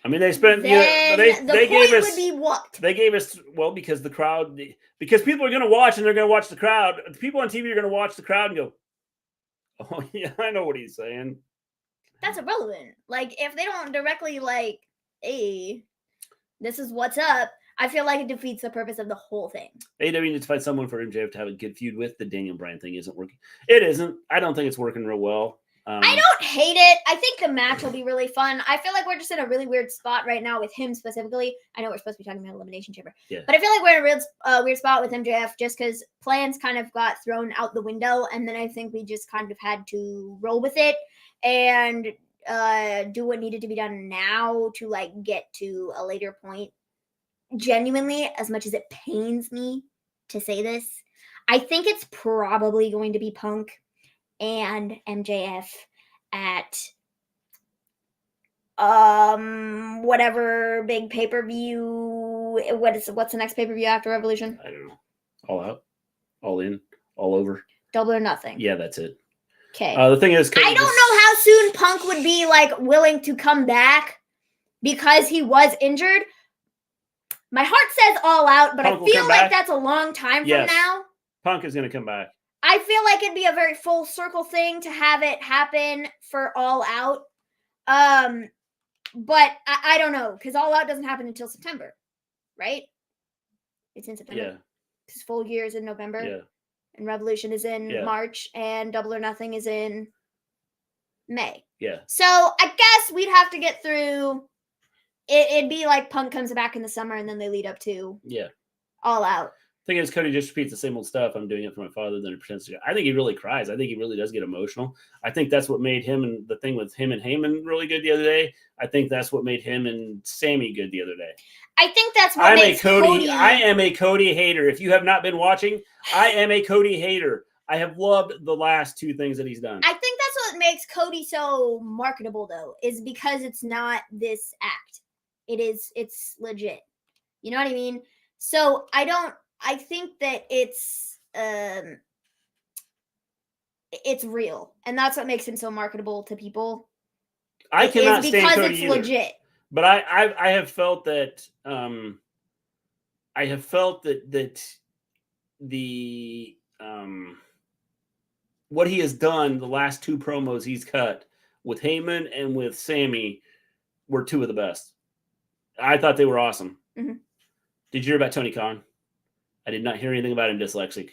I mean, they spent. They gave us. Would be what? They gave us because the crowd, because people are going to watch and they're going to watch the crowd. The people on TV are going to watch the crowd and go, "Oh yeah, I know what he's saying." That's irrelevant. Like if they don't directly like, "Hey, this is what's up," I feel like it defeats the purpose of the whole thing. AEW needs to find someone for MJF to have a good feud with. The Daniel Bryan thing isn't working. It isn't. I don't think it's working real well. I don't hate it. I think the match will be really fun. I feel like we're just in a really weird spot right now with him specifically. I know we're supposed to be talking about Elimination Chamber. Yeah. But I feel like we're in a real weird spot with MJF just because plans kind of got thrown out the window. And then I think we just kind of had to roll with it and do what needed to be done now to like get to a later point. Genuinely, as much as it pains me to say this, I think it's probably going to be Punk and MJF at whatever big pay-per-view. What's the next pay-per-view after Revolution? I don't know. All out, all in, all over. Double or Nothing. Yeah, that's it. Okay. The thing is, I don't know how soon Punk would be like willing to come back because he was injured. My heart says All Out, but Punk I feel like back. that's a long time Yes. from now. Punk is going to come back. I feel like it'd be a very full circle thing to have it happen for All Out. But I don't know, because All Out doesn't happen until September, right? It's in September. Yeah. Because Full Gear is in November. Yeah. And Revolution is in March. And Double or Nothing is in May. Yeah. So I guess we'd have to get through. It'd be like Punk comes back in the summer and then they lead up to All Out. Thing is, Cody just repeats the same old stuff. I'm doing it for my father. Then he pretends to. I think he really cries. I think he really does get emotional. I think that's what made him and the thing with him and Heyman really good the other day. I think that's what made him and Sammy good the other day. I think that's what makes Cody. I am a Cody hater. If you have not been watching, I am a Cody hater. I have loved the last two things that he's done. I think that's what makes Cody so marketable, though, is because it's not this act. It's legit. You know what I mean? So I think that it's real, and that's what makes him so marketable to people. I cannot stand Cody because it's either. legit. But I have felt that the what he has done, the last two promos he's cut with Heyman and with Sammy were two of the best. I thought they were awesome. Mm-hmm. Did you hear about Tony Khan? I did not hear anything about him dyslexic.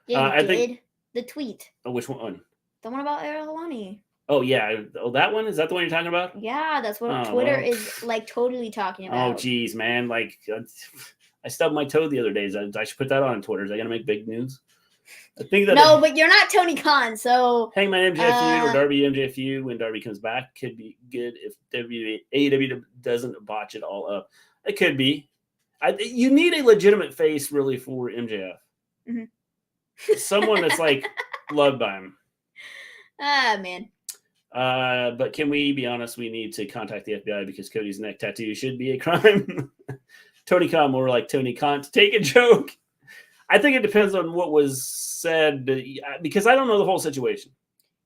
Yeah, you did. The tweet. Oh, which one? The one about Ariel Helwani. Oh, yeah. Oh, that one? Is that the one you're talking about? Yeah, that's what Twitter is, like, totally talking about. Oh, geez, man. Like, I stubbed my toe the other day. I should put that on Twitter. Is that going to make big news? I think that no, but you're not Tony Khan, so... Hangman MJF feud or Darby MJF feud when Darby comes back could be good if AEW doesn't botch it all up. It could be. You need a legitimate face, really, for MJF. Mm-hmm. Someone that's like loved by him. Ah, man. But can we be honest? We need to contact the FBI because Cody's neck tattoo should be a crime. Tony Khan, more like Tony Khan to take a joke. I think it depends on what was said because I don't know the whole situation.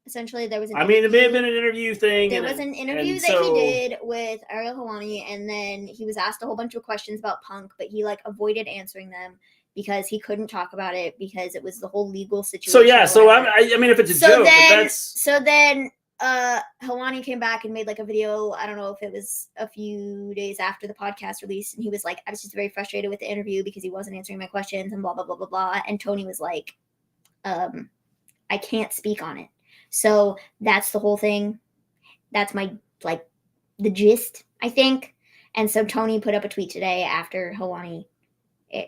Essentially, there was an it may have been an interview thing. There was an interview that he did with Ariel Helwani, and then he was asked a whole bunch of questions about Punk, but he like avoided answering them because he couldn't talk about it because it was the whole legal situation. So yeah, so I mean, if it's a joke, so then Helwani came back and made like a video. I don't know if it was a few days after the podcast release, and he was like, I was just very frustrated with the interview because he wasn't answering my questions and blah blah blah blah blah. And Tony was like, I can't speak on it. So that's the whole thing. That's my, like, the gist, I think. And so Tony put up a tweet today after Helwani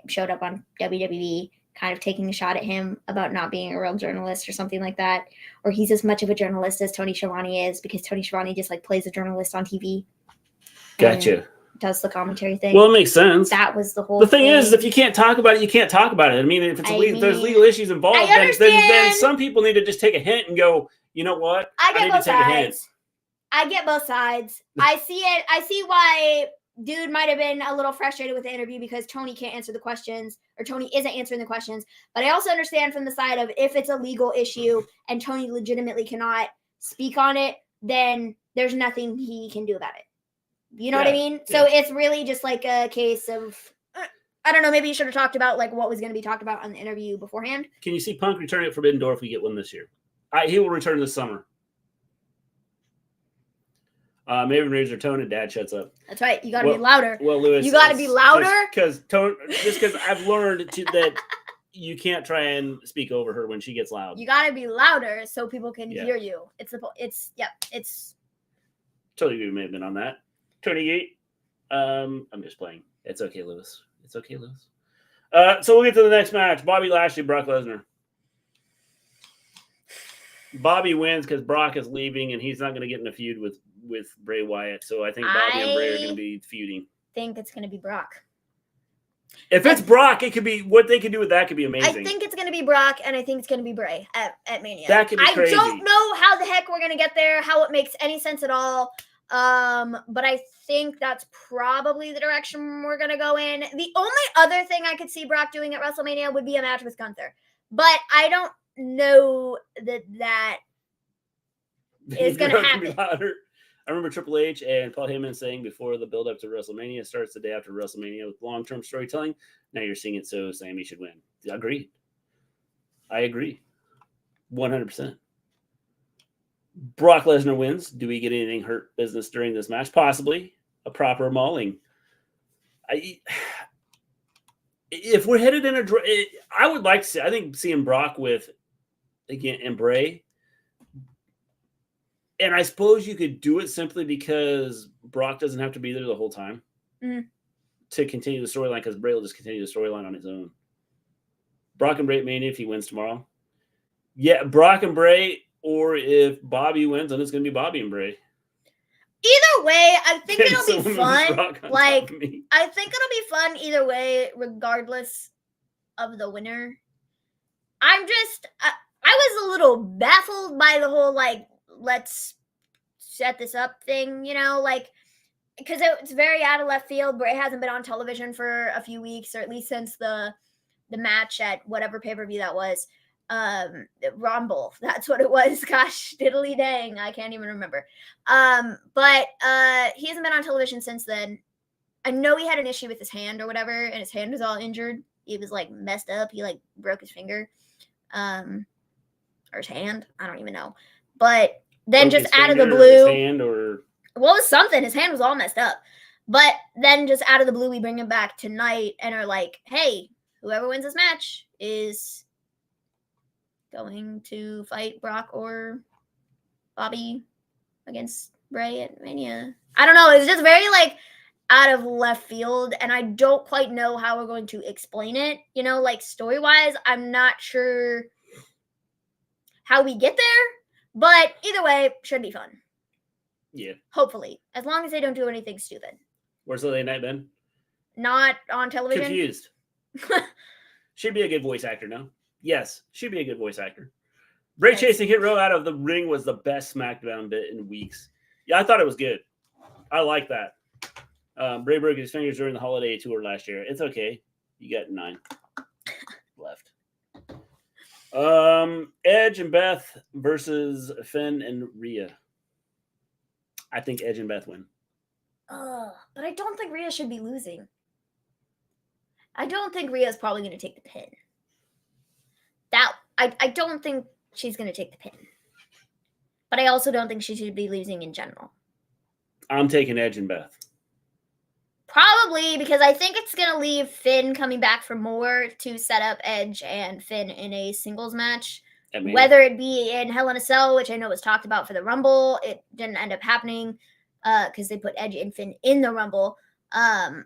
showed up on WWE, kind of taking a shot at him about not being a real journalist or something like that. Or he's as much of a journalist as Tony Schiavone is, because Tony Schiavone just, like, plays a journalist on TV. Gotcha. Does the commentary thing. Well, it makes sense. That was the whole thing. The thing is, if you can't talk about it, you can't talk about it. I mean, if it's there's legal issues involved, then some people need to just take a hint and go, you know what? I need to take a hint. I get both sides. I see it. I see why dude might have been a little frustrated with the interview because Tony can't answer the questions, or Tony isn't answering the questions. But I also understand from the side of if it's a legal issue and Tony legitimately cannot speak on it, then there's nothing he can do about it. You know what I mean? So it's really just like a case of, I don't know, maybe you should have talked about like what was going to be talked about on the interview beforehand. Can you see Punk returning at Forbidden Door if we get one this year? He will return this summer. Maven raises her tone and Dad shuts up. That's right. You got to be louder. Well, Lewis, you got to be louder. Just because I've learned that you can't try and speak over her when she gets loud. You got to be louder so people can hear you. It's totally agree with Maven on that. Tony Gate. I'm just playing. It's okay, Lewis. It's okay, Lewis. So we'll get to the next match. Bobby Lashley, Brock Lesnar. Bobby wins because Brock is leaving and he's not going to get in a feud with Bray Wyatt. So I think Bobby and Bray are going to be feuding. I think it's going to be Brock. If it's Brock, it could be what they can do with that could be amazing. I think it's going to be Brock, and I think it's going to be Bray at Mania. That could be crazy. I don't know how the heck we're going to get there, how it makes any sense at all. But I think that's probably the direction we're going to go in. The only other thing I could see Brock doing at WrestleMania would be a match with Gunther. But I don't know that is going to happen. I remember Triple H and Paul Heyman saying before the build-up to WrestleMania starts the day after WrestleMania with long-term storytelling. Now you're seeing it, so Sammy should win. I agree. 100%. Brock Lesnar wins. Do we get anything hurt business during this match? Possibly. A proper mauling. If we're headed in I would like to see, I think seeing Brock with, again, and Bray. And I suppose you could do it simply because Brock doesn't have to be there the whole time to continue the storyline, because Bray will just continue the storyline on his own. Brock and Bray at Mania if he wins tomorrow. Yeah, Brock and Bray, or if Bobby wins, then it's going to be Bobby and Bray. Either way, I think it'll be fun. I think it'll be fun either way, regardless of the winner. I was a little baffled by the whole, like, let's set this up thing, you know, like, because it's very out of left field. Bray hasn't been on television for a few weeks, or at least since the match at whatever pay-per-view that was. Rumble, that's what it was. Gosh, diddly dang, I can't even remember. But he hasn't been on television since then. I know he had an issue with his hand or whatever, and his hand was all injured. He was like messed up. He like broke his finger, or his hand. I don't even know. But then just out of the blue, it was something. His hand was all messed up. But then just out of the blue, we bring him back tonight and are like, hey, whoever wins this match is going to fight Brock or Bobby against Bray at Mania. I don't know. It's just very like out of left field, and I don't quite know how we're going to explain it. You know, like story-wise, I'm not sure how we get there, but either way, should be fun. Yeah. Hopefully, as long as they don't do anything stupid. Where's Sunday Night, Ben? not on television? Confused. She'd be a good voice actor, no? Yes, she'd be a good voice actor. Bray chasing Hit Row out of the ring was the best SmackDown bit in weeks. Yeah, I thought it was good. I like that. Bray broke his fingers during the holiday tour last year. It's okay. You got 9 left. Edge and Beth versus Finn and Rhea. I think Edge and Beth win. But I don't think Rhea should be losing. I don't think Rhea's probably going to take the pin. I don't think she's going to take the pin. But I also don't think she should be losing in general. I'm taking Edge and Beth. Probably, because I think it's going to leave Finn coming back for more to set up Edge and Finn in a singles match. Whether it be in Hell in a Cell, which I know was talked about for the Rumble. It didn't end up happening because they put Edge and Finn in the Rumble. I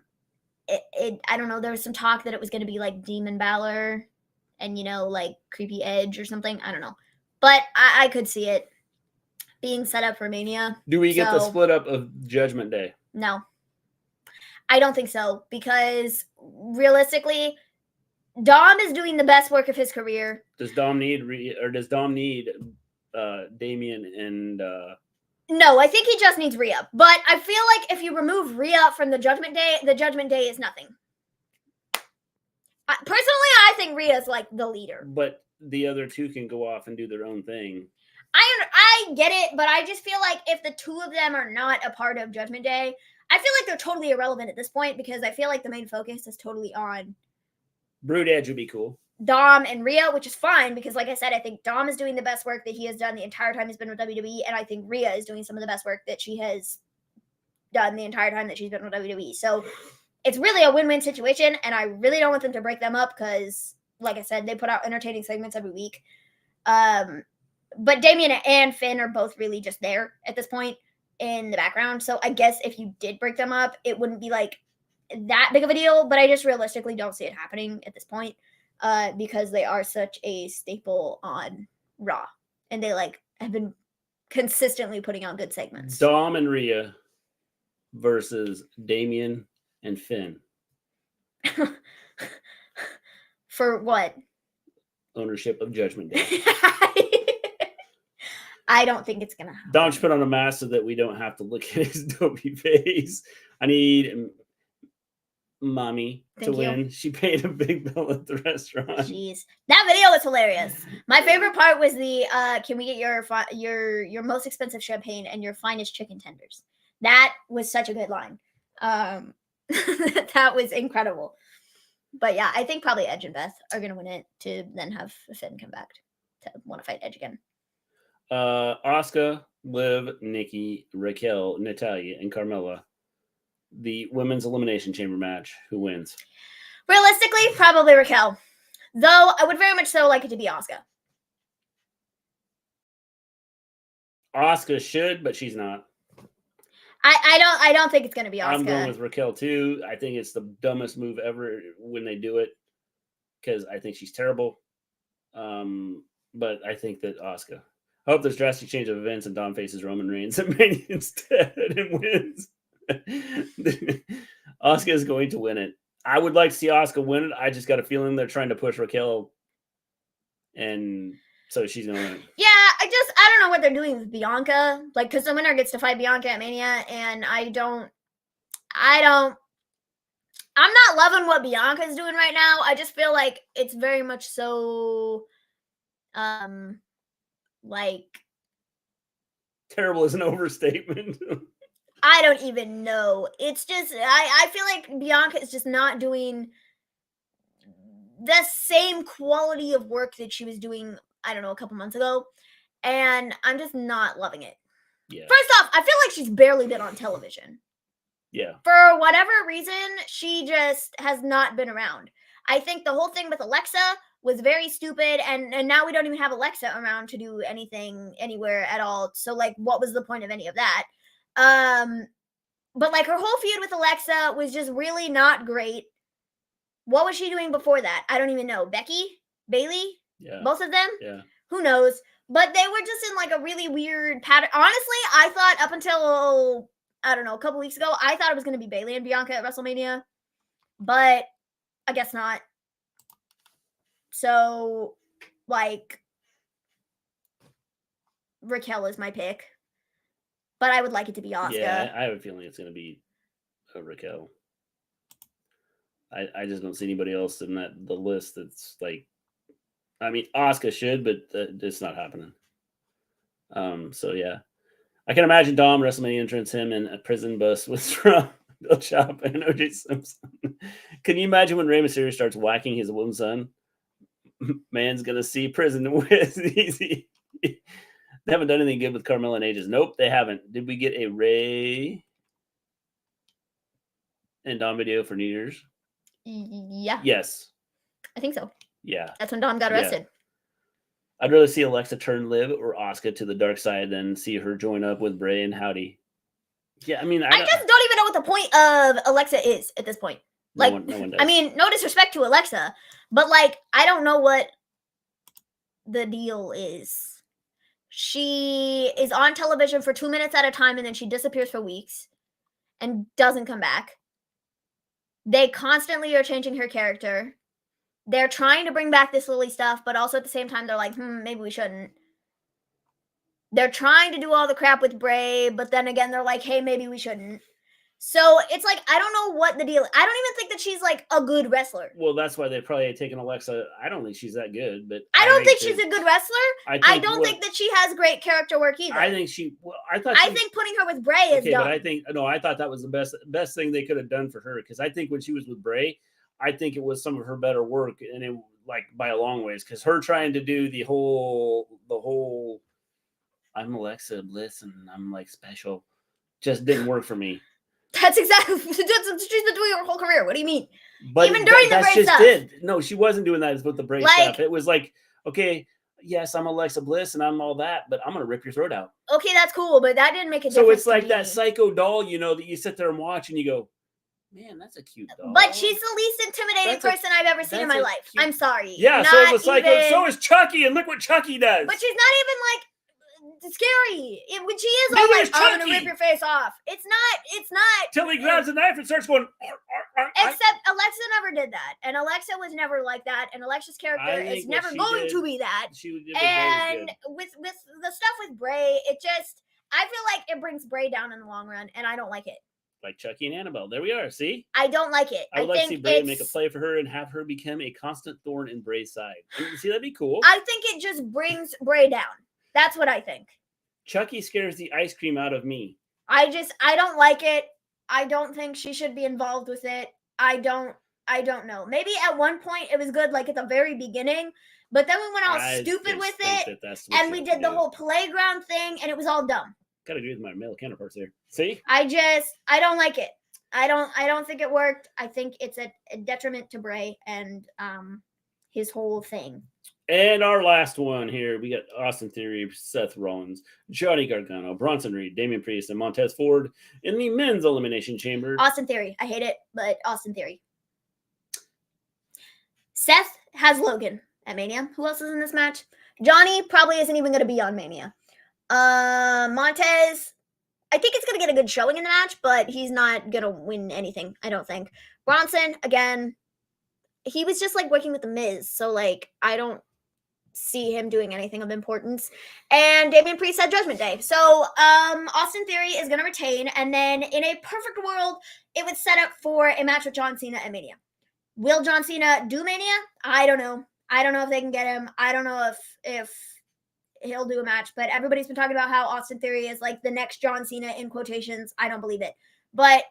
don't know. There was some talk that it was going to be like Demon Balor and, like Creepy Edge or something. I don't know. But I could see it being set up for Mania. Do we get the split up of Judgment Day? No. I don't think so, because realistically, Dom is doing the best work of his career. Does Dom need Damian and No, I think he just needs Rhea. But I feel like if you remove Rhea from the Judgment Day is nothing. Personally, I think Rhea's like the leader. But the other two can go off and do their own thing. I get it, but I just feel like if the two of them are not a part of Judgment Day, I feel like they're totally irrelevant at this point, because I feel like the main focus is totally on Brood Edge would be cool. Dom and Rhea, which is fine, because like I said, I think Dom is doing the best work that he has done the entire time he's been with WWE, and I think Rhea is doing some of the best work that she has done the entire time that she's been with WWE. So it's really a win-win situation, and I really don't want them to break them up because, like I said, they put out entertaining segments every week. But Damian and Finn are both really just there at this point in the background. So I guess if you did break them up, it wouldn't be like that big of a deal, but I just realistically don't see it happening at this point because they are such a staple on Raw, and they have been consistently putting out good segments. Dom and Rhea versus Damian and Finn. For what? Ownership of Judgment Day. I don't think it's gonna happen. Dom should put on a mask so that we don't have to look at his dopey face. I need mommy to win. She paid a big bill at the restaurant. Jeez, that video was hilarious. My favorite part was the "Can we get your most expensive champagne and your finest chicken tenders?" That was such a good line. That was incredible. But yeah, I think probably Edge and Beth are gonna win it to then have Finn come back to want to fight Edge again. Asuka, Liv, Nikki, Raquel, Natalya, and Carmella. The women's elimination chamber match. Who wins? Realistically, probably Raquel. Though I would very much so like it to be Asuka. Asuka should, but she's not. I don't think it's gonna be Asuka. I'm going with Raquel too. I think it's the dumbest move ever when they do it, because I think she's terrible. But I think that Asuka. I hope there's drastic change of events and Dom faces Roman Reigns at Mania instead and wins. Asuka is going to win it. I would like to see Asuka win it. I just got a feeling they're trying to push Raquel, and so she's going to win it. Yeah, I don't know what they're doing with Bianca. Because the winner gets to fight Bianca at Mania, and I'm not loving what Bianca's doing right now. I just feel like it's very much so, terrible is an overstatement. I don't even know. It's just, I feel like Bianca is just not doing the same quality of work that she was doing, I don't know, a couple months ago. And I'm just not loving it. Yeah. First off, I feel like she's barely been on television. Yeah. For whatever reason, she just has not been around. I think the whole thing with Alexa was very stupid, and now we don't even have Alexa around to do anything anywhere at all. So, what was the point of any of that? But her whole feud with Alexa was just really not great. What was she doing before that? I don't even know. Becky? Bailey? Yeah. Both of them? Yeah. Who knows? But they were just in a really weird pattern. Honestly, I thought up until, I don't know, a couple weeks ago, I thought it was going to be Bailey and Bianca at WrestleMania. but I guess not. So, like, Raquel is my pick, but I would like it to be Asuka. Yeah, I have a feeling it's going to be Raquel. I just don't see anybody else in the list that's like, I mean, Asuka should, but it's not happening. So yeah, I can imagine Dom WrestleMania entrance, him in a prison bus with Bill Chop and OJ Simpson. Can you imagine when Rey Mysterio starts whacking his own son? Man's gonna see prison with easy. They haven't done anything good with Carmella in ages. Nope, they haven't. Did we get a Rey and Dom video for New Year's? Yeah. Yes. I think so. Yeah. That's when Dom got arrested. I'd rather see Alexa turn Liv or Asuka to the dark side than see her join up with Bray and Howdy. Yeah, I mean, I just don't even know what the point of Alexa is at this point. Like, no one does. I mean, no disrespect to Alexa, but like, I don't know what the deal is. She is on television for 2 minutes at a time and then she disappears for weeks and doesn't come back. They constantly are changing her character. They're trying to bring back this Lily stuff, but also at the same time, they're like, maybe we shouldn't. They're trying to do all the crap with Bray, but then again, they're like, hey, maybe we shouldn't. So it's like, I don't know what the deal is. I don't even think that she's like a good wrestler. Well, that's why they probably had taken Alexa. I don't think she's that good, but I don't think she's a good wrestler. I don't think that she has great character work either. I think she. Well, I think putting her with Bray is dumb. But I thought that was the best thing they could have done for her, because I think when she was with Bray, I think it was some of her better work, and it like by a long ways, because her trying to do the whole I'm Alexa Bliss and I'm like special just didn't work for me. That's exactly she's been doing her whole career. What do you mean? But even during the Bray stuff. No, she wasn't doing that with the Bray stuff. It was like, okay, yes, I'm Alexa Bliss and I'm all that, but I'm gonna rip your throat out. Okay, that's cool, but that didn't make a difference. So it's like that psycho doll, that you sit there and watch and you go, man, that's a cute doll. But she's the least intimidating person I've ever seen in my life. I'm sorry. Yeah, so is a psycho. So is Chucky, and look what Chucky does. But she's not even like scary. When she is all like, I'm gonna rip your face off. It's not. Till he grabs a knife and starts going. Except Alexa never did that, and Alexa was never like that, and Alexa's character is never going to be that. And with the stuff with Bray, I feel like it brings Bray down in the long run, and I don't like it. Like Chucky and Annabelle. There we are. See? I don't like it. I would like to see Bray make a play for her and have her become a constant thorn in Bray's side. See, that'd be cool. I think it just brings Bray down. That's what I think. Chucky scares the ice cream out of me. I don't like it. I don't think she should be involved with it. I don't know. Maybe at one point it was good, like at the very beginning, but then we went all stupid with it, and we did the whole playground thing, and it was all dumb. Gotta agree with my male counterparts there. See? I don't like it. I don't think it worked. I think it's a detriment to Bray and his whole thing. And our last one here, we got Austin Theory, Seth Rollins, Johnny Gargano, Bronson Reed, Damian Priest, and Montez Ford in the men's elimination chamber. Austin Theory. I hate it, but Austin Theory. Seth has Logan at Mania. Who else is in this match? Johnny probably isn't even going to be on Mania. Montez, I think it's going to get a good showing in the match, but he's not going to win anything, I don't think. Bronson, again, he was just like working with the Miz, so like I don't see him doing anything of importance. And Damian Priest had Judgment Day. So Austin Theory is going to retain, and then in a perfect world, it would set up for a match with John Cena at Mania. Will John Cena do Mania? I don't know. I don't know if they can get him. I don't know if he'll do a match, but everybody's been talking about how Austin Theory is like the next John Cena in quotations. I don't believe it. But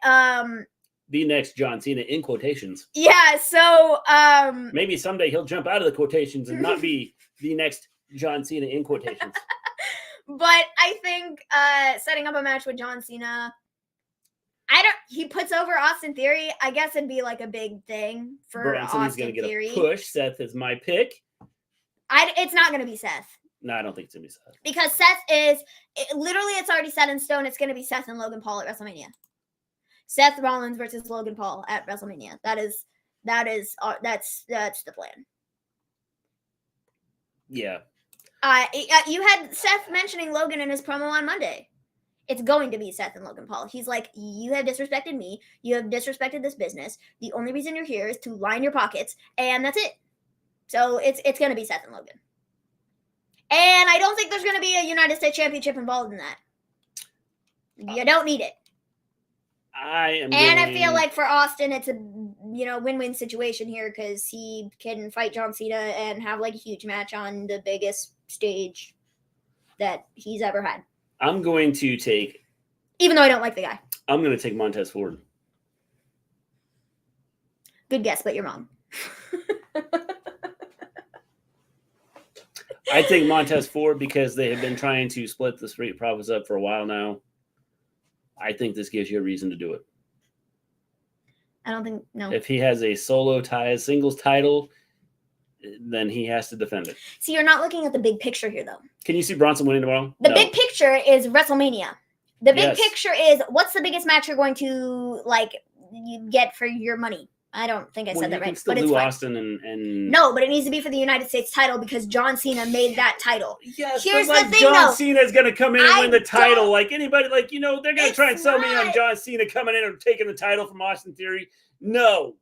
the next John Cena in quotations. Yeah, so maybe someday he'll jump out of the quotations and not be the next John Cena in quotations. But I think setting up a match with John Cena, he puts over Austin Theory. I guess it'd be like a big thing for Bronson. Austin He's gonna Theory. Get a push. Seth is my pick. It's not gonna be Seth. No, I don't think it's gonna be Seth. Because Seth literally it's already set in stone. It's gonna be Seth and Logan Paul at WrestleMania. Seth Rollins versus Logan Paul at WrestleMania. That's the plan. Yeah. You had Seth mentioning Logan in his promo on Monday. It's going to be Seth and Logan Paul. He's like, you have disrespected me. You have disrespected this business. The only reason you're here is to line your pockets, and that's it. So it's going to be Seth and Logan. And I don't think there's going to be a United States Championship involved in that. You don't need it. I feel like for Austin, it's a win-win situation here because he can fight John Cena and have like a huge match on the biggest stage that he's ever had. I'm going to take, even though I don't like the guy. I'm going to take Montez Ford. Good guess, but you're wrong. I take Montez Ford because they have been trying to split the Street Profits up for a while now. I think this gives you a reason to do it. I don't think, no. If he has a singles title, then he has to defend it. See, you're not looking at the big picture here, though. Can you see Bronson winning tomorrow? The big picture is WrestleMania. The big picture is what's the biggest match you're going to you get for your money. I don't think I said that right, but it's fine. Austin and no, but it needs to be for the United States title because John Cena made that title. Yes, here's the thing, John though. Cena's going to come in and win the title. Like anybody, they're going to try and sell me on John Cena coming in and taking the title from Austin Theory. No,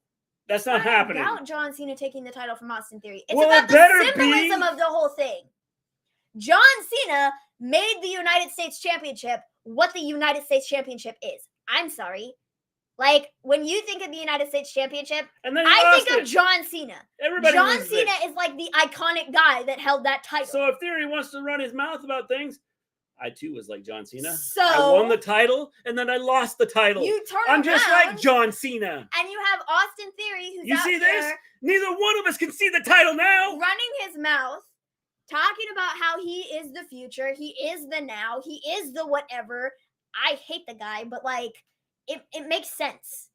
that's not happening. About John Cena taking the title from Austin Theory. It's well, about the symbolism of the whole thing. John Cena made the United States Championship what the United States Championship is. I'm sorry. Like, when you think of the United States Championship, I think of John Cena. John Cena is like the iconic guy that held that title. So if Theory wants to run his mouth about things, I too was like John Cena. So I won the title and then I lost the title. I'm just like John Cena. And you have Austin Theory, who's out see there, this? Neither one of us can see the title now. running his mouth, talking about how he is the future, he is the now, he is the whatever. I hate the guy, but it makes sense.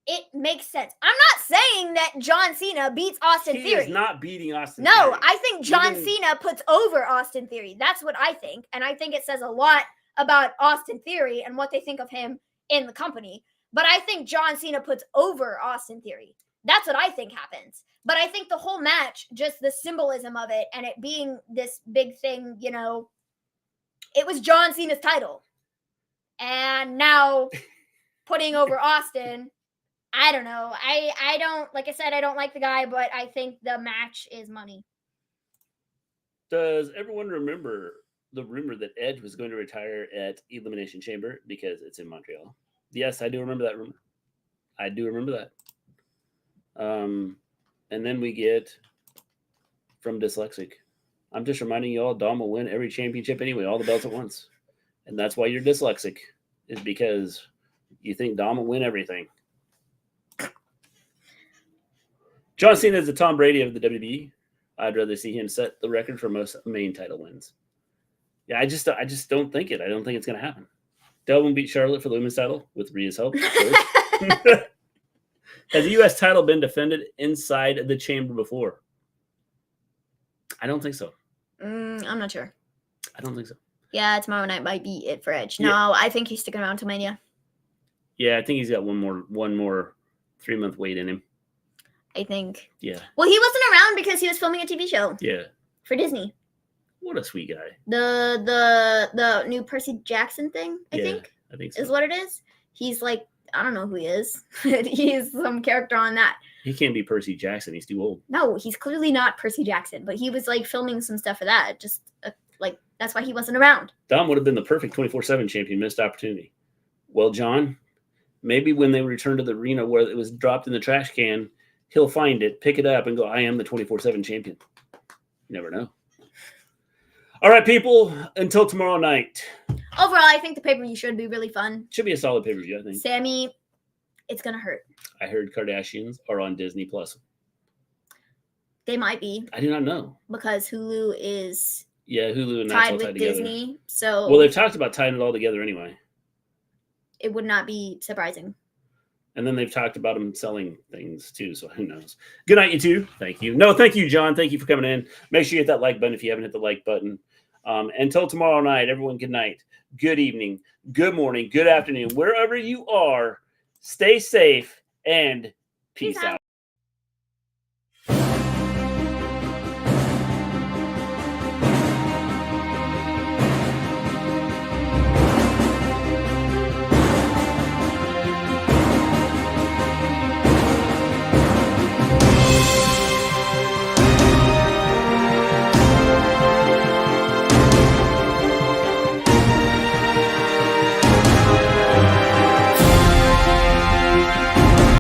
It makes sense. I'm not saying that John Cena beats Austin Theory. He is not beating Austin Theory. Theory. No, I think John Cena puts over Austin Theory. That's what I think. And I think it says a lot about Austin Theory and what they think of him in the company. But I think John Cena puts over Austin Theory. That's what I think happens. But I think the whole match, just the symbolism of it and it being this big thing, it was John Cena's title. And now putting over Austin, I don't know. I don't, like I said, I don't like the guy, but I think the match is money. Does everyone remember the rumor that Edge was going to retire at Elimination Chamber because it's in Montreal? Yes, I do remember that rumor. I do remember that. And then we get from Dyslexic. I'm just reminding you all, Dom will win every championship anyway, all the belts at once. And that's why you're dyslexic, is because you think Dom will win everything. John Cena is the Tom Brady of the WWE. I'd rather see him set the record for most main title wins. Yeah, I just don't think it. I don't think it's going to happen. Delvin beat Charlotte for the women's title with Rhea's help. Has the U.S. title been defended inside the chamber before? I don't think so. I'm not sure. I don't think so. Yeah, tomorrow night might be it for Edge. No, I think he's sticking around till Mania. Yeah, I think he's got one more 3-month wait in him. I think. Yeah. Well, he wasn't around because he was filming a TV show. Yeah. For Disney. What a sweet guy. The new Percy Jackson thing, I think so. Is what it is. He's like, I don't know who he is. He's some character on that. He can't be Percy Jackson. He's too old. No, he's clearly not Percy Jackson, but he was like filming some stuff for that. Just that's why he wasn't around. Dom would have been the perfect 24/7 champion. Missed opportunity. Well, John, maybe when they return to the arena where it was dropped in the trash can, he'll find it, pick it up, and go, I am the 24/7 champion. You never know. All right, people, until tomorrow night. Overall, I think the pay-per-view should be really fun. Should be a solid pay-per-view, I think. Sammy, it's going to hurt. I heard Kardashians are on Disney+. They might be. I do not know. Because Hulu is Hulu and tied with Disney. So well, they've talked about tying it all together anyway. It would not be surprising. And then they've talked about them selling things too, so who knows. Good night, you two. Thank you. No, thank you, John. Thank you for coming in. Make sure you hit that like button if you haven't hit the like button. Until tomorrow night, everyone, good night, good evening, good morning, good afternoon. Wherever you are, stay safe and peace out.